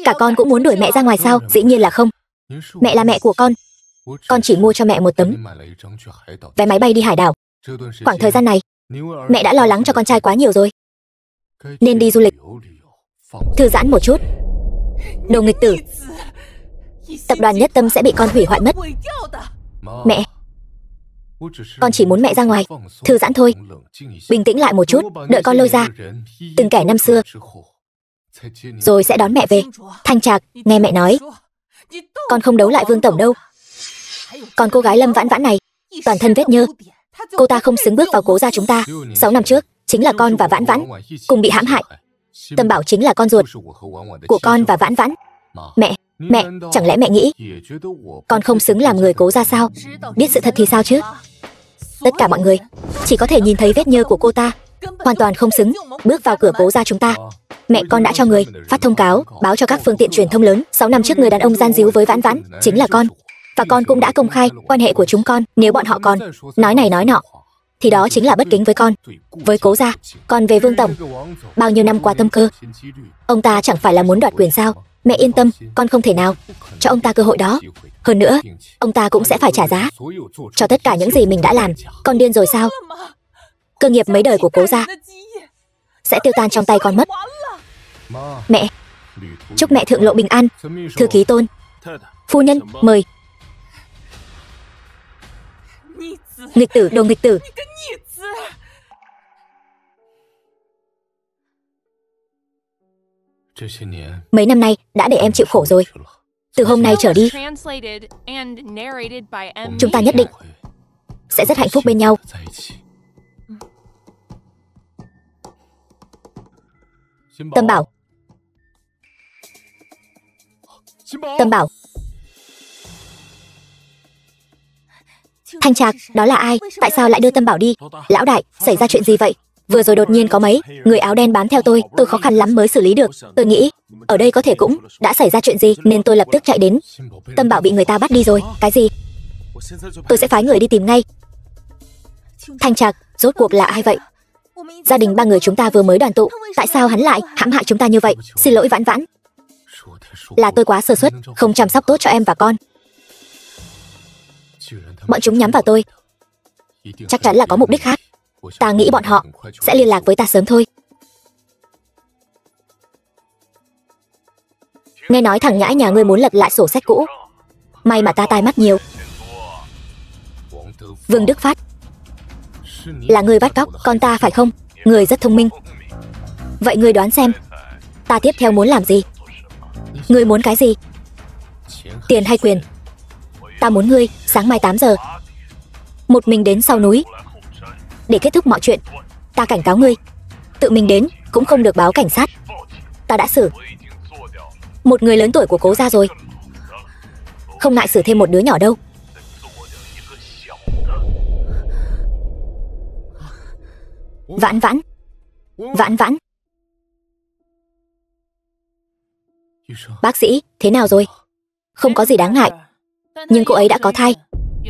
A: Cả con cũng muốn đuổi mẹ ra ngoài sao? Dĩ nhiên là không. Mẹ là mẹ của con chỉ mua cho mẹ một tấm vé máy bay đi hải đảo. Khoảng thời gian này, mẹ đã lo lắng cho con trai quá nhiều rồi. Nên đi du lịch, thư giãn một chút. Đồ nghịch tử. Tập đoàn Nhất Tâm sẽ bị con hủy hoại mất. Mẹ, con chỉ muốn mẹ ra ngoài thư giãn thôi. Bình tĩnh lại một chút, đợi con lôi ra từng kẻ năm xưa, rồi sẽ đón mẹ về. Thanh Trạc, nghe mẹ nói, con không đấu lại Vương tổng đâu. Còn cô gái Lâm Vãn Vãn này, toàn thân vết nhơ, cô ta không xứng bước vào Cố gia chúng ta. 6 năm trước, chính là con và Vãn Vãn cùng bị hãm hại. Tâm Bảo chính là con ruột của con và Vãn Vãn. Mẹ, chẳng lẽ mẹ nghĩ con không xứng làm người Cố gia sao? Biết sự thật thì sao chứ? Tất cả mọi người chỉ có thể nhìn thấy vết nhơ của cô ta, hoàn toàn không xứng bước vào cửa Cố gia chúng ta. Mẹ con đã cho người phát thông cáo báo cho các phương tiện truyền thông lớn. 6 năm trước người đàn ông gian díu với Vãn Vãn chính là con. Và con cũng đã công khai quan hệ của chúng con. Nếu bọn họ còn nói này nói nọ, thì đó chính là bất kính với con, với Cố gia. Còn về Vương tổng, bao nhiêu năm qua tâm cơ, ông ta chẳng phải là muốn đoạt quyền sao? Mẹ yên tâm, con không thể nào cho ông ta cơ hội đó. Hơn nữa, ông ta cũng sẽ phải trả giá cho tất cả những gì mình đã làm. Con điên rồi sao? Cơ nghiệp mấy đời của Cố gia sẽ tiêu tan trong tay con mất. Mẹ, chúc mẹ thượng lộ bình an. Thư ký Tôn, phu nhân, mời. Nghịch tử, đồ nghịch tử. Mấy năm nay đã để em chịu khổ rồi. Từ hôm nay trở đi, chúng ta nhất định sẽ rất hạnh phúc bên nhau. Tâm Bảo, Tâm Bảo. Thanh Trạc, đó là ai? Tại sao lại đưa Tâm Bảo đi? Lão đại, xảy ra chuyện gì vậy? Vừa rồi đột nhiên có mấy người áo đen bám theo tôi khó khăn lắm mới xử lý được. Tôi nghĩ ở đây có thể cũng đã xảy ra chuyện gì nên tôi lập tức chạy đến. Tâm Bảo bị người ta bắt đi rồi. Cái gì? Tôi sẽ phái người đi tìm ngay. Thanh Trạc, rốt cuộc là ai vậy? Gia đình ba người chúng ta vừa mới đoàn tụ, tại sao hắn lại hãm hại chúng ta như vậy? Xin lỗi Vãn Vãn, là tôi quá sơ suất, không chăm sóc tốt cho em và con. Bọn chúng nhắm vào tôi, chắc chắn là có mục đích khác. Ta nghĩ bọn họ sẽ liên lạc với ta sớm thôi. Nghe nói thằng nhãi nhà ngươi muốn lật lại sổ sách cũ. May mà ta tai mắt nhiều. Vương Đức Phát, là ngươi bắt cóc con ta phải không? Ngươi rất thông minh. Vậy ngươi đoán xem, ta tiếp theo muốn làm gì? Ngươi muốn cái gì? Tiền hay quyền? Ta muốn ngươi sáng mai 8 giờ một mình đến sau núi để kết thúc mọi chuyện. Ta cảnh cáo ngươi, tự mình đến cũng không được báo cảnh sát. Ta đã xử một người lớn tuổi của Cố gia rồi, không ngại xử thêm một đứa nhỏ đâu. Vãn Vãn, Vãn Vãn. Bác sĩ, thế nào rồi? Không có gì đáng ngại, nhưng cô ấy đã có thai.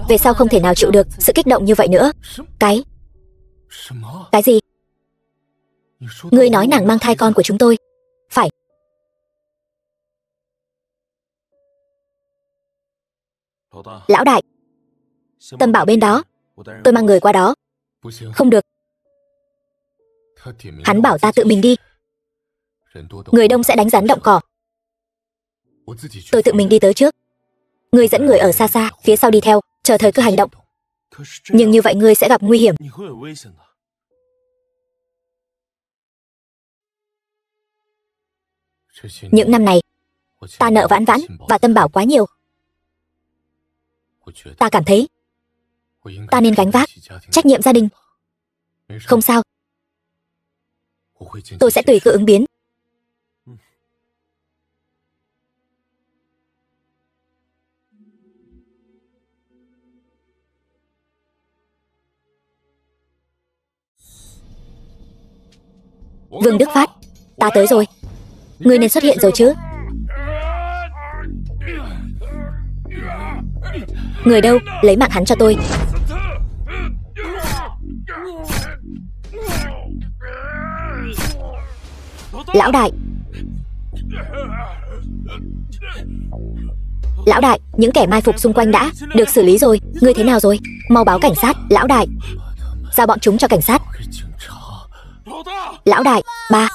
A: Về sau không thể nào chịu được sự kích động như vậy nữa. Cái gì? Ngươi nói nàng mang thai con của chúng tôi, phải? Lão đại, Tâm Bảo bên đó, tôi mang người qua đó. Không được. Hắn bảo ta tự mình đi. Người đông sẽ đánh rắn động cỏ. Tôi tự mình đi tới trước, ngươi dẫn người ở xa xa, phía sau đi theo, chờ thời cơ hành động. Nhưng như vậy ngươi sẽ gặp nguy hiểm. Những năm này, ta nợ Vãn Vãn và Tâm Bảo quá nhiều. Ta cảm thấy ta nên gánh vác trách nhiệm gia đình. Không sao, tôi sẽ tùy cơ ứng biến. Vương Đức Phát, ta tới rồi. Ngươi nên xuất hiện rồi chứ. Người đâu, lấy mạng hắn cho tôi. Lão đại. Lão đại, những kẻ mai phục xung quanh đã được xử lý rồi. Ngươi thế nào rồi? Mau báo cảnh sát, lão đại. Giao bọn chúng cho cảnh sát. Lão đại, ba.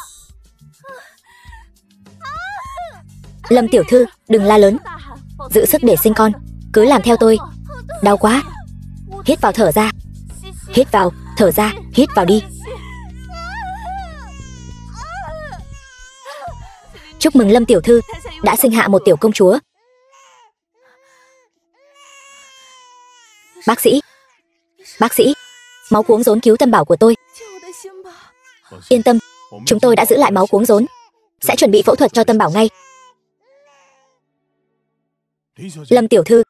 A: Lâm tiểu thư, đừng la lớn. Giữ sức để sinh con. Cứ làm theo tôi. Đau quá. Hít vào thở ra. Hít vào, thở ra, hít vào đi. Chúc mừng Lâm tiểu thư đã sinh hạ một tiểu công chúa. Bác sĩ, bác sĩ, máu cuống rốn cứu Tâm Bảo của tôi. Yên tâm, chúng tôi đã giữ lại máu cuống rốn, sẽ chuẩn bị phẫu thuật cho Tâm Bảo ngay. Lâm tiểu thư,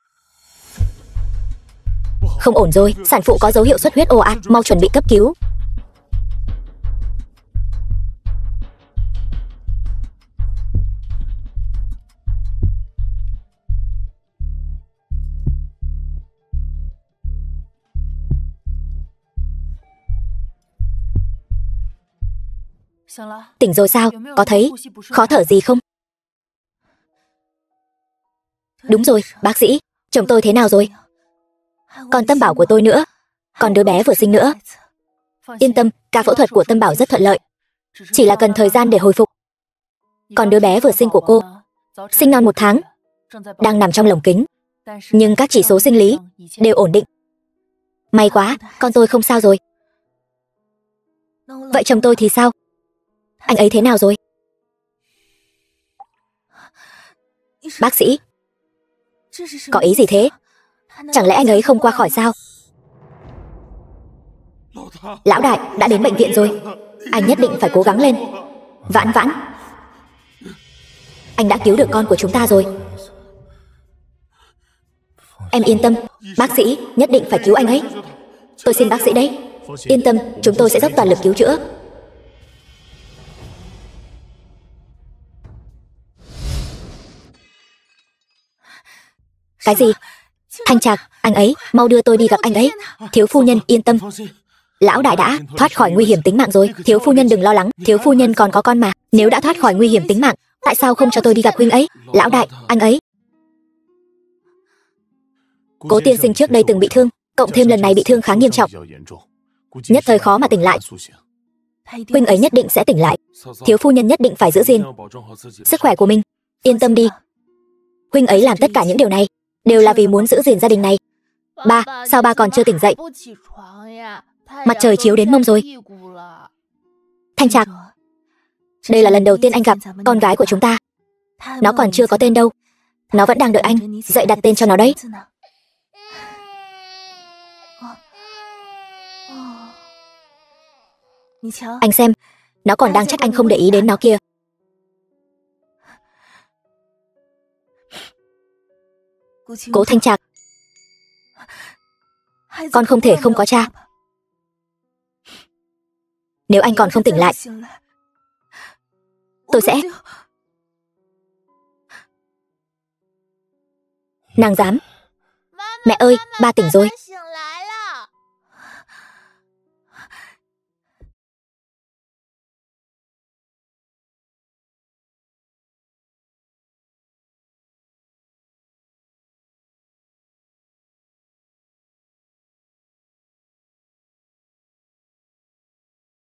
A: không ổn rồi, sản phụ có dấu hiệu xuất huyết ồ ạt, mau chuẩn bị cấp cứu. Tỉnh rồi sao? Có thấy khó thở gì không? Đúng rồi, bác sĩ, chồng tôi thế nào rồi? Còn Tâm Bảo của tôi nữa, còn đứa bé vừa sinh nữa. Yên tâm, ca phẫu thuật của Tâm Bảo rất thuận lợi, chỉ là cần thời gian để hồi phục. Còn đứa bé vừa sinh của cô, sinh non 1 tháng, đang nằm trong lồng kính, nhưng các chỉ số sinh lý đều ổn định. May quá, con tôi không sao rồi. Vậy chồng tôi thì sao? Anh ấy thế nào rồi? Bác sĩ, có ý gì thế? Chẳng lẽ anh ấy không qua khỏi sao? Lão đại đã đến bệnh viện rồi. Anh nhất định phải cố gắng lên. Vãn Vãn, anh đã cứu được con của chúng ta rồi. Em yên tâm, bác sĩ nhất định phải cứu anh ấy. Tôi xin bác sĩ đấy. Yên tâm, chúng tôi sẽ dốc toàn lực cứu chữa. Cái gì? Thanh Trạc, anh ấy, mau đưa tôi đi gặp anh ấy. Thiếu phu nhân yên tâm. Lão đại đã thoát khỏi nguy hiểm tính mạng rồi. Thiếu phu nhân đừng lo lắng, thiếu phu nhân còn có con mà. Nếu đã thoát khỏi nguy hiểm tính mạng, tại sao không cho tôi đi gặp huynh ấy? Lão đại, anh ấy. Cố tiên sinh trước đây từng bị thương, cộng thêm lần này bị thương khá nghiêm trọng, nhất thời khó mà tỉnh lại. Huynh ấy nhất định sẽ tỉnh lại. Thiếu phu nhân nhất định phải giữ gìn sức khỏe của mình. Yên tâm đi. Huynh ấy làm tất cả những điều này đều là vì muốn giữ gìn gia đình này. Ba, sao ba còn chưa tỉnh dậy? Mặt trời chiếu đến mông rồi. Thanh Trạc, đây là lần đầu tiên anh gặp con gái của chúng ta. Nó còn chưa có tên đâu. Nó vẫn đang đợi anh dậy đặt tên cho nó đấy. Anh xem, nó còn đang trách anh không để ý đến nó kia. Cố Thanh Trạc, con không thể không có cha. Nếu anh còn không tỉnh lại, tôi sẽ... Nàng dám. Mẹ ơi, ba tỉnh rồi.